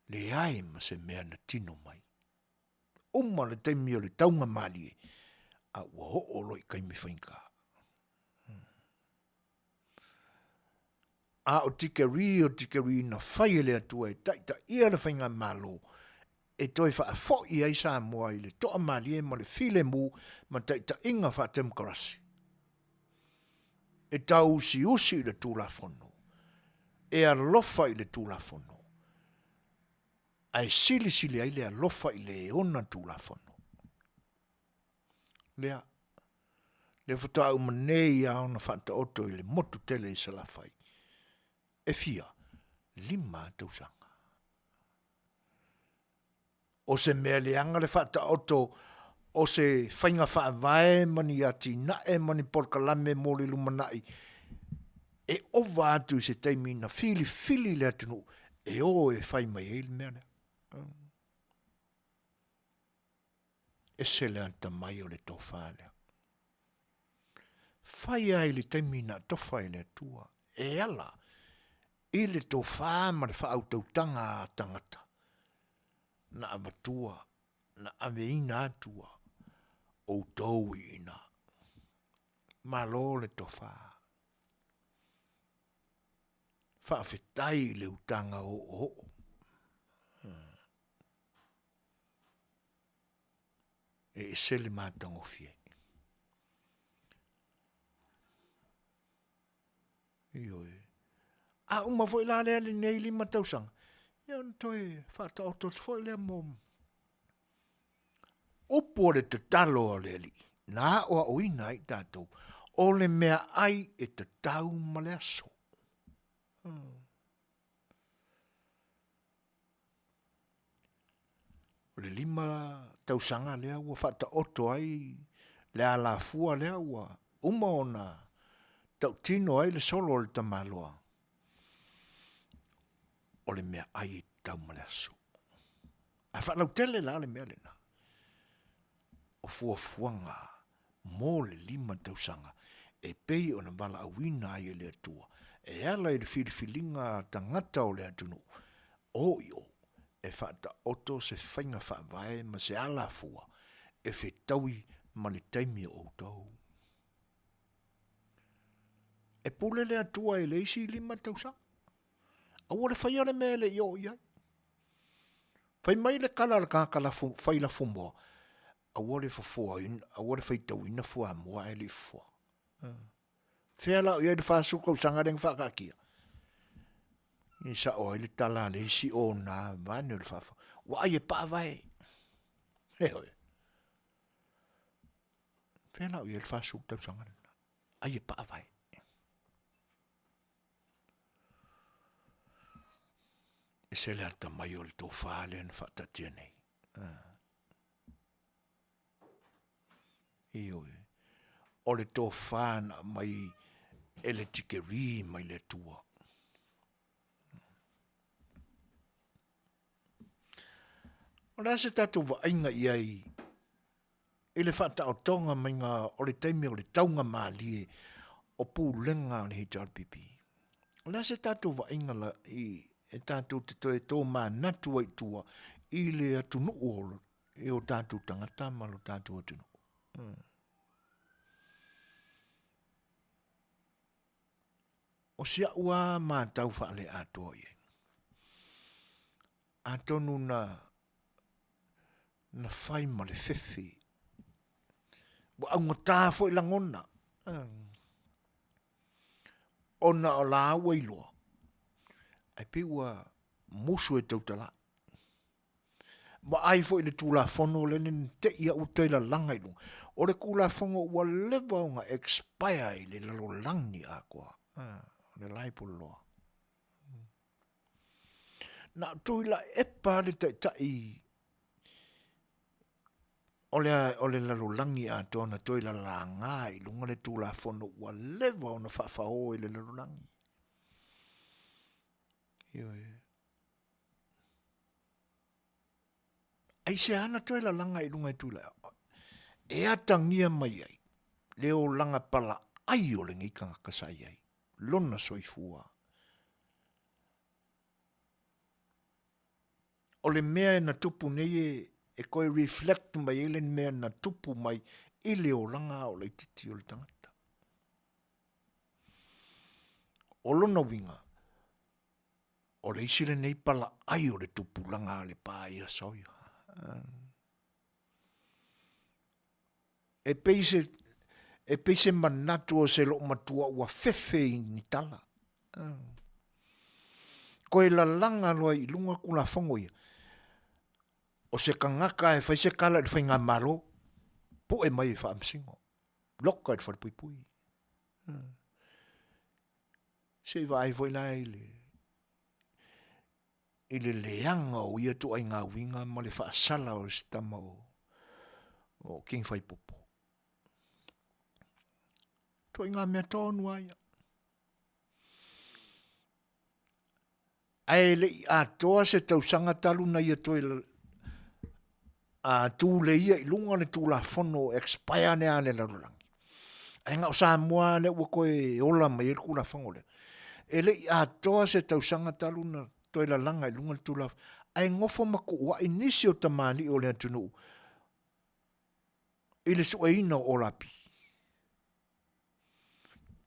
Le ai ma se mea na tino mai. Uma le teimi o le taunga mali e, a ua ho o loi kaimi whainka. A o tikeri na whai le atua e taita ia le whainga malo, e toi wha a fo i ai Samoa i le toa mali e ma le file mu ma taita inga wha temkarasi. E tau usi le tūlafono. E a lofa i le tūlafono. Ai sili ai le a lofa i le ona tūlafono. Lea. Le futa umanei a ona whanta oto i le motu tele i salafai. E fia. 5 tausanga. O se mea leanga le whata oto, o se whainga wha vae mani ati nae mani porkalame mo le lumanai. E ova atu se teimi na fili le atunu, E o e fai mai e mea lea. E se le anta mai o le tofa lea. Fai ai le taimina tofa e le tua. E ala, i le tofa ma le whautautanga a tangata. Na amatua, na aveina atua, o tau ina. Ma lo le tofa. Whaafetai le utanga o. E se le mātango fie. Ioi. A uma foi la le nei lima tausanga. Ia toi fata o tot foi le mom. O pore te talo o le li. Na o oina i tātou. O le mea ai e te tau ma le aso. O le lima tausanga lea ua fata oto ai le ala fua lea ua. Uma ona tau tino ai le solo le tamaloa. O le mea ai tau ma le aso. A whanau tele la le mea lena. O fuafuanga mo le lima tausanga. E pei o na bala awina ai le atua. E ala i le filifilinga tangata o le atunu. O io. E whata oto se whainga whaavae ma se ala fua. E whetaui ma le taimi o tau. E pule le atua e le isi lima tausanga. A wale whaiare me le io iai. Whai mai le kala le kākala whai la fumboa. A wale whafua in, a wale whaitau ina fua mua e le fua. Whea lau iai le whāsuka u sangareng whakakia. I sa o le tala le isi o nā vane le whafa. Wa ai e pāwai. He hoi. Whea lau iai le whāsuka u sangareng. Ai e pāwai. E se le ata mai o le tō whāle na whatatia nei. Ioi. O le tō whāna mai e le tikeri mai le tua. O le ase tātou wa ainga iai. E le whata o tonga mai ngā o le taimi o le taunga mālie o pūlenga o le HRPP. O le ase tātou wa ainga la i e tātou te toe tō mā natu ai tua i le atunu olo e o tātou tangata malo tātou atunu. O sia ua mā tau whaale atoa i. Atonu na whai ma le whewhi. Wa au ngata fo i langona. Ona o la awa iloa. Ai piwa musu e tautala. Ma ai fo i le tūla whono le te ia u teila langa i lunga. O le kūla whongo ua lewa o nga expire i le lalo langi a koa. Le laipo loa. Na tuila epa le tai o le lalo langi a tōna tuila la ngā i lunga le tūla whono ua lewa o na whawhao i le lalo langi. Ai se ana tuila langa i lunga i tūla. E atangia mai ai. Leo langa pala ai o le ngikanga kasai ai. Lona soifua. O le mea na tupu nei e koe reflect mai ele mea na tupu mai i le o langa o le titi o le tangata. O lona winga. O le isile nei pala ai o le tupu langa le pā ia soia. E peise manatu o se lo matua ua fefe ni tala. Koe la langa loa i lunga kula whango ia. O se kangaka e whai se kala i whai ngā malo, po e mai e wha amsingo. Loka e whai pui pui. Se vai voi la ile leanga o ia tu ai ngā winga ma le wha asala o se tama o King Whai Popo. Tu ai ngā mea tōnu aia. Ai le a toa se tausanga talu na ia toi a tu le ia i lunga le tu la fono expire ne ale la rulangi. Ai ngā o Samoa le ua koe ola mai e kula whangole. E le a toa se tausanga talu na toi la langa i lunga le tu la ai ngofo mako wa inisi o tamani o le atunu. I le sua ina o lapi.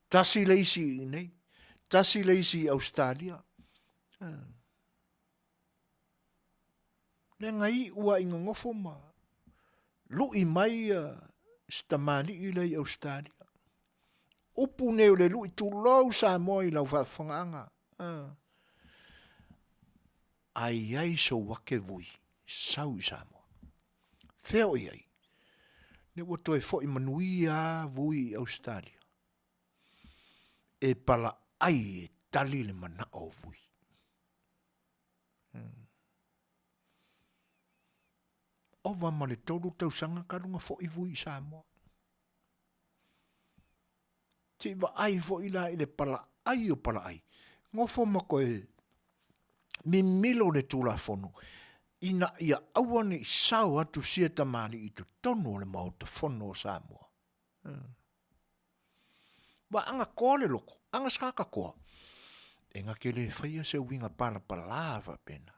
Tasi leisi nei. Tasi leisi Australia. Le ngai ua inga ngofo ma. Lui mai stamani i le Australia. Upu neo le lui tu lau Samoa i lau whafanganga. Ai so wake vui. Sau i Samoa. Feo i ai. Ne wato e fo i Manuia vui i Australia. E pala ai e tali le mana o vui. Ova ma le tolu tausanga karunga fo i vui i Samoa. Ti va ai fo i la i le pala ai o pala ai. Ngofo ma koe mi milo le tula fono. Ina ia awane i sao atu sia tamani i tu tonu le mau te fono o Samoa. Ba anga koa le loko, anga skaka koa. E nga ke le whaia se winga pala lava pena.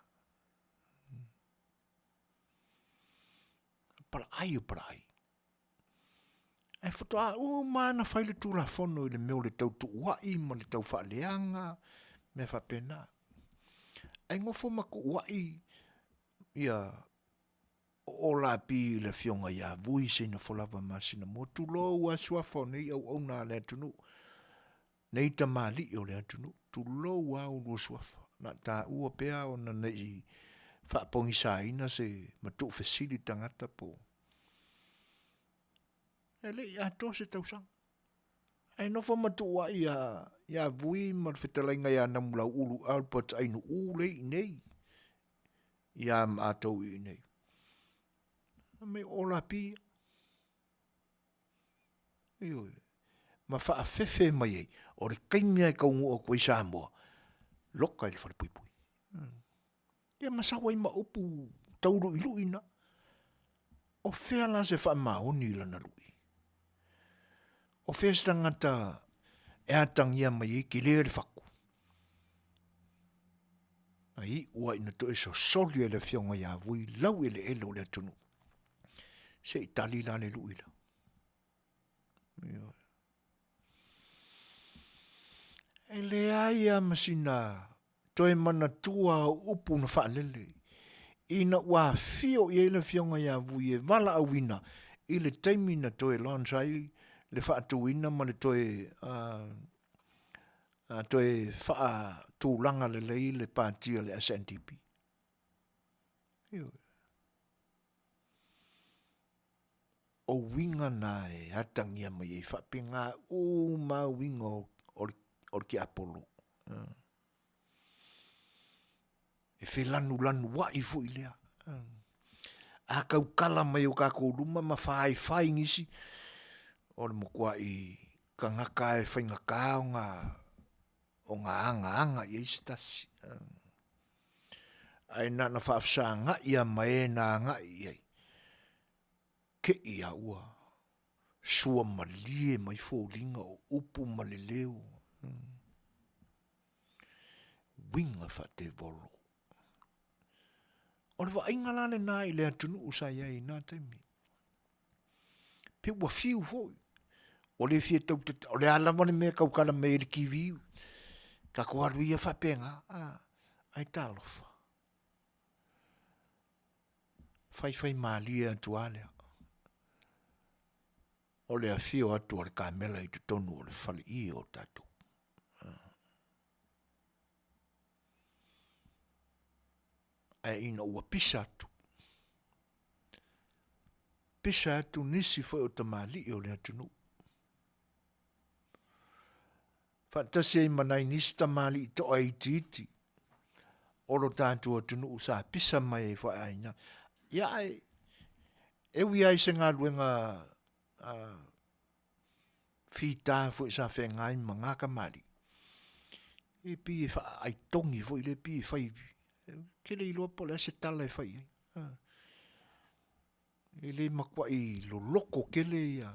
Pala ai o pala ai. E whatoa, mana whai le tula fono i le meo le tau tuuai, ma le tau whaaleanga, me whapena. E ngofo mako uai, ia o la pi le fionga ia vui se na folava masina mo tu lo wa suafo nei au na le tunu nei ta mali o le tunu tu lo wa o suafo na ta u pea o na nei fa pongi saina se ma tu facility tangata po ele ia to se tau sang ai no fo ma tu wa ia vui ma Fetalaiga ia na mula ulu al pot ai no u le nei ia ma to i nei me ola pi io ma fa fefe mai o le kaimia e kaungu o koe Samoa loka i le whare pui pui ia masawa i ma upu tauru i luina o fea la se wha maoni la na lui o fea stangata e atangia mai ki lea le whaku ai ua ina to e so soli e le fionga ia vui lau ele elo le tunu se itali la le luila. E le aia masina toe mana tua upu na whaalele. Ina ua fio i ele fionga ia vui e wala awina i le taimina toe lansai le whaatuina ma le toe toe wha tūlanga le lei le pātia le SNDP. O winga na e atangia mai e whapinga o ma winga o ki Apollo. E whelanu wa i fu i lea. A kau kala mai o kako luma ma whai ngisi. O le mokua i kangaka e whaingaka o ngā anga i eistasi. Ai na whaafsa nga ia mai na nga i ei. Ke ia ua sua malie mai fōlinga o upu maleleo. Winga fa te volo. O le wa inga lale nā i le atunu usai ai nā taimi. Pe ua fiu fōi. O le fie tau te o le ala wane mea kaukala me le kiwiu. Ka kuaru ia whapenga. Ai talofa. Whai malia tualea. O le afio atu o le kamela i te tonu o le whali i o tatu. E ina ua pisa atu. Pisa atu nisi foi o tamali i o le atunu. Fantasi ai manai nisi tamali i to ai titi. Oro tatu atunu usa pisa mai e foi aina. Ia ai. Ewi ai se ngā luenga fita fu sa fe ngai manga kamari E pi fa ai tongi foi le pi fai ke le ilo po le se tala e fai e le makwa i lo loko ke le ia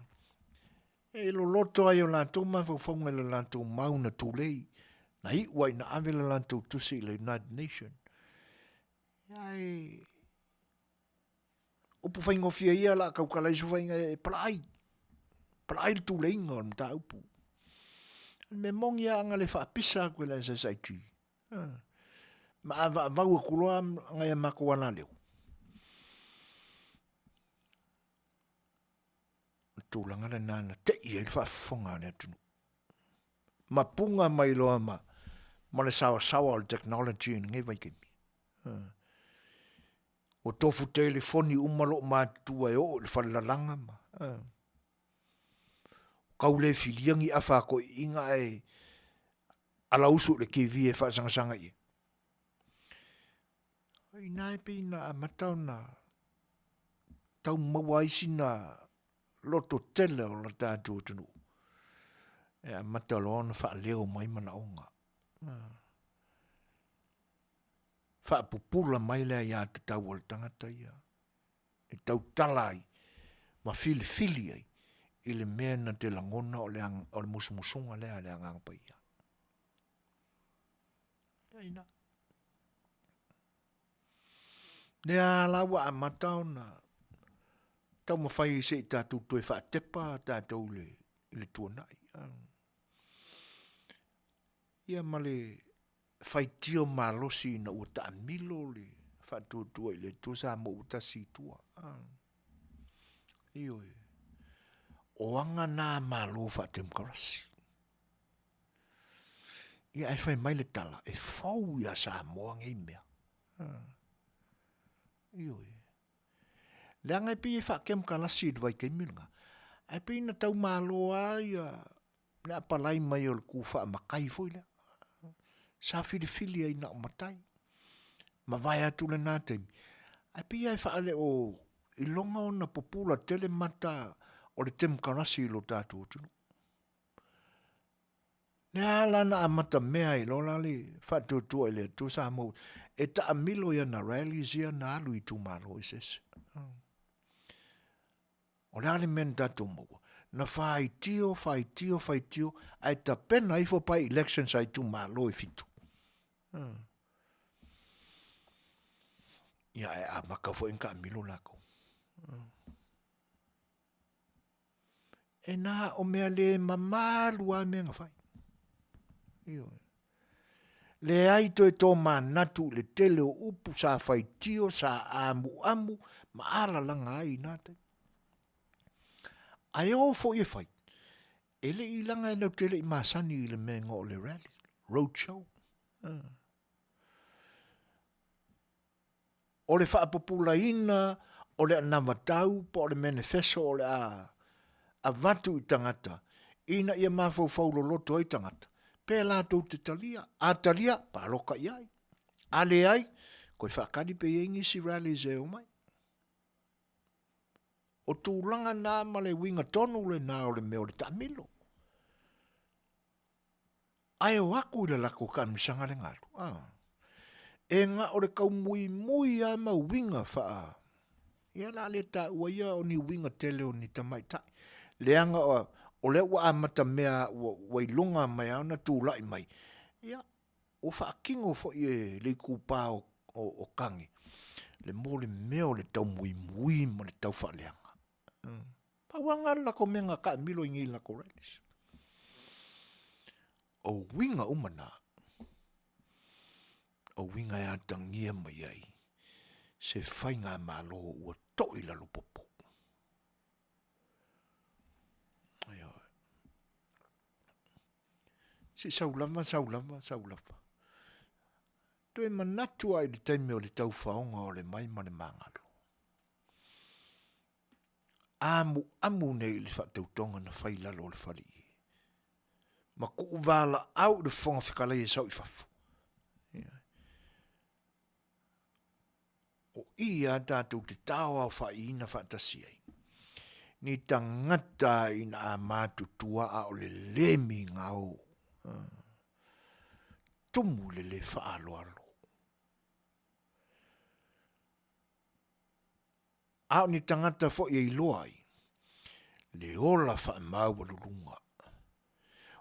e lo loto ai o lantou mawhawhaunga le lantou mauna tūlei na hiwai na ave le lantou tusi le United Nations ai upu whaingofia ia la kaukalaisu whainga e plai le tūlei ngā mta upu me mongi anga le whaapisa koe la SSIT ma ava vau kuloa ngai mako wana leo tūlanga le nana te i e whaafonga ne tunu ma punga mai loa ma le sawa o technology ngai waikemi o tofu telefoni umalo mātua e o le whalalanga ma kau le filiangi afa ko inga e ala usu le kiwi e whaasanga i ai nai pe na matau na tau mawaisi na loto tele o la tātou tunu e a matalo na wha leo mai mana onga wha pupula mai lea ia te tau o le tangata ia e tau talai ma fili ai i le mea na te langona o le musumusunga lea le angangpa ia ina nea lawa a matau na tau mawhai se i tātou toi wha tepa tātou le tuanai ia ma le whai tio malosi na ua ta milo le wha tuatua i le tusa mo uta si tua iyo o anga nā malo wha temkarasi ia ai whai mai le tala e whau ia Samoa ngei mea iyo le anga e pi e wha kemkarasi i dwai kei milnga ai pi na tau malo ai le apalai mai o le ku wha makai foi le sa fili ai na o matai ma vai atu le nā teimi ai pi ai wha ale o i longa o na popula tele mata o le temkarasi lo tātou tunu. Le ala na amata mea i lola le whatutua i le tu sa mau e ta amilo ia na rallies ia na alu i tu malo i sese. O le ale men tātou mau. Na whai tio, ai ta pena i pai elections ai tu malo i fitu. Ia e a maka fo inka amilo lako. E nā o mea le mamalu a mea ngawhai. Le ai to e tō manatu le tele o upu sa whai tio sa amu ma ala langa ai nātai. Ai o fo i whai. E le i langa e lau tele i masani i le menga o le rally. Roadshow. O le whaapopula ina, o le anamatau, po o le manifesto o le a vatu i tangata. Ina ia mawhau lo loto i tangata. Pea lātou te talia. A talia, pāroka iai. A le ai, koe whakari pe ingi si rallies e o mai. O tūlanga nā ma le winga tonu le nā o le meo le tamilo. Ai o aku le lako ka misanga le ngaru. E ngā o le kau mui a ma winga wha. Ia la le ta ua ia o ni winga tele o ni tamaitai. Leanga o le ua amata mea wailunga mai au na tūlai mai. Ia, o whaakingo fo i le kupā o kangi. Le mo le meo le tau mui ma le tau whaaleanga. Pawanga lako menga ka milo ingi lako rallies. O winga umana. O winga e atangia mai ai. Se whainga malo ua toi la lupopo. Si saulama. Toi manatua i le taimi o le tau whaonga o le mai ma le mangalo. Amu nei le whatautonga na whailalo o le whali. Ma kuuvala au le whonga whikalai e sau i whafu. O ia tātou te tāua whaina whatasiai. Ni tangata ina a mātutua a o le lemi ngau. tumu le whaaloalo. Au ni tangata fo i loai, le ola wha mau walurunga.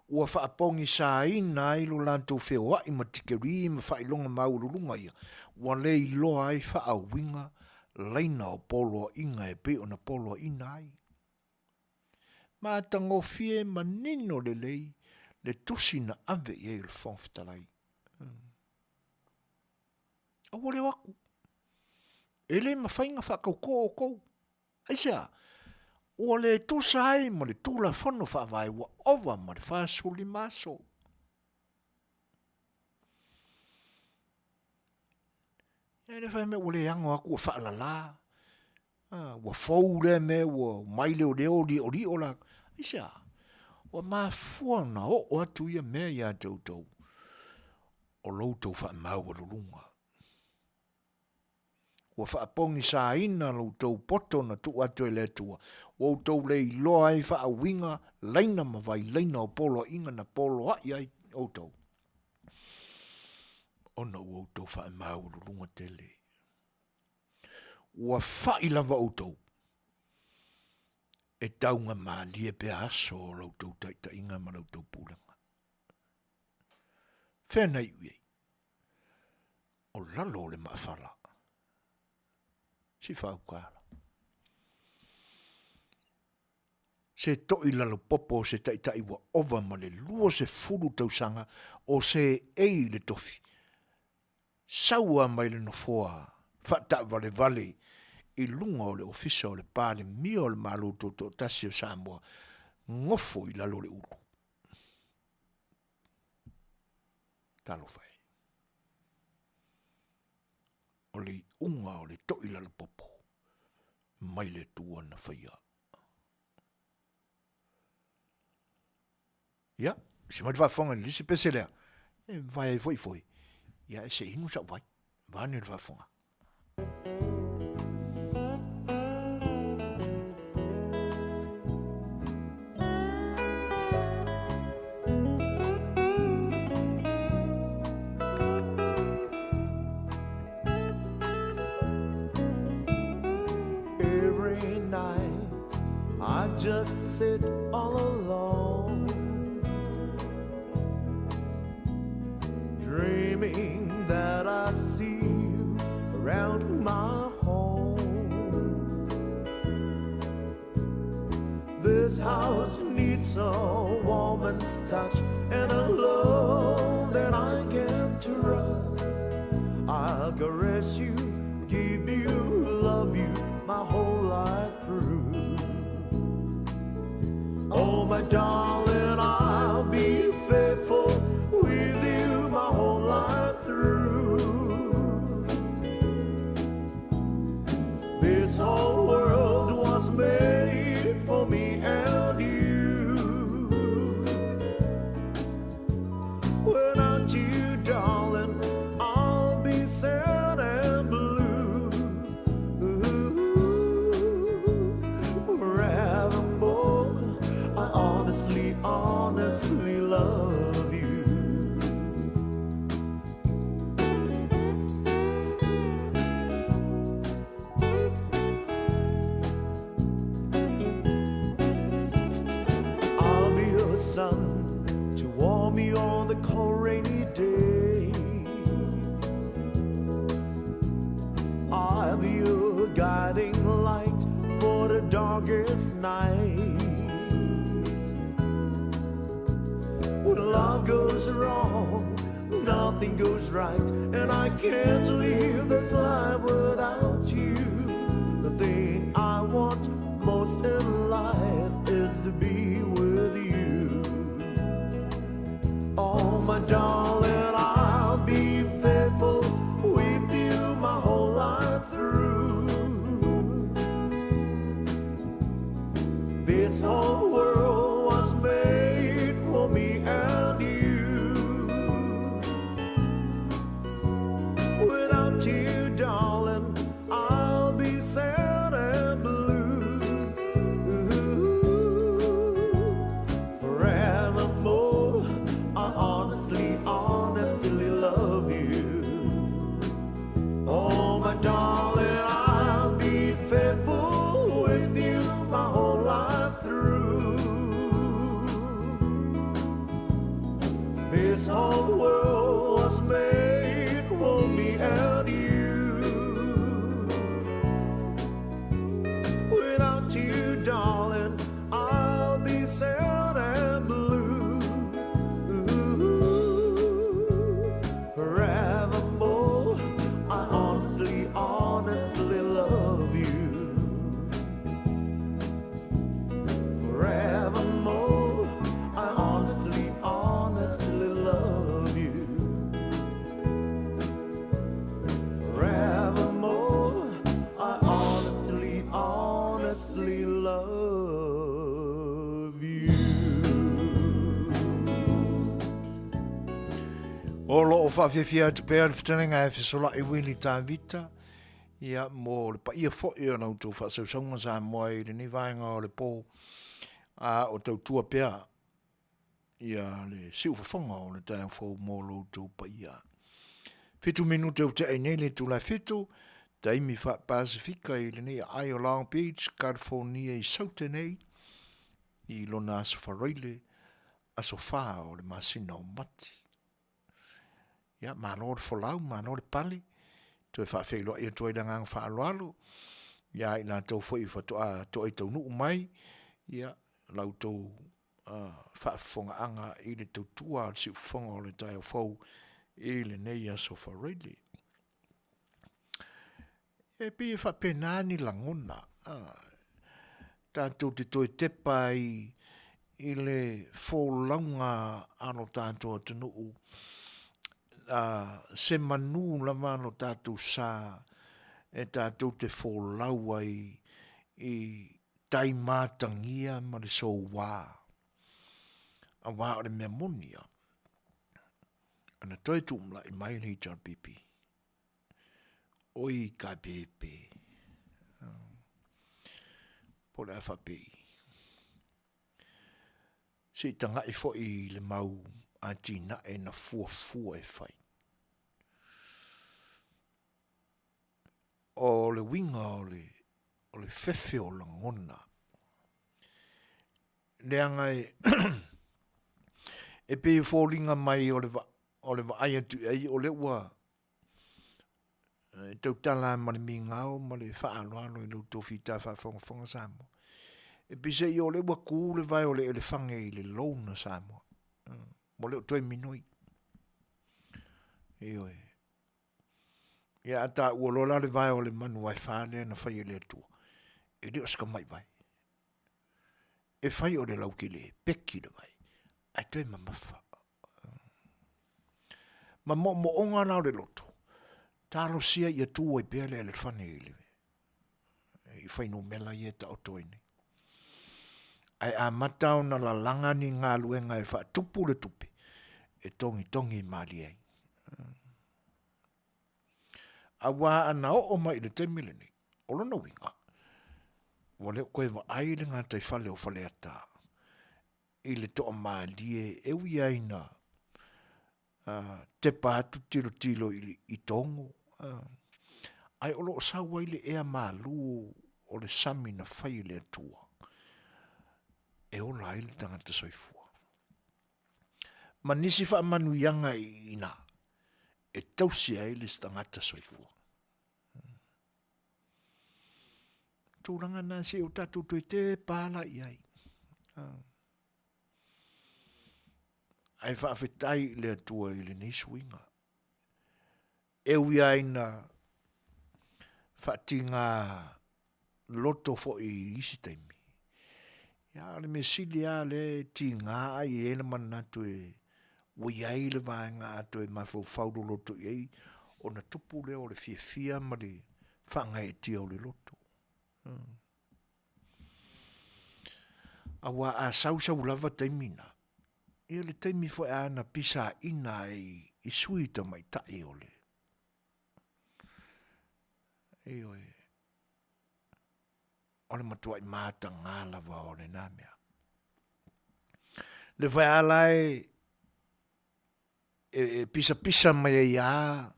Ua wha apongi sa ina i lo lantou whewai ma tikeri ma wha ilonga mau walurunga ia, wa le i loa ai wha a winga, leina o polo inga e pe o na polo ina ai. Ma tango fie manino le lei, le tusi na ave i le whong Fetalaiga. A wale waku. Ele ma whainga whakau ko o kou. Aisa, ua le tusa ai ma le tūla whanu whawai wa ova ma le whasuli maso. Ele whai me ule ango aku wa whaalala. Wa fau le me, wa maile o leo li o la. Aisa, wa mafua na o atu ia mea ia tautou. O loutou wha mau walurunga. Wa whaapongi sa ina loutou poto na tu atu e le tua. Wa utou le iloa ai wha winga, leina ma vai leina o polo inga na polo ai ai outou. Ona ua outou wha mau walurunga tele. Wa wha ilava outou. E taunga maa lie pe aso o loutou taita inga ma loutou pūlanga. Whenei ui. O lalo le maafala. Si whaukala. Se toi lalo popo se taita iwa ova ma le lua se furu tausanga o se ei le tofi. Saua mai le nofoa. Whata vale vale. I lunga o le ofisa o le pāle mia o le maluto to tasi o Samoa, ngofo I lalo le uru. Talo whai. O le unga o le toi lalo popo, mai le tua na whaia. Ia, se mai whafonga ni lisi pese lea, vai foi. Ia, se inu sa vai, vane le whafonga. Just sit all alone, dreaming that I see you around my home. This house needs a woman's touch and a love that I can trust. I'll caress you, give you, love you my whole life through. Oh, my darling, I'll be faithful with you my whole life through. This whole world was made for me and you. Without you, darling, I'll be sad and blue. Forevermore, I honestly love you. I'll be your sun to warm me on the cold rainy days. I'll be your guiding light for the darkest night. When love goes wrong, nothing goes right, and I can't live this life without you. The thing I want most in life is to be with you. Oh, my darling, I'll be faithful with you my whole life through. This whole world was made for me and you. Without you, darling, I'll be sad and blue. Forevermore, I honestly o whawhiawhia te pēr whitanenga e whesola e wili tā vita. Ia mō le pa ia fo ia nau tō whaasausonga sa moa i le ni vaenga o le pō. O tau tua pēr. Ia le siu whawhonga o le tāu whau mō lo tō pa ia. Whitu minute o te ainele tū la whitu. Taimi wha Pasifika i le ni Auaunaga Beach, California i Sautenei. I lona aso wharoile. Aso wha o le masina o mati. Ia, mano le folau, mano le pali. Toi fa felo ia toi da ngang fa alo. Ya ina to foi fa to tau nu mai. Ya lau to fa fonga anga i le to tua si fonga le tai fo i le nei so fa really. E pi fa penani langona. Tanto te toi te pai i le fo launga ano tanto tunu se manu la mano tatu sa e tatu te fōlau ai i taimatangia ma le so wā. A wā o le mea monia. Ana toi tūmla i mai ni jar pipi. Oi ka pepe. Po le awhapi. Si tanga i fo i le mau Antina e na fua e fai. O le winga o le fefe o la ngona. Leanga e pe fōlinga mai o le va aia tu ei o le ua. Tau tala ma le mingao ma le whaaloalo i lo tofita whafonga Samoa. E pe se i o le ua kū le vai o le elefange i le lona Samoa. Mo leo toi minoi. Ioi. Ia ata uolola le vai o le Manuia whale na whai le atua. E leo ska mai vai. E whai o le lauki le peki le vai. Ai toi mamafa. Ma mo onga nao le loto. Talo sia i atua i pēle le whane i le. I whai no mela i eta o toi ni. Ai a matau na la langa ni ngā luenga e wha tupu le tupi. E tongi mali ai. A wā ana o mai le te mileni. Olo na winga. Wale koe wa ai le ngā tai whale o whale ata. I le toa mali e ui aina. Te pātu tilo i tongo. Ai olo o sa waile ea malu o le sami na whai le atua. E o lai le tangata soifua. Ma nisi wha manuianga i ina. E tausi ai le tangata soifua. Tūranga nā se o tatu tui te pāla i ai. Ai whaafetai le atua i le niswinga. E ui aina whaatinga loto fo i isi taimi. Ya le mesilia le tinga ai e na manatu e ui ai le vaenga ato e mafo faudo loto i o na tupu le o le fia ma le whanga e tia o le loto. Awa a sau lava taimina. Ia le taimi fo e ana pisa ina i suita mai tai o le. Eoi. O le matua i mata ngā lava o le nāmea. Le whai alai e pisa mai e ia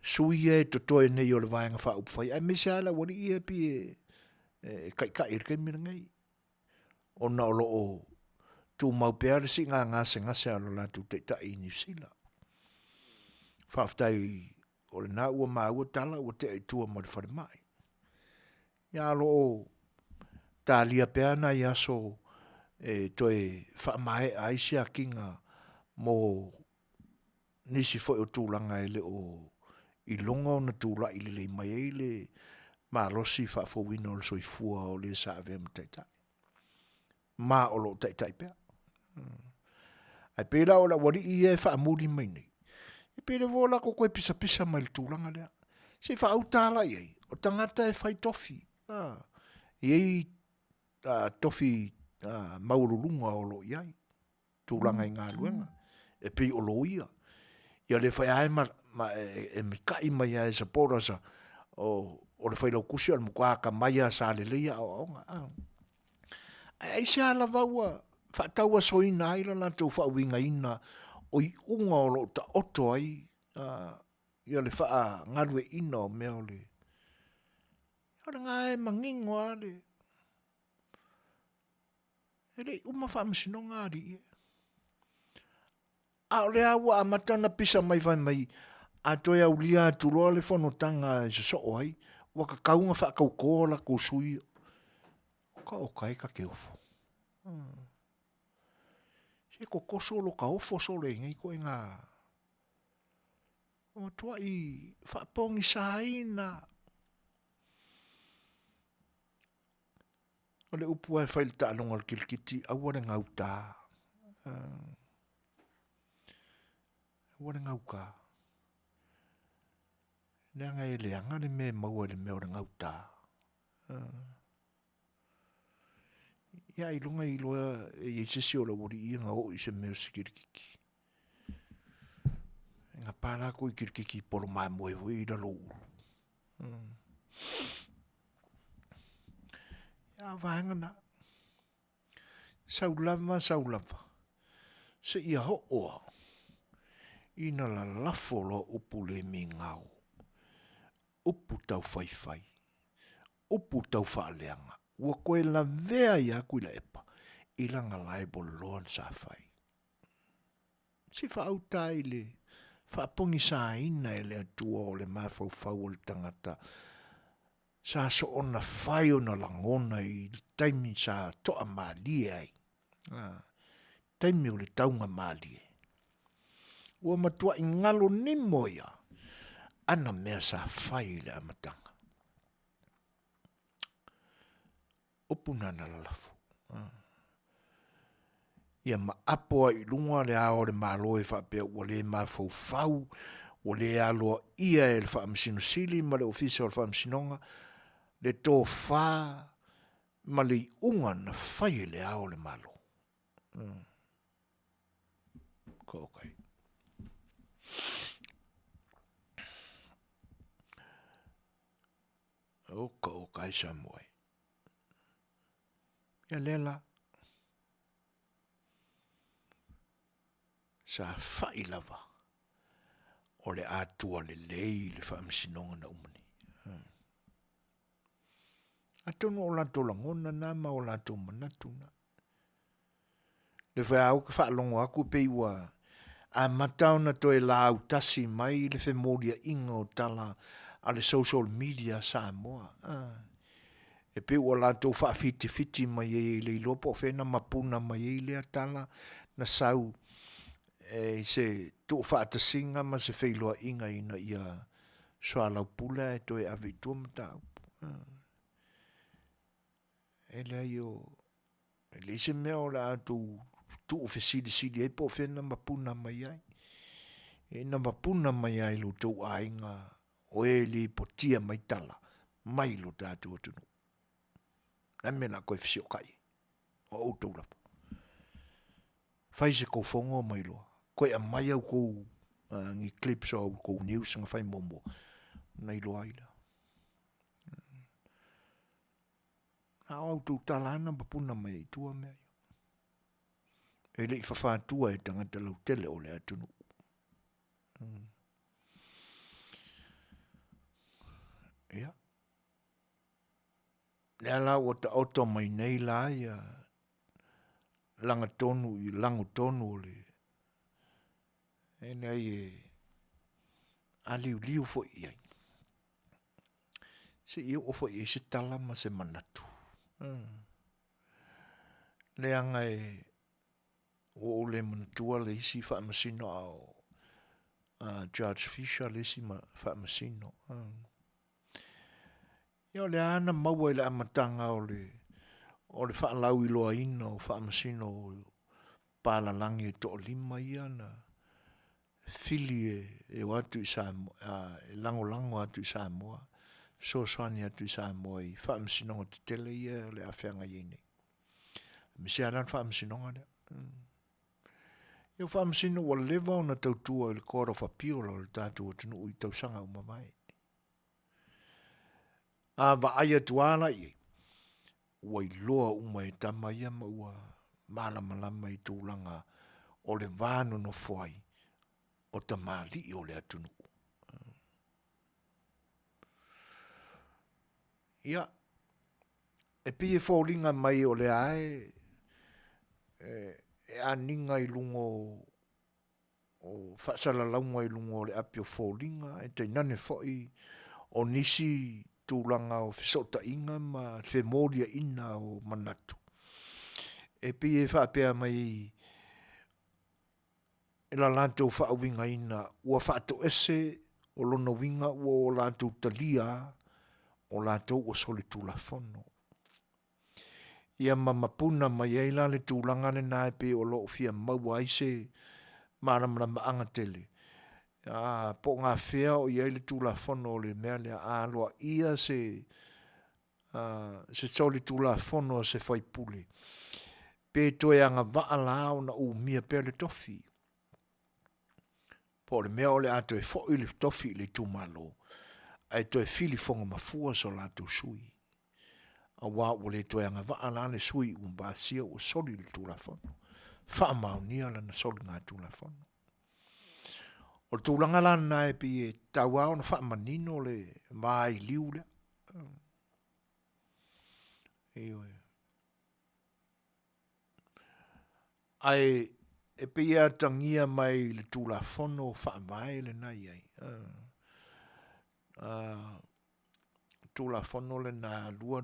sui e totoe nei o le vaenga wha upwhai. Ai mese ala wani ia pi e kai ir kei mira ngai. O na o loo tū mau peare si ngā se alo la tū teita i New Zealand. Whaftai o le nā ua maa ua tala ua te ai tua mo le whare mai. Ia loo tālia peana i aso toi whaamae aisi a kinga mo nisi foi o tūlanga ele o i longa o na tūla i le mai ele ma losi whaafowina o le soifua o le sa avea mtaitai. Ma o lo taitai pea. Ai pēla o la wari i e whaamuri mai nei. I pēle vola ko koe pisa mai le tūlanga lea. Se whautala i ei. O tangata e whai tofi. I ei tofi maurulunga o lo iai. Tūlanga i ngā luenga. E pei o lo ia. Ia le whai ai e me kai mai ai sa porasa o le whai lau kusi al mukwaka mai a sa le leia o nga. Ai se ala vaua whaataua soina ai la tau whauinga ina o i unga o lo ta oto ai ia le wha ngarue ina o mea le. Ora ngā e mangingo ale. Ele uma wha masino ngā ri e. A o le awa a matana pisa mai vai mai a toi au lia turoa le whanotanga e se soo ai waka kaunga wha kau kōla ko sui ka o kai ka ke ofo. Se ko koso lo ka ofo so le ngai ko ngā o tua i whapongi sa ina o le upu ai whaile ta alonga le kilkiti a wale ngau tā wale ngau ka nea ngai le anga le me maua le mea o le ngau tā ia ilunga iloa e yeisesi o le wari i nga o i se mea se kirikiki nga pāna ko i kirikiki polo mai moe hui i la lo uru ia vahanga na saulava se ia ho oa ina la lafo lo upu le mi ngau upu tau whai upu tau whaaleanga ua koe la vea ia kui la epa i langa laibo loan sa whai si whaau tai le whaapongi sa ina e le atua o le mawhau o le tangata sa so ona whai o na langona i taimi sa toa maalie ai. Taimi o le taunga maalie. Ua matua i ngalo ni moia ana mea sa whai le amatanga. Opuna na lalafu. Ia maapoa i lunga le ao le maloe whapea ua le mawhau o le aloa ia e le whaamisino sili ma le ofisa o le whaamisinonga le tō whā ma le unga na whai le ao le malo. Ko okay. O kai sa moe. Ia lela. Sa whai lava. O le atua le lei le whaamisinonga na umani. Atono o lato langona na ma o lato manatuna. Le whai au ka whaalongo aku peiwa a matau na toi lau tasi mai le whai moria inga o tala a le social media Samoa. E peiwa lato wha fiti mai e le ilopo whena mapuna mai e le atala na sau e se tō whaatasinga ma se whailoa inga ina ia soa lau pula e toi avitua matau. E le ai o e le se mea o la tu o sidi e po whena mapuna mai ai. E na mapuna mai ai lo tau ainga o e li po tia mai tala mai lo tātou atunu. Na mena koe fisio kai o outou lapa. Fai se kou fongo mai loa. Koe a mai au kou ngi clips au kou news nga fai momo. Nei loa ila. Au tu talana mapuna mai tua mea. E le whawhātua e tangata lau tele o le atunu. Ia. Lea la o ta auto mai nei la ia langa tonu i lango tonu o le. E nei e aliu fo iai. Se i o fo i se talama se manatu. Leanga e o le manatua le isi whaamasino au Judge Fisher le isi whaamasino. Ia le ana maua i le amatanga o le whaalau i loa ina o whaamasino o pālalangi e toa lima ia na fili e watu i Samoa, e lango atu i Samoa. Suasua atu i Samoa i whaamisinonga te Tele ia le awhianga i nei. Misi aran whaamisinonga lea. Ia whaamsino wa lewa o na tautua i le kora whapiola o le tātua tunu i tausanga umamai. A ba aia tuala i. Ua i loa uma e tama ia ma ua malamalama i tūlanga o le vānu no fuai o ta mali i o le atunu. Ia, e pie fōringa mai o le ae, e aninga i lungo o whaasala launga i lungo o le apio fōringa, e te nane fōi o nisi tūlanga o whisota inga ma whemoria ina o manatu. E pie whaapea mai e la lantou whaawinga ina, ua whaato ese o lona winga ua o lantou talia o lantou o soli tūla whono. Ia mamapuna mai eila le tūlanga le nae pe o loo fia maua aise maramara maanga tele. Po ngā whea o iei le tūla whono le mea le aloa ia se soli tūla whono se whaipule. Pe toe anga waa lao na mia pe le tofi. Po le mea o le ato e fo i le tofi le tūmalo. Ai toe fili fonga mafua so lato sui. A wā o le toe anga waa la le sui umbasia o soli le tūla whono. Wha Manuia la na soli ngā tūla whono. O le tūlanga la na e pi e tauao na wha manino le mai liu le. Ewe. Ai e pe ia tangia mai le tūla whono wha mai le nai ai. Tūla whono le na lua.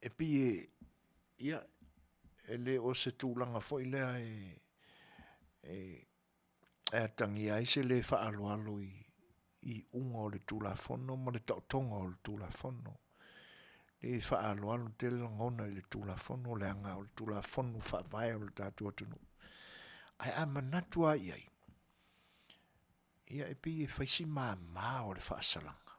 E pi ia e le o se tūlanga fo i lea e tangia ai se le wha alo i unga o le tūla whono ma le tautonga o le tūla whono. Le wha alo te langona i le tūla whono le anga o le tūla whono wha vai o le tātua tunu. Ai a manatua iai. Ia e pi e whaisi maa o le wha asalanga.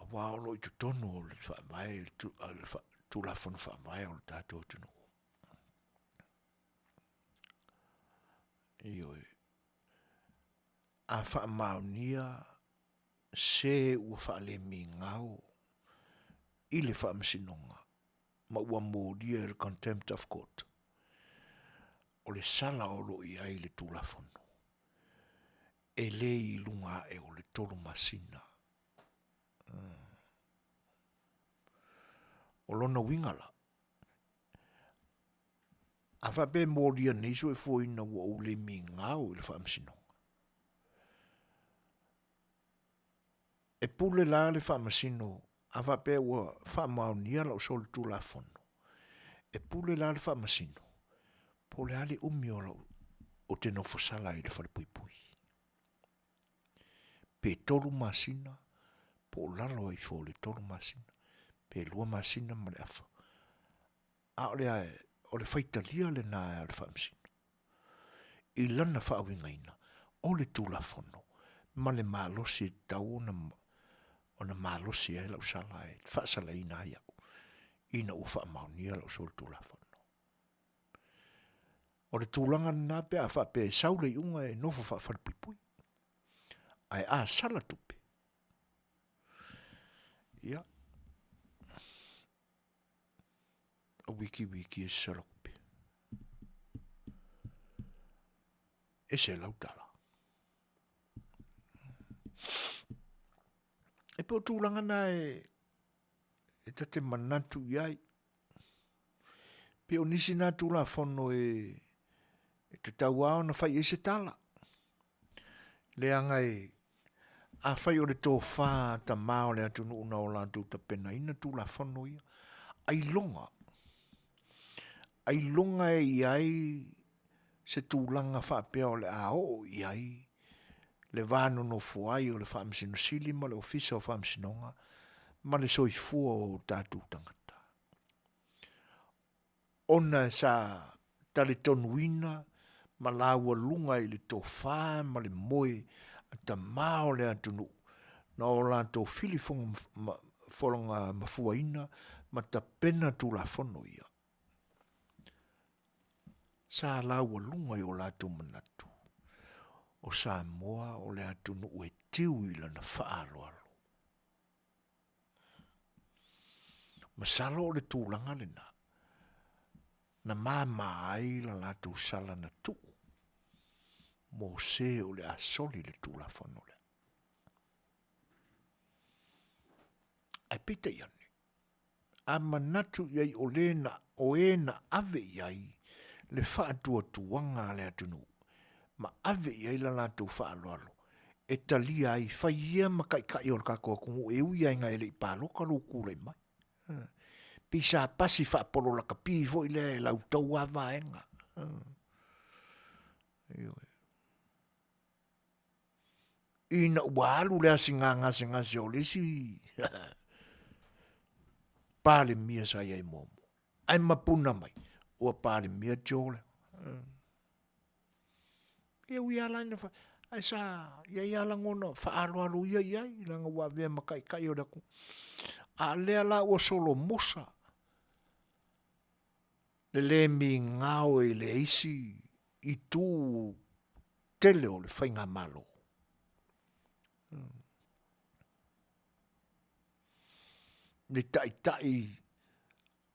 A wāolo i tutono o le wha vai tūla whono wha vai o le tātua tunu. Ioi. A wha Manuia se ua wha le mi ngau i le wha masinonga. Ma ua mōdia le contempt of court. O le sala o lo i ai le tūla whono. E le i lunga e o le tolu masina. O lona wingala. A whape mōdia niso e fōina ua o le mi ngau i le wha masinonga. E pule la le wha masino a whape ua wha Manuia la o sol tūla whono. E pule la le wha masino. Po le ale umio la o te no fosala i le whalipuipui. Pe tolu masina, po lalo ai fo le tolu masina. Pe lua masina ma le afa. A o le whaitalia le nā le wha masino. I lana wha awingaina, o le tūla whono. Ma le malosi e tau o na malosi e la usala e whaasala ina ai au. Ina u wha Manuia la usol tūla whono. O le tūlanga nā pe a wha pe saule i unga e nofo wha whalipipui. Ai a sala tupe. Ia. A wiki e sala kupe. E se lautala. E pe o tūlanga nā e tate manatu iai. Pe o nisi nā tūla whono e te tauao na whai e se tala. Le anga a whai o le tō whā ta mao le atu nuu na o lantou ta pena ina tūla whono ia. Ai longa. Ai longa e iai se tūlanga whapea o le a o iai. Le vānu no fuai o le whaamsino sili ma le ofisa o whaamsinonga ma le soifua o tātou tangata. Ona sa tale tonuina ma laua lunga i le tōwhā ma le moe a ta mao le atunu na o lantou fili folonga mafuaina ma ta pena tu la fono ia. Sa la walunga i o la tu manatu. O Samoa o le atu no ue tiu i lana whaaloalo. Masalo o le tūlanga le na mama ai la tu sala na tu. Mo se o le asoli le tūla whano le. Ai pita iani. A manatu iai o le na o e na ave iai le whaatua tuanga le atunu. Ma ave iai la tu whaaloalo. E talia ai whaia makai kai o le kakoa kungu e ui ai ngai le i pāloka lo kule mai. Pisa pasi whaapolo la ka pivo i le lau tau a vaenga. Ina walu le asinga o lesi. Pale mia sa iai momo. Ai mapuna mai. Ua pale mia jole. E ui ala ina fa. Ai sa iai ala ngona whaalo iai. Langa wawea makai kai o daku. A lea la ua solo mosa. Le mi ngao i le isi i tu tele o le whainga malo. Le tai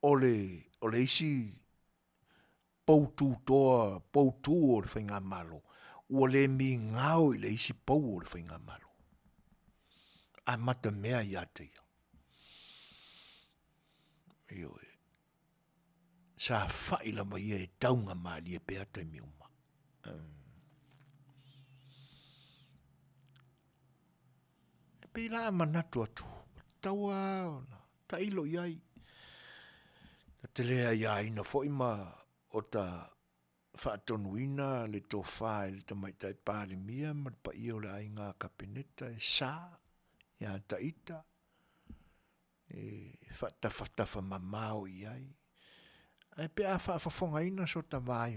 o le isi poutu toa, poutu o le whainga malo. Ua le mi ngao i le isi pou o le whainga malo. A mata mea i ateia. Ioe. Sa whaila mai e taunga mali e pea te miuma. E pila manatu atu. Taua, ta ilo iai. Ta telea iai na foima o ta whaatonuina le tō whae le tamaitai pāle mia ma pa io le ai ngā kapeneta e sā, ia ta ita. E whatafa mamao iai. Ai pe a Fofogaina so ta vai.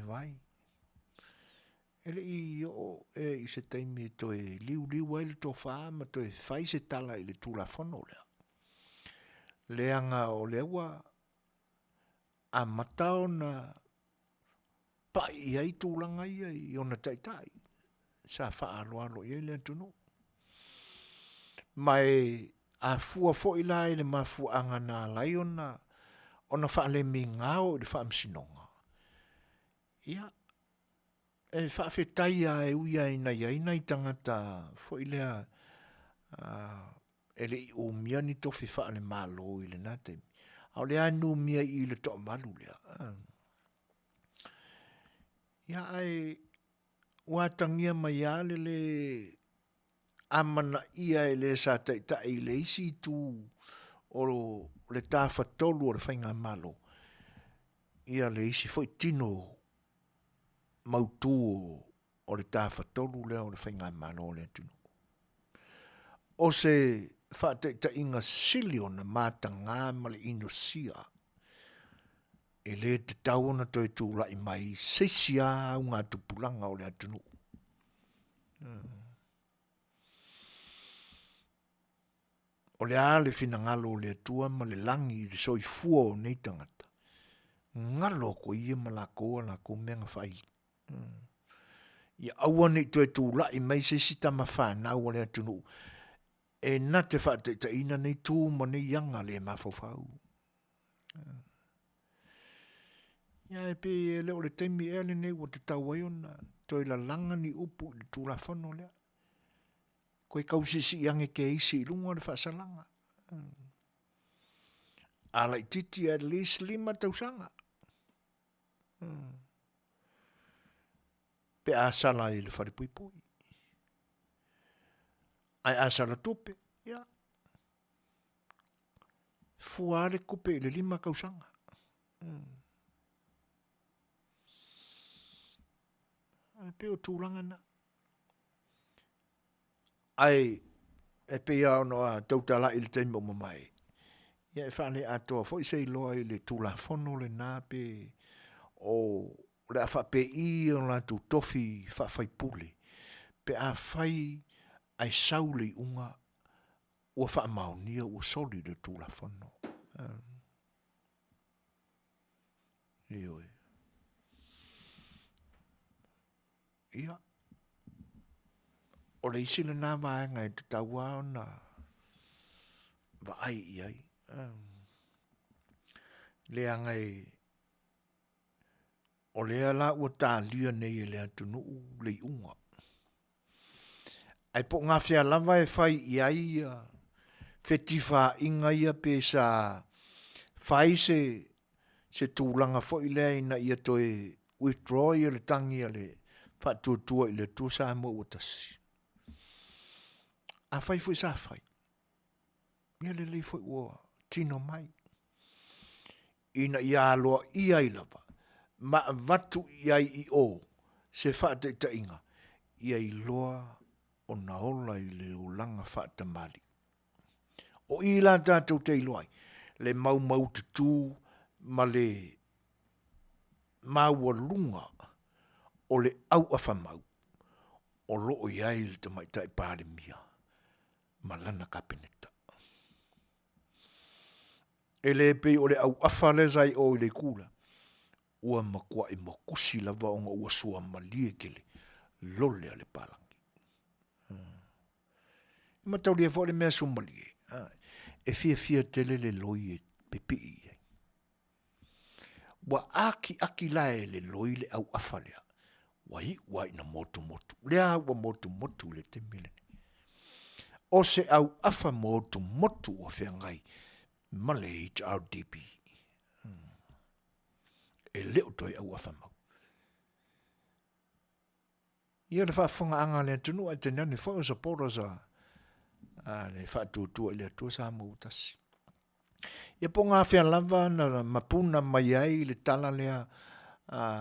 Ele i o e se taimi to e liu ai le to fa ma to e fai se tala i le tula fono le. Leanga o lewa a matao na pa i tūlanga i ona taitai. Sa wha alo i le tunu. Mai a fua fo i lai le mafua anga na lai ona wha le mi ngao i le wha amsinonga. Ia. E wha whetai a e uia ina iaina i tangata fo i lea ele i o mia ni tofi wha le malo i le nate. Au lea nu mia i le toa malu lea. Ia ai watangia mai ale le amana ia e le sa taita i le isi tu o le tafa tolu o le whainga malo. Ia le isi foi tino mautu o le tafa tolu lea o le whainga malo o le tunu. O se whaataita inga silio na mata ngā male inosia. E le te tauona toi tūla i mai seisia au ngā tupulanga o le atunu. O le ale fina ngalo o le atua ma le langi i le soifua o nei tangata. Ngalo ko ia ma la ko menga whai. Ia aua nei toi tūla i mai seisita ma whanau o le atunu. E na te whaataita ina nei tū ma nei yanga le mawhawhau. Ia e pe e leo le teimi e le nei o te tau ai ona. Toi la langa ni upu le tūla whano lea. Koe kausisi iange ke isi i lunga le whaasalanga. Ala i titi at least 5 tausanga. Pe asala i le wharepuipui. Ai asala tope, ia. Fuare kupe i le 5 kausanga. Pe o tūlanga na. Ai, e pe au noa tautala i le teimi o mamai. Ia e whane atoa, fo i sei loa i le tūla whono le nā pe o le a whape i o la tu tofi whawhai pule. Pe a whai ai sauli unga ua whaamaunia ua soli le tūla whano. Ioi. Ia. O le isi le nā vaenga e te taua o na va ai iai. Le angai o le ala ua tā lia nei e le atunu le unga. Ai po ngā whia lava e whai iai whetiwha inga ia pe sa whai se tūlanga fo i lea ina ia toi withdraw i le tangi a le whatuatua i le tu sa mo utasi. A whai fo i sa whai. Ia le lei fo i ua tino mai. Ina ia aloa ia i lava. Ma vatu iai i o se whata i ta inga. Ia i loa o na ola i le ulanga whata mali. O i la tātou te iloai. Le mau tutu ma le maua lunga o le au awha mau. O loo iai le tamaita i pāre mia. Malana kapeneta. E le pei o le au awha le zai o i le kula. Ua makua i mokusi lava o ngā ua sua malie kele. Lole a le palangi. Ima tau lia fo le mea sumalie. E fia tele le loi e pepe i. Wa aki lae le loi le au awhalea. Wai na motu. Lea wa motu le te milene. O se au afa motu o whengai. Male i te RDP. E leo toi au afa mau. Ia le whaafonga anga le tunu ai te nani whao supporters le whaatutua i le atua sa mo utasi. Ia po ngā whia lava na mapuna mai ai le tala lea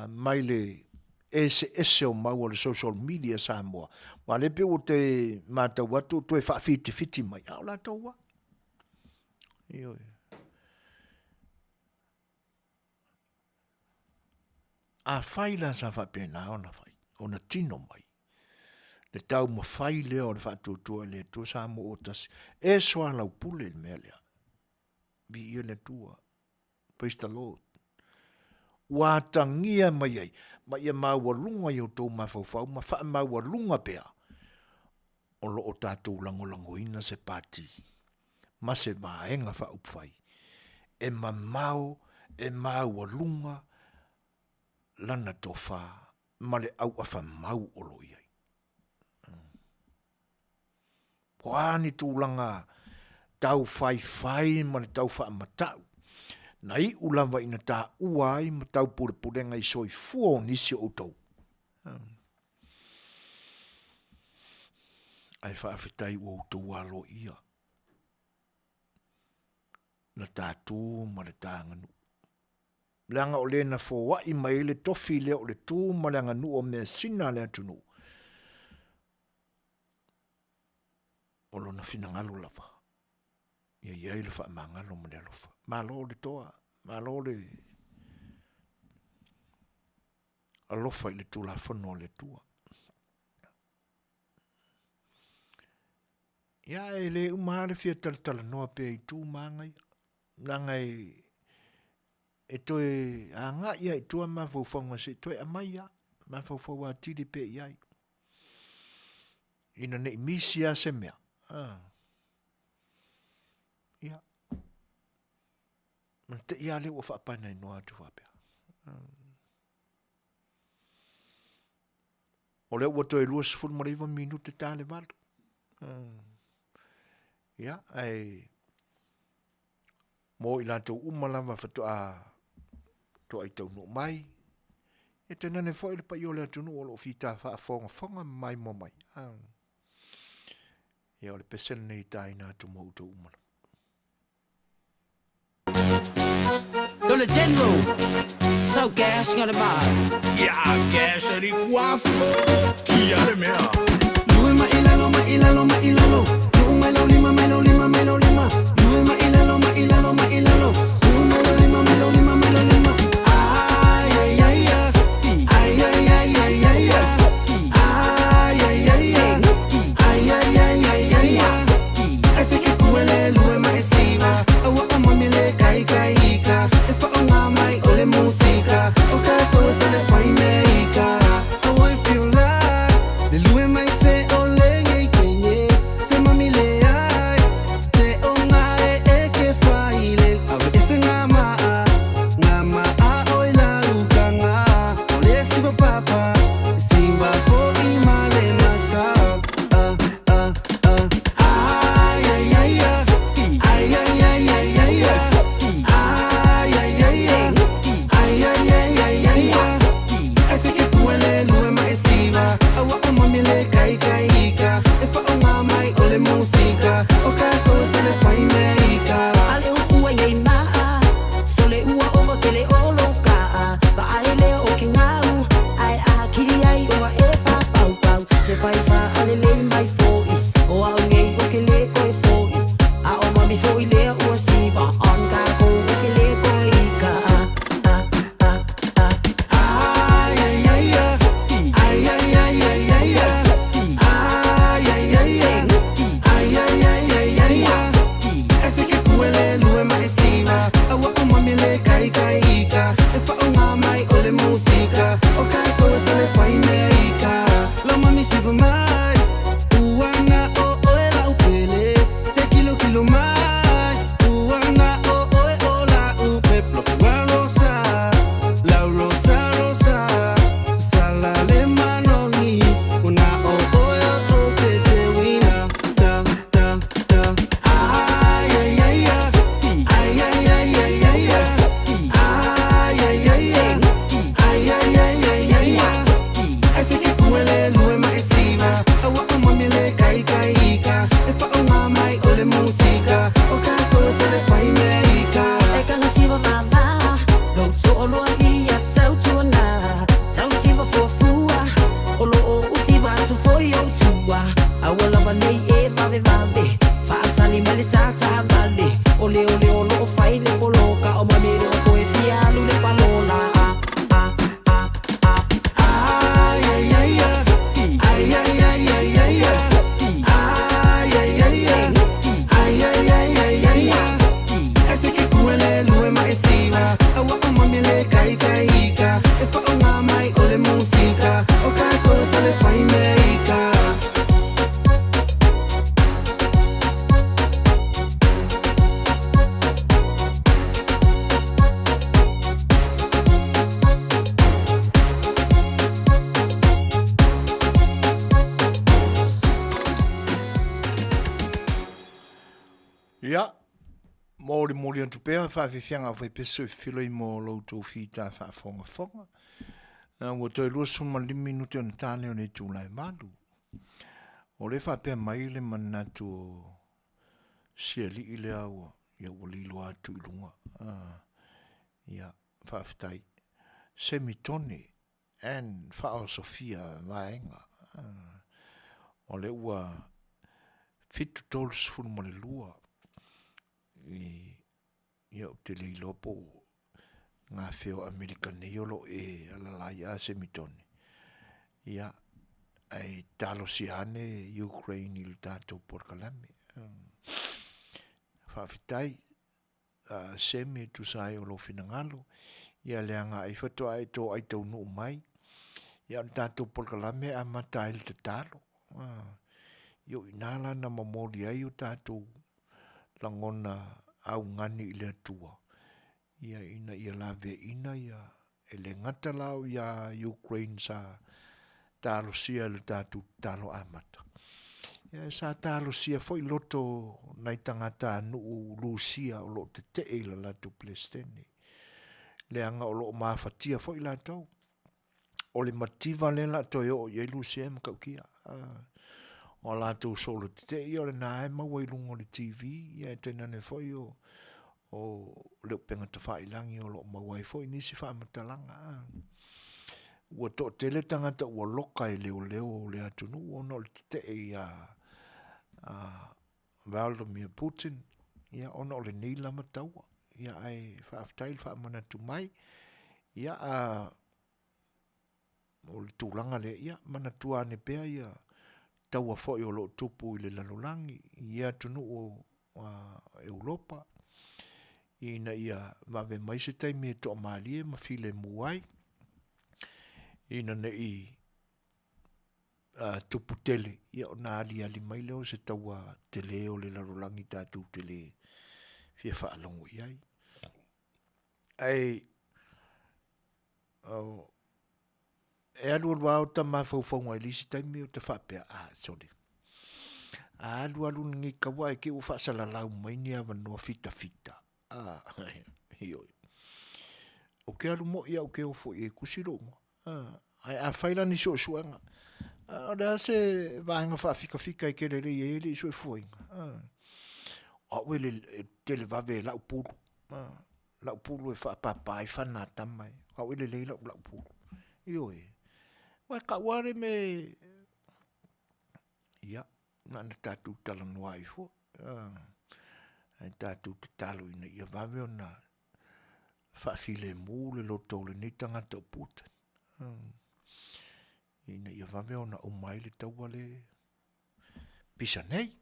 mai le ese o mau o le social media sa moa. Wa le pe o te mātau atu toi whaafiti mai. Au la tau wa. Ioi. A whaila sa whapena ona whai. Ona tino mai. Le tau ma whai lea o le whaatutua le tua sa mo otasi. E soa lau pule le mea lea. Vi ia le tua. Praise the Lord. Wa tangia mai ai. Ma ia maua lunga i o tau mawhauwhau. Ma wha maua lunga pea. O lo o tātou langolango ina se pāti. Ma se maenga wha upwhai. E ma mau, e maua lunga. Lana tofa. Ma le au awha mau o lo iai. Poani tūlanga tau whai ma le tau wha matau. Nai ulawa ina tā uai ma tau purepurenga i soi fuo nisi o tau. Ai whaafetai o tau alo ia. Na tātū ma le tānganu. Langa o lena fo wai mai le tofi le o le tū ma le nganu o mea sina le atunu. O lo na fina ngalo lava. Ia iai le wha mangalo ma le alofa. Malo le toa. Malo le alofa i le tū la whano le tua. Ia e le umare fia tala noa pe i tū mangai. Nangai e toi a ngā ia i tua mawhauwhanga se toi a mai ia. Mawhauwhaua tiri pe iai. Ina ne misi a se mea. Ia. Ma te ia le ua whaapana i noa atu whapea. O le ua toi luas fulmariva minute tāle walu. Ia, ai mo i lātou umalawa whatua to ai tau no mai. E tena ne fo i le pa i o le atunu o lo fita whaafonga mai mo mai. Ia o le pesel nei tai nā tu mo uto umala. To the general. So gas gonna buy. Yeah, gas ari kuafu. Kia le mea. Lue ma ilalo. Lue lima. Lue ma ilalo. Lue lima. Ay, ay, ay, ay. Ay, ay, ay, ay, ay, ay. Ay, ay, ay, ay. Ay, ay, ay, ay, ay, ay. Ese que tú musika o kātou se le whai meika Ale ukua iei maa Sole ua o tele o loka Ba ai leo o ke ngau Ai a kiri ai o a e wha pau pau Se whai wha ale lei mai fōi O a o ngei o ke le koe fōi A o mami fōi lea ua siwa On ka ko o ke le koe ika Ai ai ai ai ai ai ai ai ai ai ai ai ai ai ai Ese que puele lue mai siwa Awa o mami le kai kai ika E wha o ngā mai o le musika O kātou se le whai meika La mami siwa mai Uanga o oe la upele Se kilo kilo mai Uanga o oe o la upe Plofua rosa La rosa rosa Sala le manongi Una o oe o te te wina Da da da Ai ai ai ai ai ai ai ai ai ai ai ai ai ai ai ai Ese que puele lue mai siwa Awa o mami le kai kai ika E wha o ngā mai o le musika O kātou se le whai meika E kanga siwa vava Lo to o loa ia tau tuana Tau siwa fofua O lo o usiwa tu foi o tua Awa lawa nei e vave vave Whaatani mele tata vale Ole ole o lo o whai le poloka O mami ro koe fialu le palola Ai ai ai ai ai ai ai ai ai ai ai ai ai ai ai Ese que puele lue mai siwa Awa o mami le kai kai ika E wha o ngā mai o le musika O kātou se le whai meika Ia, mōri atu pēr, whawhiwhianga whai peso e whiloi mō loutou whita whaafonga. Ua toi lua suma 5 minute on tāne o ne tūlai malu. O le whapea mai le manatu o sia li i le aua, ia ua lilo atu i lunga. Ia, whawhitai. Semitone, and whao Sofia vaenga. O le ua fitu tolus funu mo le lua. Ia o te lei lopo ngā whio Amerika neolo e alalai a Semitone. Ia, ai talo si ane Ukraine il tātou porkalame. Whawhitai, semi tu sai o lo finangalo. Ia leanga ai whatoa e tō ai tau nuu mai. Ia o tātou porkalame a matai te talo. Io inala na mamori ai o tātou langona au ngani i le atua. Ia ina ia lawe ina ia ele ngata lau ia Ukraine sa talo sia le tātou talo amata. Ia sa talo sia foi loto nai tangata nuu Lucia o lo te te eila la tu Palestine. Le anga o lo mawhatia foi la tau. O le mativa le la toi o ye Lucia makaukia. O la tu solo te i o le nae mawai lungo le TV, ia te nane foi o leo penga ta whailangi o lo mawai foi nisi whaamatalanga. Ua to tele tangata ua loka e leo o le atunu, o no le te i a Vladimir Putin, ia o no le neila mataua, ia ai whaaftail whaamana tu mai, ia o le tūlanga le ia, mana tua ne pea ia, taua foi o lo tupu i le lalolangi, ia tunu o Europa, ina ia mawe mai se taimi e toa maalie, ma file muai, ina ne i tupu tele, ia o na ali mai leo se taua tele o le lalolangi tātou tele, fia whaalongo iai. Ai, e alu wao ta mawhauwhaunga i lisi taimi o te whapea. Sorry. Alu ngi kawa e ke u whaasala lau mai ni awa noa fita. Hioi. O ke alu mo ia o ke o fo e kusironga. Ai a whaila ni Suasua. O le se vaenga fika i kere re e le sui fuinga. O wele tele vave lau pulu. Lau pulu e whaapapai whana tamai. O wele le lau pulu. Io e. Wai ka ware me... Ia, nana tātou tala noa i fo. Ai tātou te talo ina ia vave o na whaafile mō le loto le ni tangata o puta. Ina ia vave o na umai le taua le pisa nei.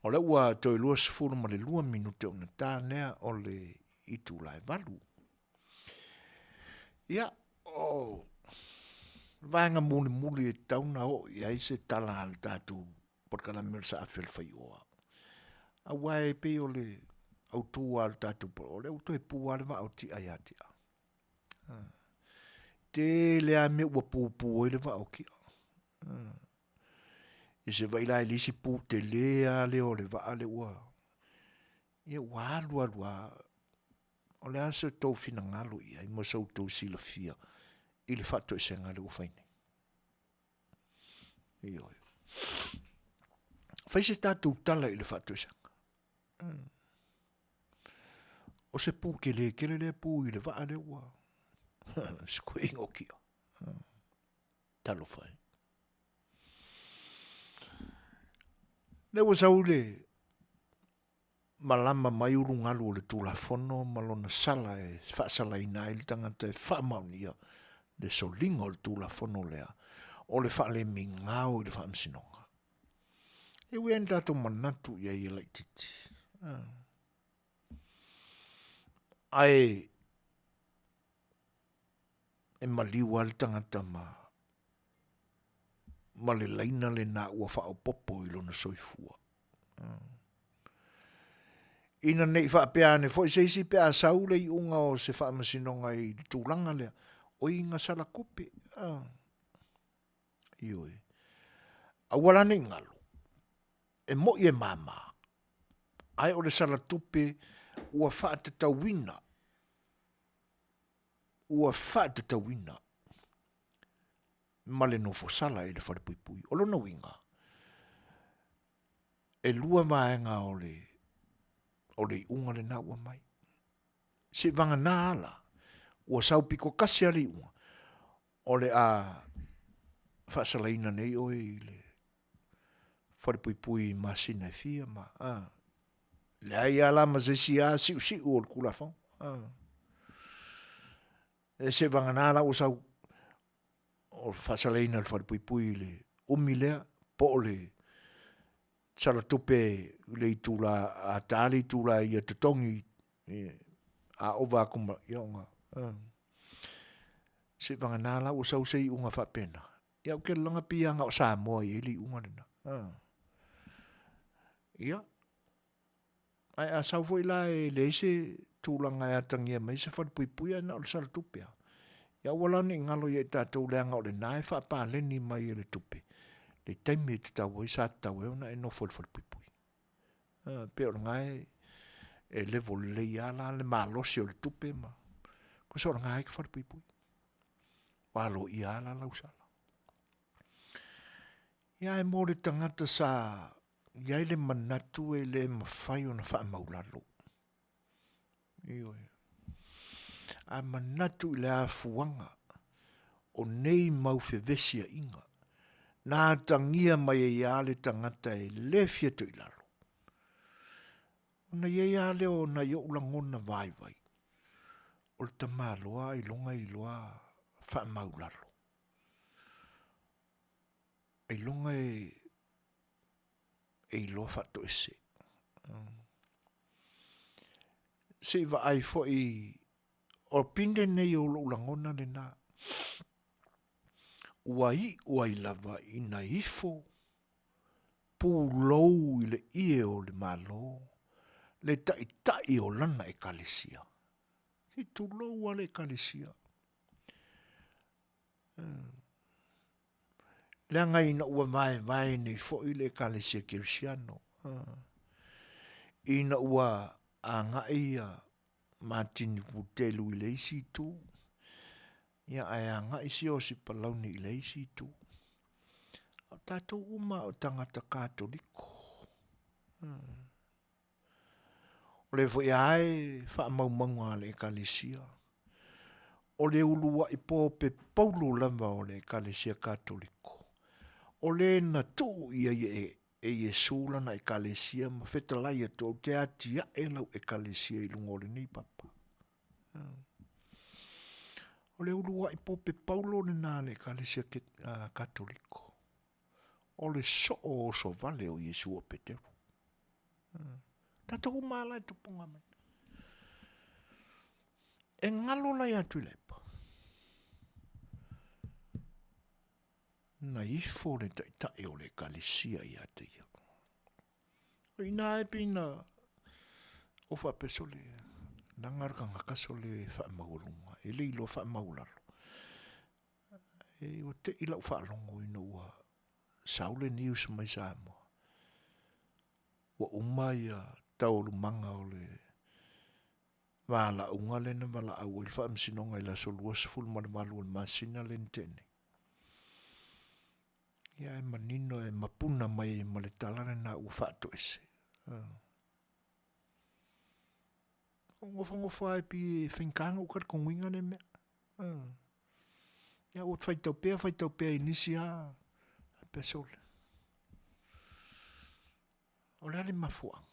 O le ua toi lua sifuru ma le 2 minute o na tānea o le itu lai valu. Ia, o... Vaenga muli e tauna o ia i se tala al tātou porkala mil sa A Le Fai'oa. A wae pe o le autua al tātou o le auto e pua le va o ti ai atia. Te le a me ua pūpū e le va o kia. I se vaila e lisi pū te lea le o le va le ua. Ia ua alua. O le asa tau fina ngalo ia i masau tau sila fia. I le whato e senga le ufaine. Io. Fai se tātou tala i le whato e senga. O se pū ke le pū i le vaa le ua. Sko ingo kia. Talo fai. Le wa sau le malama mai urungalu o le tulafono malona sala e whaasala ina i le tangata e whaamaunia. Le solinga o le tulafono lea, o le whaale mingao i le whaamsinonga. E wien tato manatu ia i lai titi. Ai, e maliwa le tangata ma le laina le na ua whao popo i lona soifua. Ina nei whaapeane, fo i seisi pea saule i unga o se whaamasinonga i tūlanga lea. O inga sala kupe. Ioi. A wala nei ngalo. E mo i e mama. Ai o le sala tupe ua wha te tawina. Ua wha te tawina. Male no fo sala e le whare pui pui. O lona winga. E lua maenga o le unga le na ua mai. Se vanga na ala. Ua sau piko kasi ali unga. O le a whaasalaina nei o i le wharepui masina e fia ma. Le ai ala ma se si a si o le kula fong. E se vanganala o sau o whaasalaina le wharepui le umilea po le sala tupe le itula a tali tula i a tutongi a ova kuma ionga. Se vanganala o sau sei unga whapena. Ia o ke langa pianga o Samoa i li unga lina. Ia. Ai a sau foi la e leise tūlanga e atangia mai se whapuipuia na o le sala tupea. Ia wala ni ngalo i e tātou leanga o le nae whapaleni mai e le tupe. Le taimi e te tau i sa tau e ona e no fol whapuipui. Peo ngai e level le ala le malosi o le tupe ma. Ko so ngai ke whapuipui. Walo i ala lausala. Ia e mo le tangata sa ia le manatu e le mawhai o na wha maulalo. Iyo e. A manatu i le a fuanga o nei mau fevesia inga. Nā tangia mai e ia le tangata e le fiato i lalo. O na ia le o na ia ulangona vai vai. O le tamaloa i longa i loa wha maulalo. E longa e loa whato ese. Se va ai fo i o pinde nei o ulangona le na. Ua i lava i na ifo. Pūlou i le ie o le malo. Le tai o lana e kalesia. He tūlou ale e kalesia. Le ngai na ua vai ni fo i le kalesia kirsiano. Ina ua a ngai a Martin Putelu i le isi tu. Ia ai a ngai si o si palauni i le isi tu. Tātou uma o tangata kātoliko. O le fo ai wha maumanga le ekalisia. O le ulua i pō pe paulo lava o le ekalisia kātoliko. O le na tū ia e Yesu lana ekalisia ma Fetalaiga tō te atia e lau ekalisia i lungo le nei papa. O le ulua i pō pe paulo le nā le ekalisia kātoliko. O le o so vale o Yesu o Peteru. Tātou mālai tupunga mai. E ngalo lai atu lepa. Na ifo le taitai o le kalisia i ate ia. O ina e pina o wha peso le nangaraka ngakaso le wha maulunga. E le ilo wha maulalo. E o te ila wha longo ina ua saule news mai Samoa. Wa umai a taulu manga o le wala unga le na wala au il wha msinonga ila so luas ful malu masina le ntene. Ia e manino e mapuna mai ma le talane na ua whaato ese. Ngofa e pi whenkanga ukar konguinga ne mea. Ia o whaitau pea inisi a pesole. O le ale mafuanga.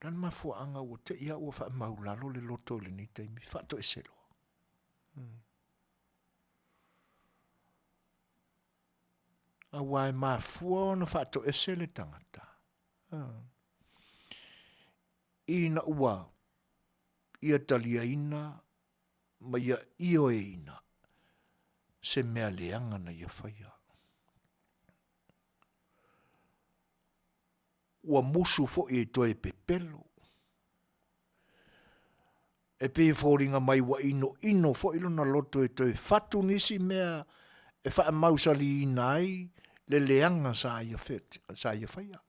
Ran mafuanga o te ia ua wha maulalo le loto le ni teimi. Whaato e selo. A wai mafua na whaato e sele tangata. Ina ua ia talia ina ma ia io e ina se mea leanga na ia whaia. Ua musu fo e toe pepelo. E pe fōringa mai wa ino fo ilo na loto e toe fatu nisi mea e wha mausali inai le leanga sa ia whaia.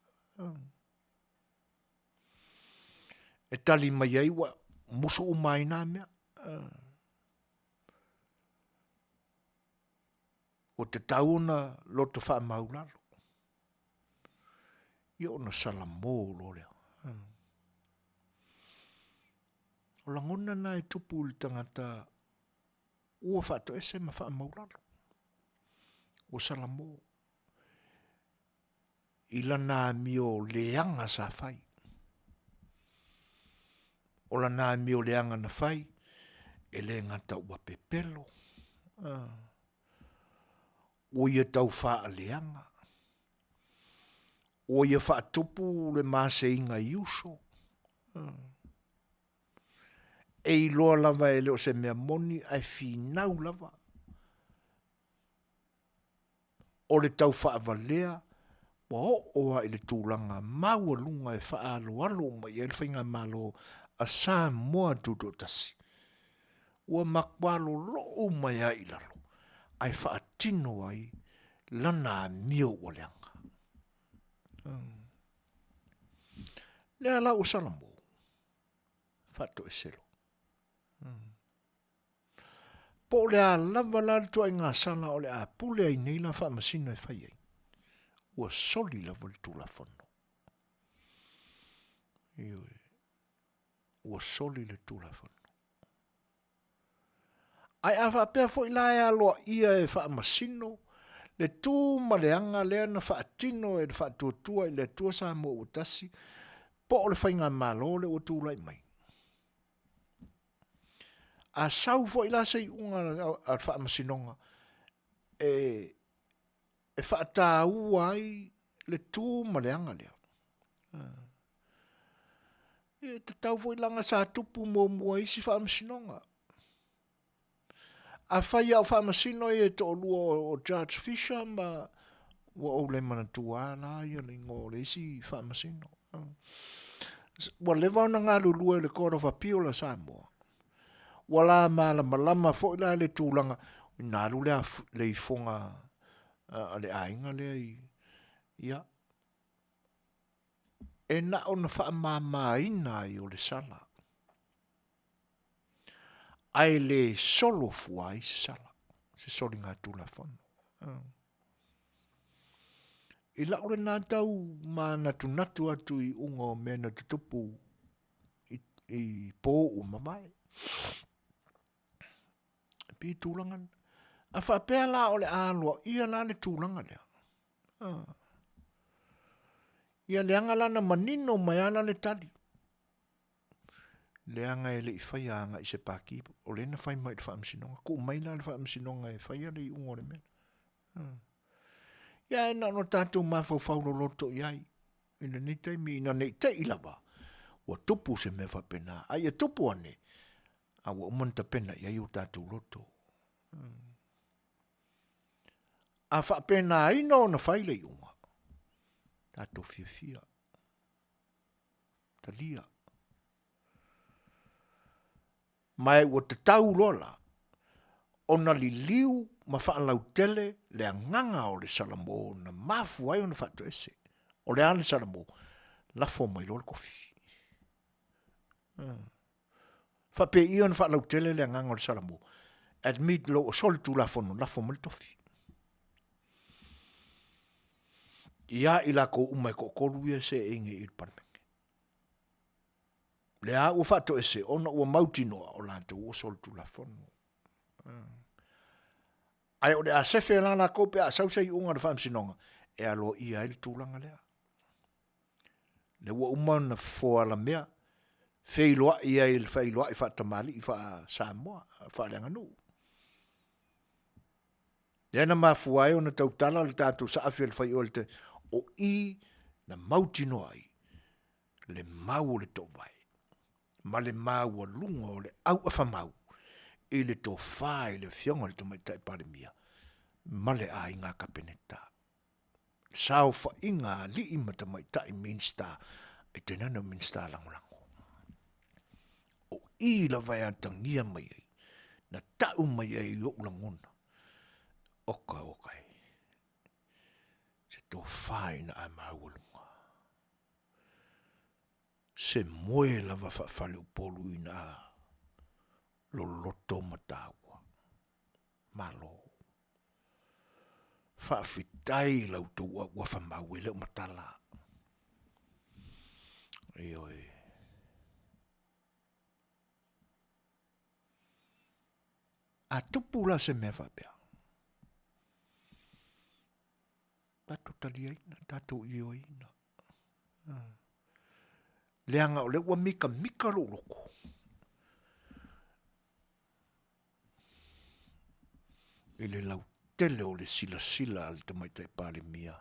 E tali mai ai wa musu umai nā mea. O te tauna loto wha maulalo. Ia ona Samoa lo lea. O langona na e tupu le tangata ua whaato ese ma wha maulalo. O Samoa. Ila nā mio leanga sa whai. O la nā mio leanga na whai e le ngata ua pepelo. O ia tau wha leanga. O ia wha tupu le maase inga iuso. E iloa lava e leo se mea moni ai finau lava. O le tau wha avalea, wa oa i le tūlanga maua lunga e wha alo mai e le whainga malo a Samoa tutotasi. Ua makwalo loo mai a ilalo. Ai wha atino ai lana mio o leanga. Lea la o Samoa. Fato e selo. Po le a lava la le tua inga sala o le a pule ai nei la wha masina e whai ai. Ua soli la voli tūla whano. Ua soli le tūla whano. Ai a wha pia fo ila e aloa ia e wha masino. Le tū maleanga lea na wha atino e wha tuatua i le tua sa mo o tasi. Po le whainga malo le o tūlai mai. A sau fo ila sei unga a wha masinonga e wha tā uai le tū maleanga lea. E te tau fo ilanga sa tupu mo mua isi wha masinonga. A whai au wha masino e to lua o Judge Fisher ma wa o le mana tua la ia le ngō le isi wha masino. Wa le vau na ngā lulua le Court of Appeal la Samoa. Wala malama fo ila le tūlanga nā lulea le i fonga le ainga le ia. E na o na wha mama ina i o le sala. Ai le solo fuai se sala. Se soli ngā tūla whanu. I la ore nā tau mā natu atu I ungo mea na tutupu I pō o mamai. Pi tūlanga. A whapea la o le ālua, ia la le tūlanga lea. Ia leanga lana manino mai ala le tali. Leanga e le I whaianga I se pāki, o le na whai mai le whaamsinonga. Ko mai la le whaamsinonga e whai ale I ungo le mena. Ia e nano tātou mawhau whaulo loto iai. Ina nei taimi, ina nei te ilawa. Wa tupu se me whapena. Ai e tupu ane. A wa umanta pena iai o tātou loto. A whapena ino na whaile I unga. Tātou fia. Talia. Mai o te tau lola. Ona li liu ma whaalau tele le nganga o le salamo na mafu ai o na whaato ese. O le ale salamo. La fo mai lo le kofi. Whape I o na whaalau tele le nganga o le salamo. Admit lo o solitu la fo mai tofi. Ia I la ko umai ko koru ia se inge I parmenge. Le a ua whaato ese, ona ua mautinoa o lanto ua solitu la fono. Ai o le a sefe la kope a sausai unga na whaamsinonga, e alo ia ili tūlanga lea. Le ua umana fōa la mea, whailoa ia ili whailoa I whaatamali I wha Samoa, whaaleanga nuu. Lena mafuai o na tautala le tātou sa awhia le whai o le te o I na mautinoa I le mau le tō vai. Ma le mau a lunga o le au a whamau. I le tō whai le whionga le tumaita I parimia. Ma le a inga ka peneta. Sao wha inga li I matamaita I minsta. E tenana minsta langolango. O I la vai antangia mai ai. Na tau mai ai I o langona. Oka. Se tō whai na a maulunga. Se moe lava whawhale upolu I na lo loto matawa. Malo. Whawhitai lau tō ua whamau leo matala. Ioi. A tupu la se mea whapea. Tātou taliaina, tātou ioina. Leanga o le ua mika lo loko. I le lau tele o le sila al te maita I pāle mia.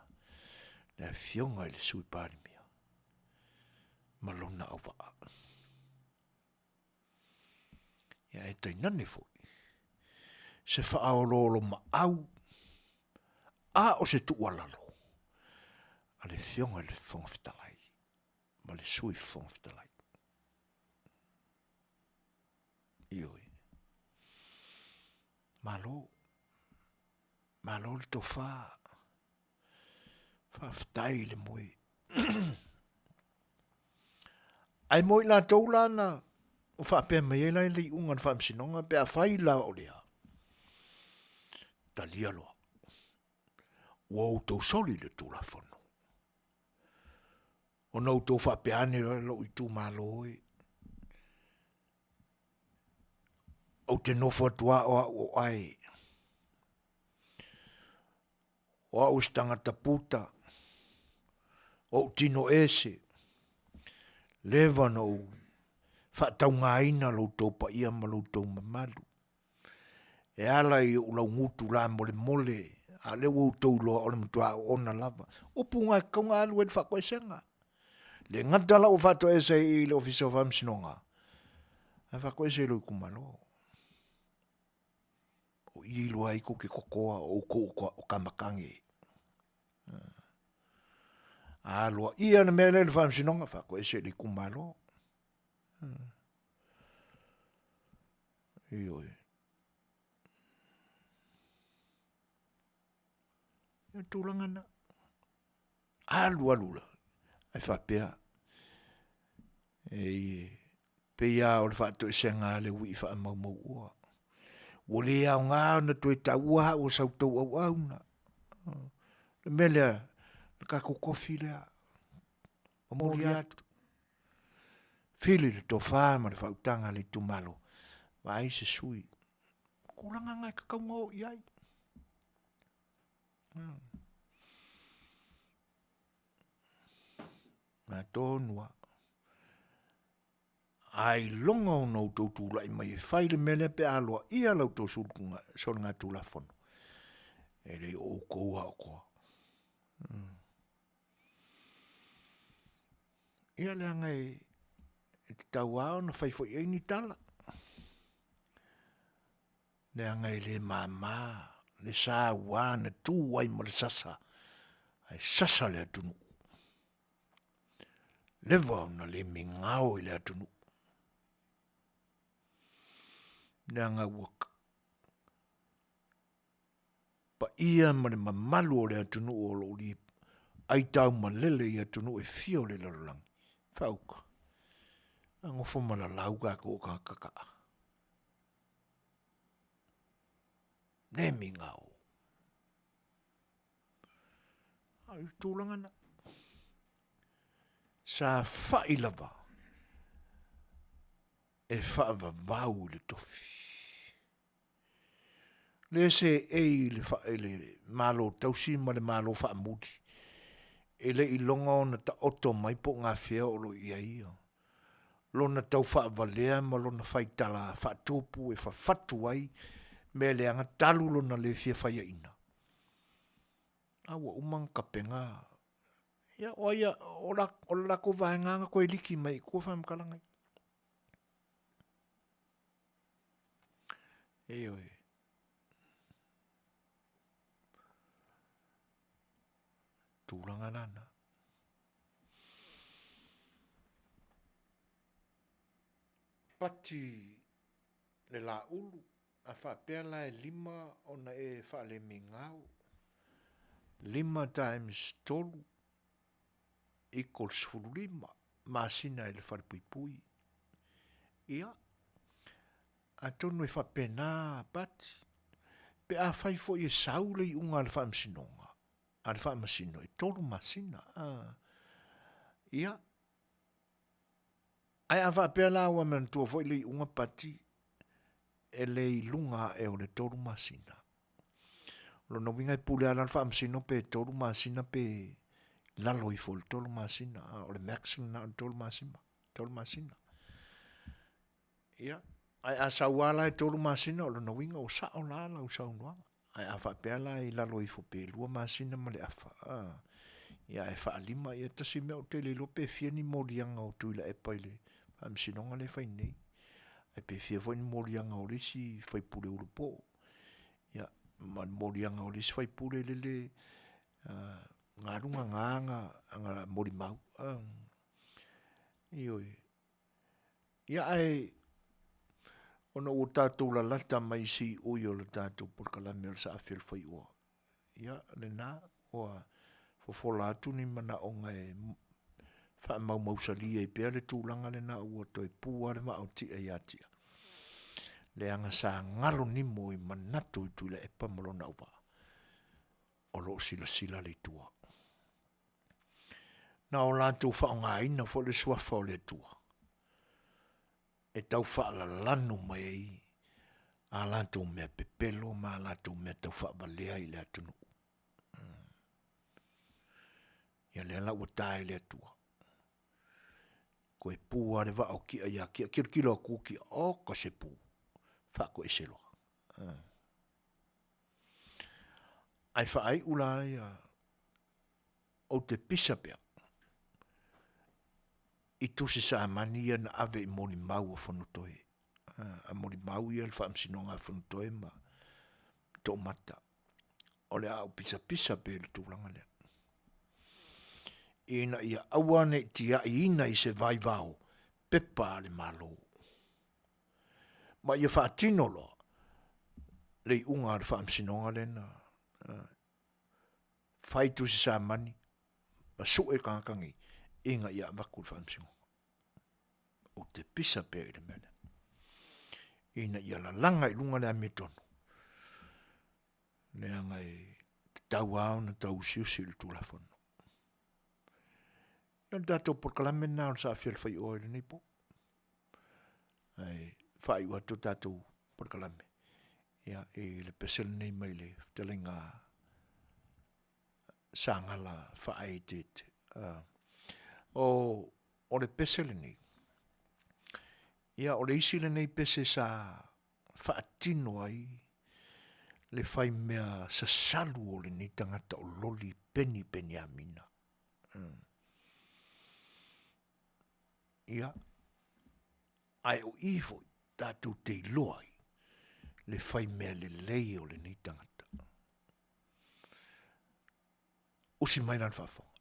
Le whionga I le sui pāle mia. Malona au waa. Ia e tainane foi. Se whaaololo ma au. A o se tualalo. A le whionga I le whonga Fetalai. Ma le sui whonga Fetalai. Ioi. Malo le to wha. Whaftai le moe. Ai moe la taulana. O whapea mai lai li ungan whamsinonga. Pea whai la o lea. Talia loa. Wau tau soli le tūla whanu. O nau tau whapeane lo I tū malo e. O te nofo atua o ai. O au stangata puta. O tino ese. Leva no whaatau ngā ina lo tau pa ia ma lo tau mamalu. E ala I ulau ngutu la mole. A le wau tau loa o le mutua o ona lava. O punga kaunga alu e whako e senga. Le ngatala o whato e se I le ofisa o whamsinonga. A whako e se lo I kumalo. O I loa I ko ke kokoa o kamakangi. A loa ia na mele le whamsinonga whako e se le kumalo. Ioi. Tūlangana. Alula. Ai whapea. Pea o le whaato e senga le ui wha mau ua. Wo le au ngā na tue taua o sau tau au auna. Le mele, le kako kofi lea. O mori atu. Fili le tofa ma le fautanga le tumalo. Vai se sui. Kulanga ngai kakaunga o iai. Nga tonua. Ai longa o nou tau tūla i mai e whai le mele pe aloa ia lau tau sulkunga sol ngā tūla whono. E rei o koua o koa. Ia le anga e te tau ao na whaifo i ni tala. Le anga e le mama, le sa wana tū wai ma le sasa. Ai sasa le atunu. Le vau na le mingao i le atunu. Le anga waka. Pa ia ma le mamalu o le atunu o lo li. Ai tau ma lele i atunu e fio le lalangi. Fauka. Angofo ma la lauka ko kaka. Ne mingao. Ai tūlangana. Sa whai lava. E whaava vau le tofi. Le se e le whae le malo tausi ma le malo wha muti. E le ilonga o na ta oto mai po ngā whia o lo ia ia. Lo na tau wha valea ma lo na whai tala wha tōpu e wha whatu ai me le anga talu lo na le whia whaia ina. Awa umang kapenga. Ia oia o lako vaenganga koe liki mai kua whamkalangai. E oi. Tūlanga nana. Pati le la ulu a whapea lai 5 ona e whale mingau. 5 times tolu equals 5. Masina e le wharpuipui. Ia. A tonu e whapena pati. Pe a whaifo i e saule i unga le whamsinonga. A le whamasino e tolu masina. Ia. Ai a whapea la ua man tua fo i le i unga pati. E le i lunga e o le tolu masina. Lo no winga i pule ala le whamasino pe tolu masina pe lalo i fo le tolu masina. O le maximum na le tolu masina. Tolu masina. Ia. Ai a sawala e tolu masina o lo no winga o sa o la la o sa unuanga. Ai a whapea la i lalo i fo pe lua masina ma le afa. Ia e wha lima i e tasi mea o te le lope fia ni morianga o tuila e paile. Whamsinonga le whai nei. Ai pe fia fo ni morianga o lisi whai pule urupo. Ia, man morianga o lisi whai pule lele ngā runga ngā mori mau. Ioi. Ia ai ona o tātou la lata mai si ui o le tātou porkalame o le sa A Le Fai'oa. Ia, le nā, oa fofola atu ni mana o ngai wha mau mausalia i pēr le tūlanga le nā ua toi pūa le mao tia i atia. Le anga sa ngalo ni mo i manatu i tuila e pamalona upa. O lo sila le tua. Na o lātou wha o ngā ina fo le suafa o le tua. E tau wha la lanu mai ei. A lātou mea pepelo ma lātou mea tau wha balea i le atunu. Ia le ala ua tae le atua. Ko e pūa le wa o kia ia kia kilo ku kia o ko se pū. Wha ko e selo. Ai wha ai ula ia o te pisa pia. I tusi sa mania na ave i moni mau a whanutoe. A moni mau ia le whaamsinonga a whanutoe ma tō mata. O le au pisa pe le tūlanga lea. Ina ia awane tia ina i se vai vau pepa le malo. Ma ia whaatino lo le unga le whaamsinonga le na whaitu si sa mani ma su e kankangi inga ia maku le whaamsinonga. O te pisa pe le mene. Ina ia la langa i lunga le amitonu. Le angai tau au na tau siusi le tulafono. Ia le tatou porkalame na o sa afia le Fai'oa le nei po. Ai, Fai'oa to tatou porkalame. Ia, le pesel nei mai le Fetalaiga sangala whaaitit. O le pesel nei. Ia, o le isi le nei pese sa whaatino ai le whai mea sa salu o le nei tangata o loli peni amina. Ia, ai o ifo tātou te loai le whai mea le lei o le nei tangata. Usi mai lan whawhonga.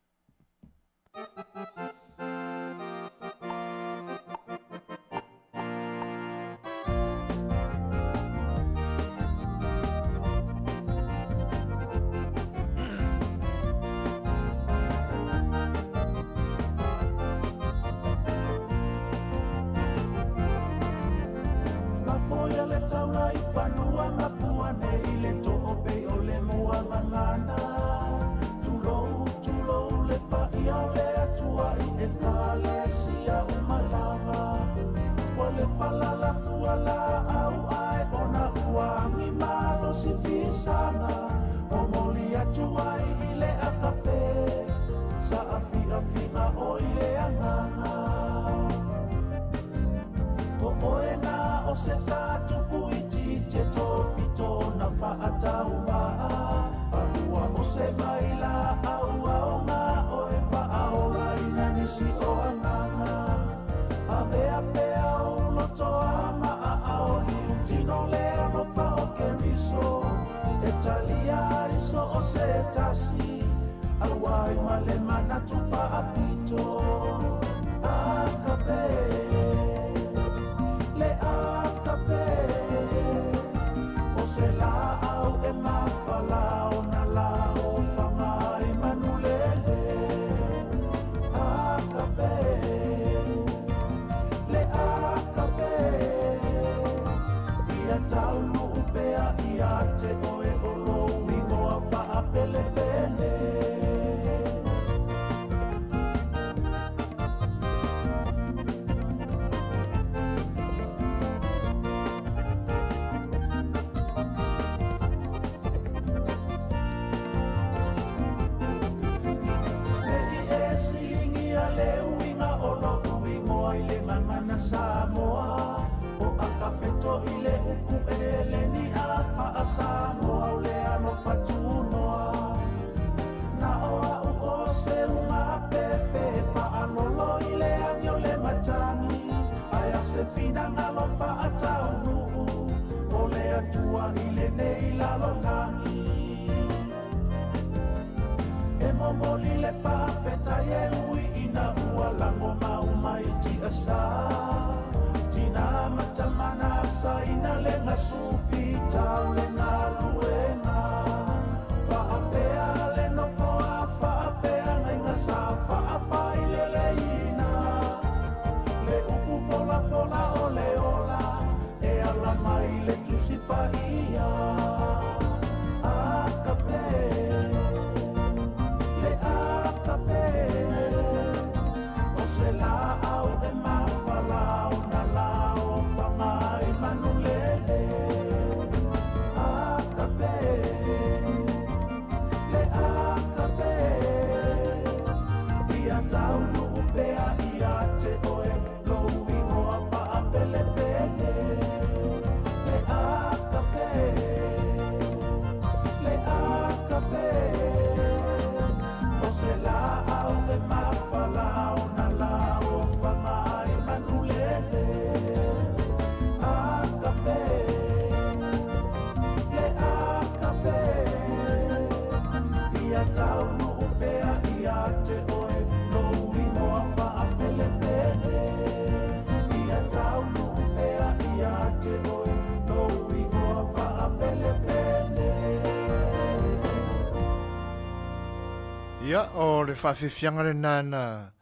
Ia, o le whawhiwhianga le nana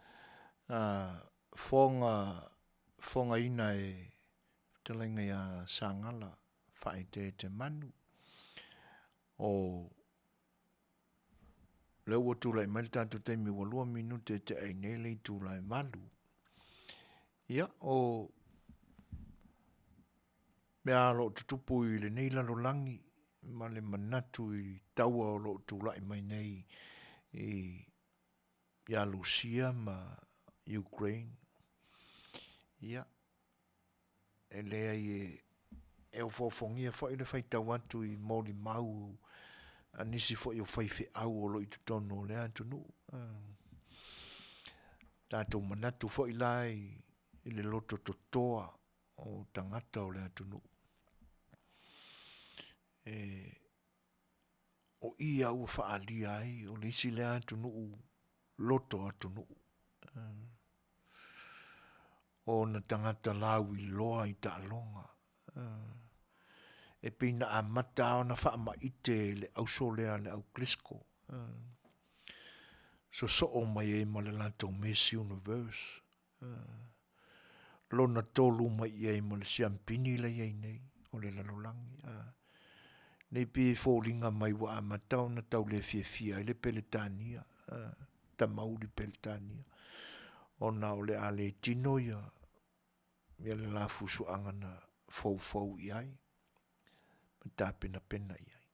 whonga ina e Fetalaiga ia sangala whaite te manu o leo ua tūlai mai le tātou taimi ua 2 minute te ai nei lei tūlai malu. Ia, o mea lo tutupu i le nei lalolangi, ma le manatu i taua o lo tūlai mai nei i a Lucia ma Ukraine. Ia, e lea e o fofongia fo i le whaitau atu i mōli mau anisi fo i o whaiwhi au o lo i tutono o lea tunu. Tātou manatu fo i lai i le loto totoa o tangata o lea tunu. O ia ua whaalia ai o le isi lea tunu loto a tunu. O na tangata lau i loa i ta alonga. E pina a mata o na wha ma ite le au solea le au klisko. So o mai e ma le lato Miss Universe. Lo na tolu mai e ma le siampini le iei nei o le lalolangi. Nei pi fōlinga mai wa a mata o na tau le fia le peletania. Ta mauri peletania. O na o le ale tino ia le la fusu angana fau iai. Ta pena iai.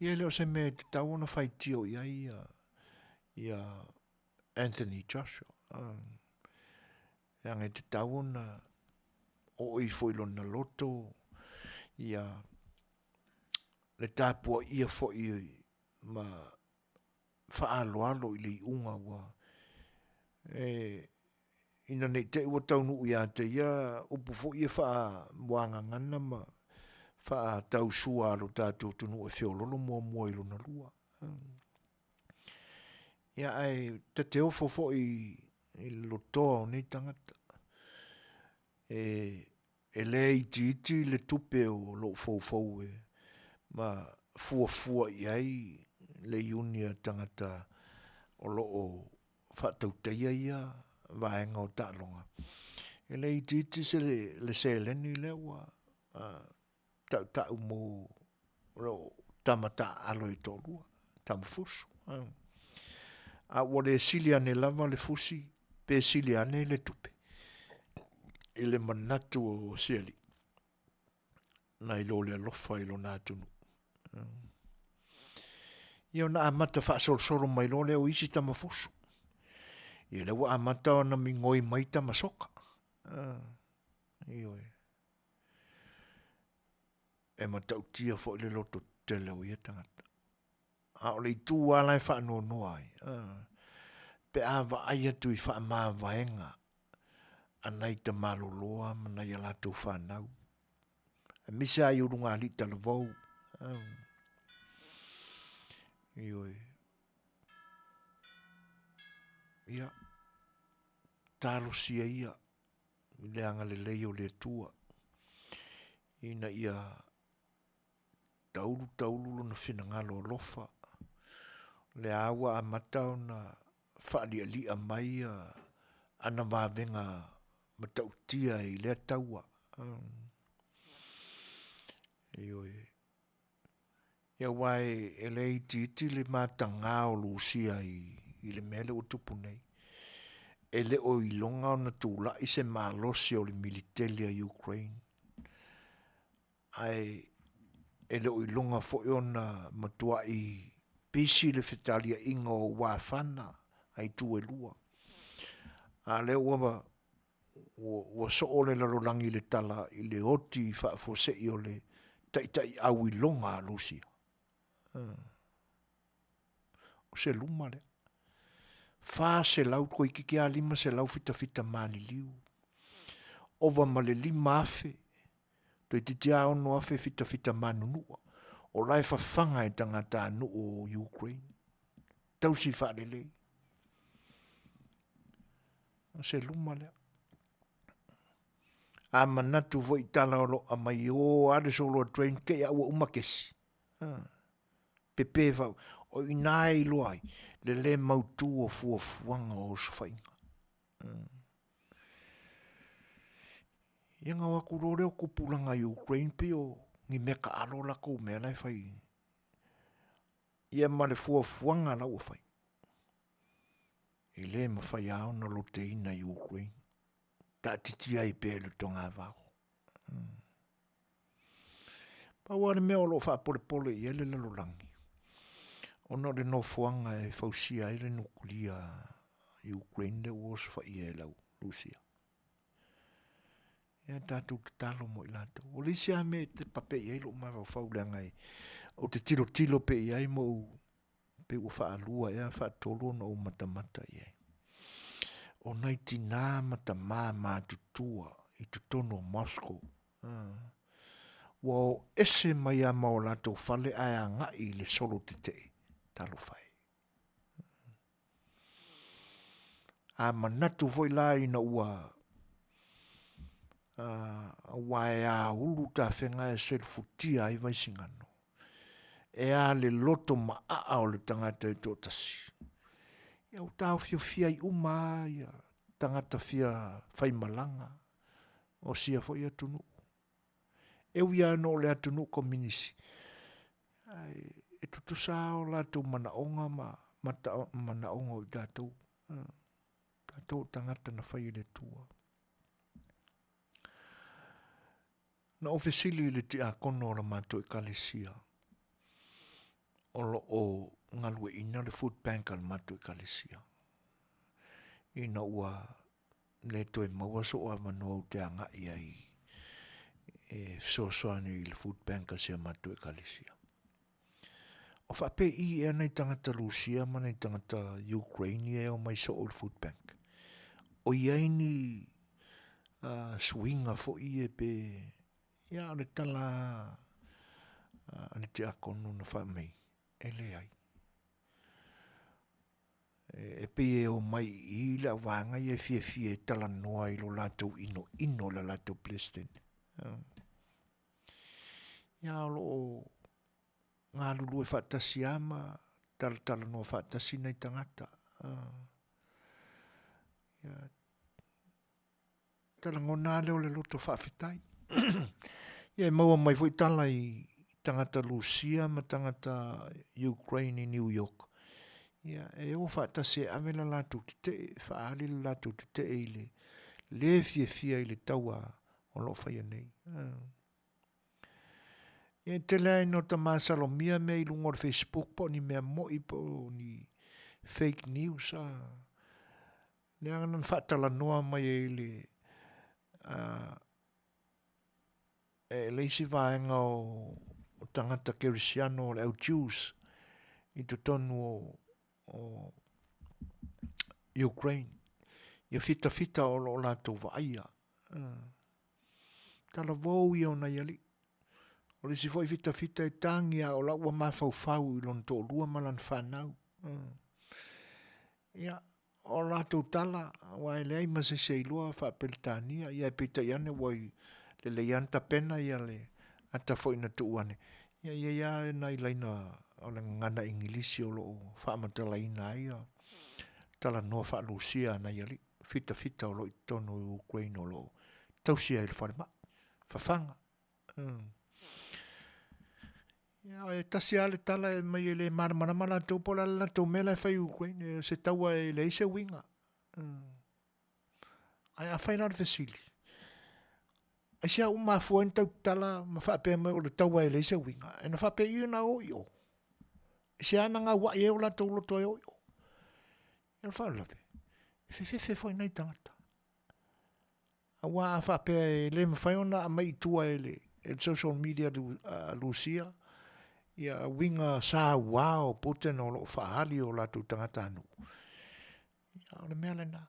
Ia leo se me te tau ona whai tio iai ia Anthony Joshua. Ia te tau ona o i foilo na loto ia le tāpua ia foi ma whaaloalo i le unga wa ina nei te ua taunu ia te ia upu fo ia wha wanga ngana ma wha tau sua alo tātou tunu e whiololo mua ilo na lua. Ia ai te te ofo fo i lotoa o nei tangata. E le iti le tupe o lo fau ma fua iai le iunia tangata o lo o whatautaia ia vaenga o tālonga. E le iti se le seleni le wa tau mo ro tamata alo i tolua, tamafusu. A wale siliane lava le fusi, pe siliane le tupe. I le manatu o siali. Na ilo le alofa ilo nātunu. Ia na amata wha solo mai lo le o isi tamafusu. Ia le wa amata o na mingoi mai tamasoka. Iyo e. E matautia fo le loto tele o ia tangata. A o le itu ala e wha noa ai. Pe a wa aia tu i wha maa vaenga. Anai ta maloloa mana ia lato whanau. A misa ai urunga alita le vau. Iyo e. Ia. Talo sia ia. Leanga le leo le tua. Ina ia taulu na whinangalo lofa. Le awa a matau na whaalialia mai ana wawenga matautia i le taua. Iyo e. Ia wai e le iti le matanga o lusia i le mele o tupu nei. E le o ilonga o na tūla i se malosi o le militeli a Ukraine. Ai e le o ilonga fo o na matua i pisi le Fetalia inga o wafana ai tu e lua. A le ua so o le larolangi le tala i le oti wha fosei o le tai au ilonga a lusia. O se luma le. Fa se lau koi kiki a lima se lau fita mani liu. Ova ma le lima afe. Toi titia ono afe fita manu nua. O lai fanga e tangata anu o Ukraine. Tausi fa lele. O se luma le. A manatu vo i tala olo a mai o ade solo train ke a ua umakesi. Pepe vau. O inai loai. Le mautu o fuanga o sfainga. Ia ngā wakurore o kupulanga Ukraine pe o ngi meka alo lako mea lai fai. Ia ma le fuafuanga la ua fai. I le ma fai au na lo te ina i Ukraine. Ta titi ai pe le tonga vau. Pa wane mea o lo wha pole pole i ele lalo langi. Ono le no fuanga e fausia ele nukulia i Ukraine le uos wha i e lau, Lucia. Ia tātou te talo mo i lato. O le sia me te pape i eilo ma vau fau langa e. O te tilo tilo pe i ai mo pe ua wha alua ea wha tolo na o matamata i ai. O nei tina matama ma tutua i tutono Moscow. Wa o ese mai a mao lato fale aia ngai le solo te te talo fai. A manatu voi la ina ua wae a ulu ta whenga e sel futia i vai singano. E a le loto ma a o le tangata e tōtasi. Ia o tau fia i uma ia tangata fia whai malanga o sia fo ia tunu. E wia no le atunu kominisi. E tutusa o la tu manaonga manaonga o tātou. Tātou tangata na whai le tua. Na ofisili le te a kono la mato e kalesia. Olo o ngalue ina le food bank al mato e kalesia. Ina ua le to e maua so a mano te anga i ai. E Suasua ni le food bank a sia mato e kalesia. O whape i e nei tangata Rusia ma nei tangata Ukraine e o mai so o le food bank. O iai ni swinga fo i e pe ia le tala le te akonu na whamei e le ai. E pe e o mai i le awanga i e fie tala noa i lo lato ino la lato plesten. Ia lo ngā lulu e whaatasi ama tala noa whaatasi nei tangata. Tala ngona leo le loto whaafetai. Ia maua mai fwoi tala i tangata Lucia ma tangata Ukraine i New York. Ia e o whaatasi e awela latu te whaali latu te i le fia i le taua o lo whaia nei. Ia tele ai no ta masalo mia me i lungo Facebook po ni mea moi po ni fake news. Le angan whaatala noa mai e le e leisi vaenga o tangata kerisiano o le au Jews i tu tonu o Ukraine. Ia fita o lo lato vaia. Tala vau i o na iali. O le si foi fita e tangia o la ua mafau i lon tō lua malan whanau. Ia o lato tala wa e lei ma se ilua whaapeltania ia e pita iane wai le leianta pena ia le ata foi na tuane. Ia na ilaina o le ngana ingilisi o lo whaamatala ina ia tala noa whaalusia na iali fita o lo itono Ukraine o lo tausia i le wharema whawhanga. Ia e tasi ale tala e mai e le maramana tau pola la tau mela e whai Ukraine se taua e le ise winga. Ai a whaina le vesili. Ai sia uma fuan tau tala ma whaapea mai o le taua e le ise winga. E na whaapea i na o io. E sia ana ngā wai e o la tau loto e o io. E na whaalawe. E whewhewhe fwoi nei tangata. A wā a whaapea e le mawhaiona a mai tua e le social media Lucia. Ia winga sa wao Putin o lo whaali o la tu tangata anu. Ia o le mea le nā.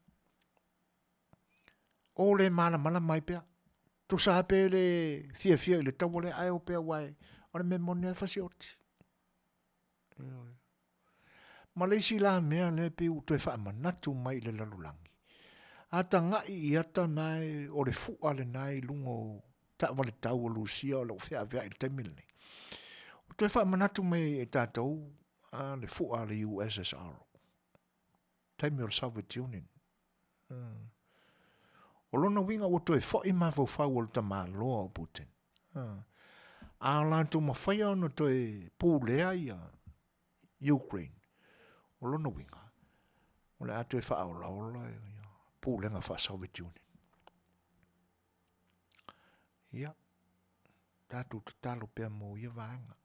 O le mana mai pea. Tu sa pe le fia le tau le ai o pea wai. O le me mone fasioti. Ma le isi la mea le pe u tue wha manatu mai le lalulangi. Ata ngai i ata nai o le fua le nai lungo ta wale tau o Lucia o lo fea vea il temilni. O tue wha manatu mai e tātou le fua le USSR. Taimi o le Soviet Union. O lona winga o tue fo i mawau whau o le tama loa o Putin. A lantu mawhaia ono tue pūlea ia Ukraine. O lona winga. O le atu e whaola pūlenga wha Soviet Union. Ia. Tātou te talo pia mō ia vāanga.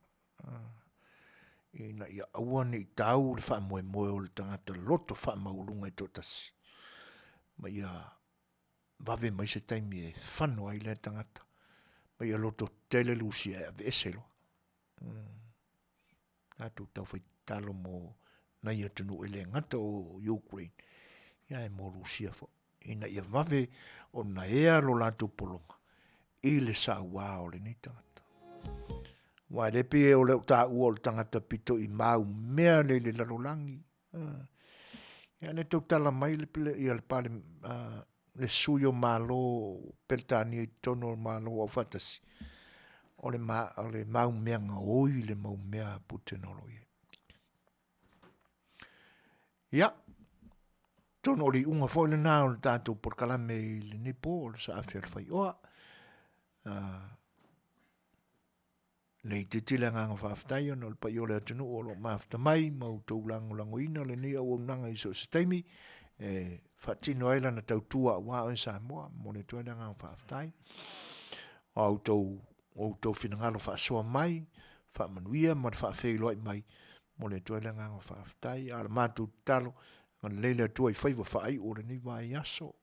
Ina ia aua ni tau le wha moe moe o le tangata loto wha maulunga I tōtasi. Ma ia vave mai se taimi e whanua I le tangata. Ma ia loto tele lusia e veselo. Tātou tau whai talo mō na ia tunu ele ngata o Ukraine. Ia e mō lusia fo. Ina ia vave o na ea lo lātou polonga. I le Samoa o le ni tangata. Wai le pe o le ta ua o le tangata pito I mau mea le lalolangi. Ia ne tau tala mai le pele ia le pale le suyo malo peltani tono malo o fatasi. O le mau mea ngaoi le mau mea putenolo ia. Ia. Tono li unga foi le nao le tātou por kalame I le nipo o le sa A Le Fai'oa. Nei te tila nganga whaaftai ana o le pai o le atunu o lo maafta mai mau tau lango ina le ni Auaunaga I so se taimi whaatino aila na tau tua wa o Samoa mo le tuana nganga whaaftai o tau whinangalo whaasoa mai Manuia ma le whaafeiloi mai mo le tuana nganga whaaftai a le mātou talo ngan leila tua I whaiva whaai o le ni vai aso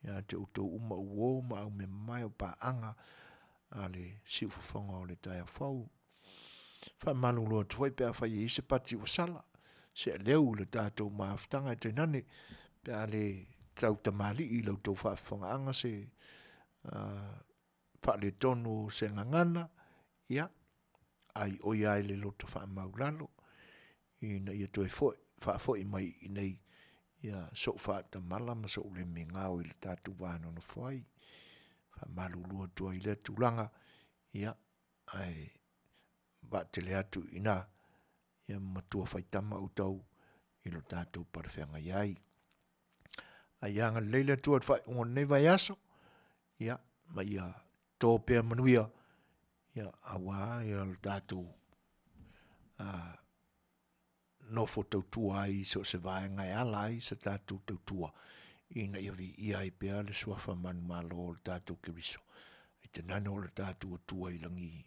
ia te utou uma uo ma au me mai o paanga a le si ufafonga o le taia fau. Wha manu loa tuwai pia whai I se pati o sala. Se leu le tātou maaftanga I te nane pia le tau tamali I lau tau whaafonga anga se wha le tonu se ngangana ia ai o iai le loto wha maulalo ina ia tue wha mai I nei ia so wha tamala ma so le mingau I le tātou wāno no whai. Malulua tua I le tulanga ia ai ba tele atu ina ia matua faitama utau I lo tātou parwhenga iai. Ai anga leila tua fai unga nei vai aso ia ma ia tō pēr manuia ia awa ia lo tātou nofo tau tua ai so se vaenga e ala ai sa tātou tau tua. Ina ia vi ia I pēr le suafa manu malo o le tātou kiriso. I te nana o le tātou tua I langi.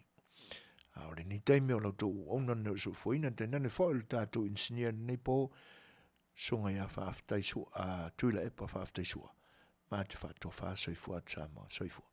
O le ni taime o lautou ona na so foina te nana fo le tātou insinia nei po songa ia whaaftai sua, tuila epa whaaftai sua. Mā te whātua wha soifua Samoa, soifua.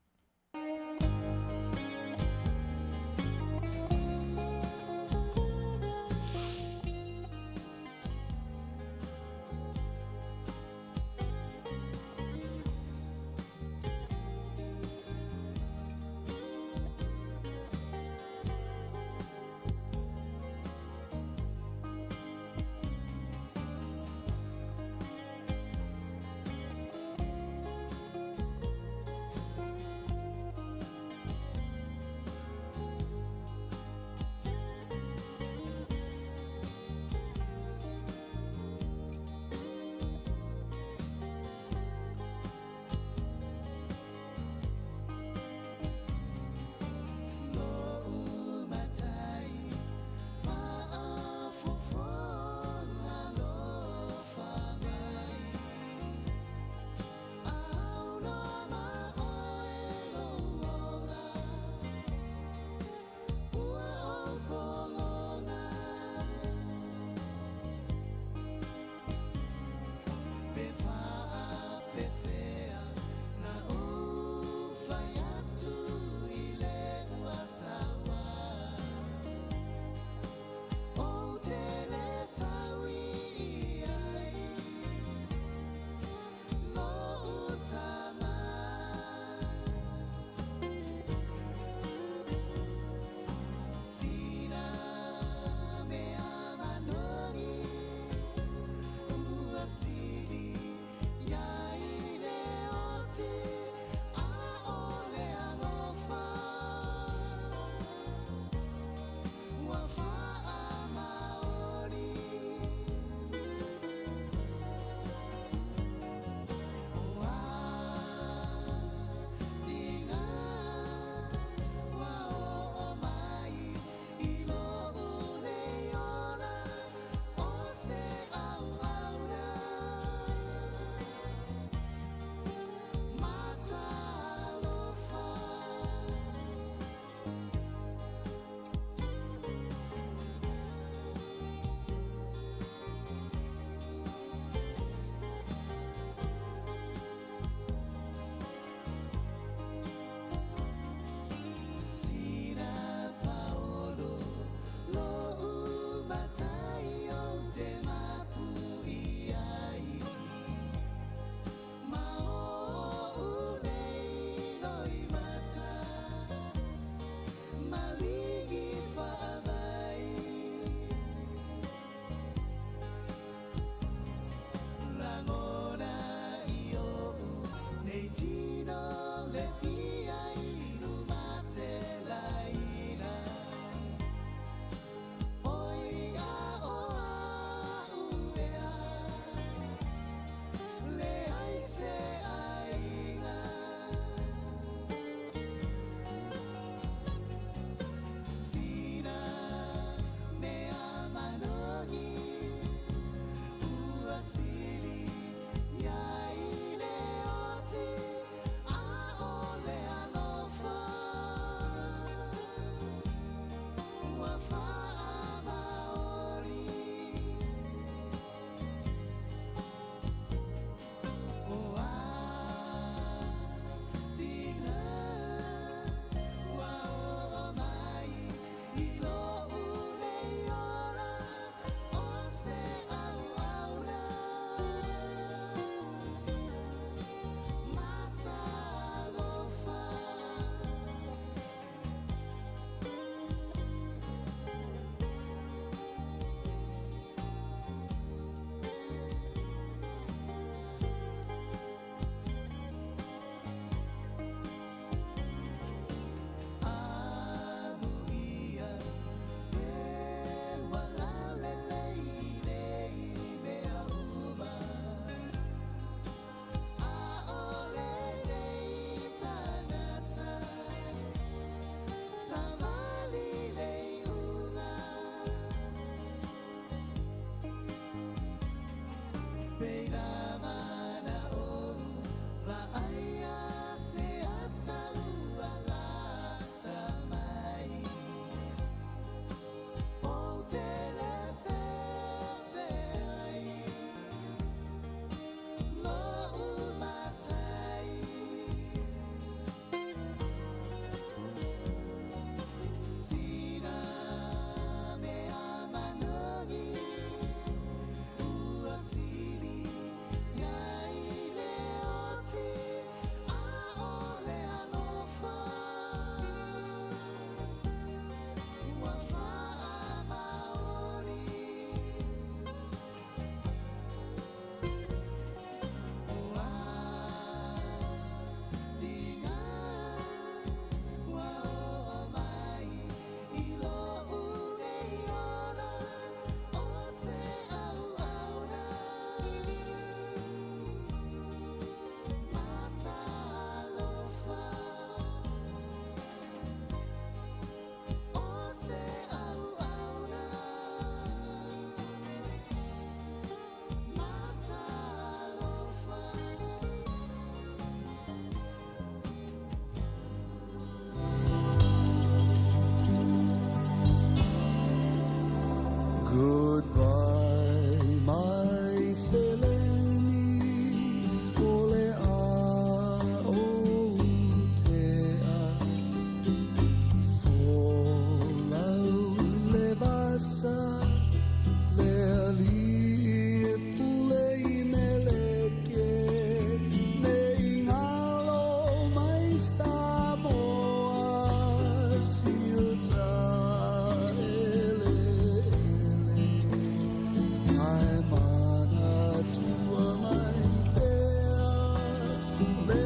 Le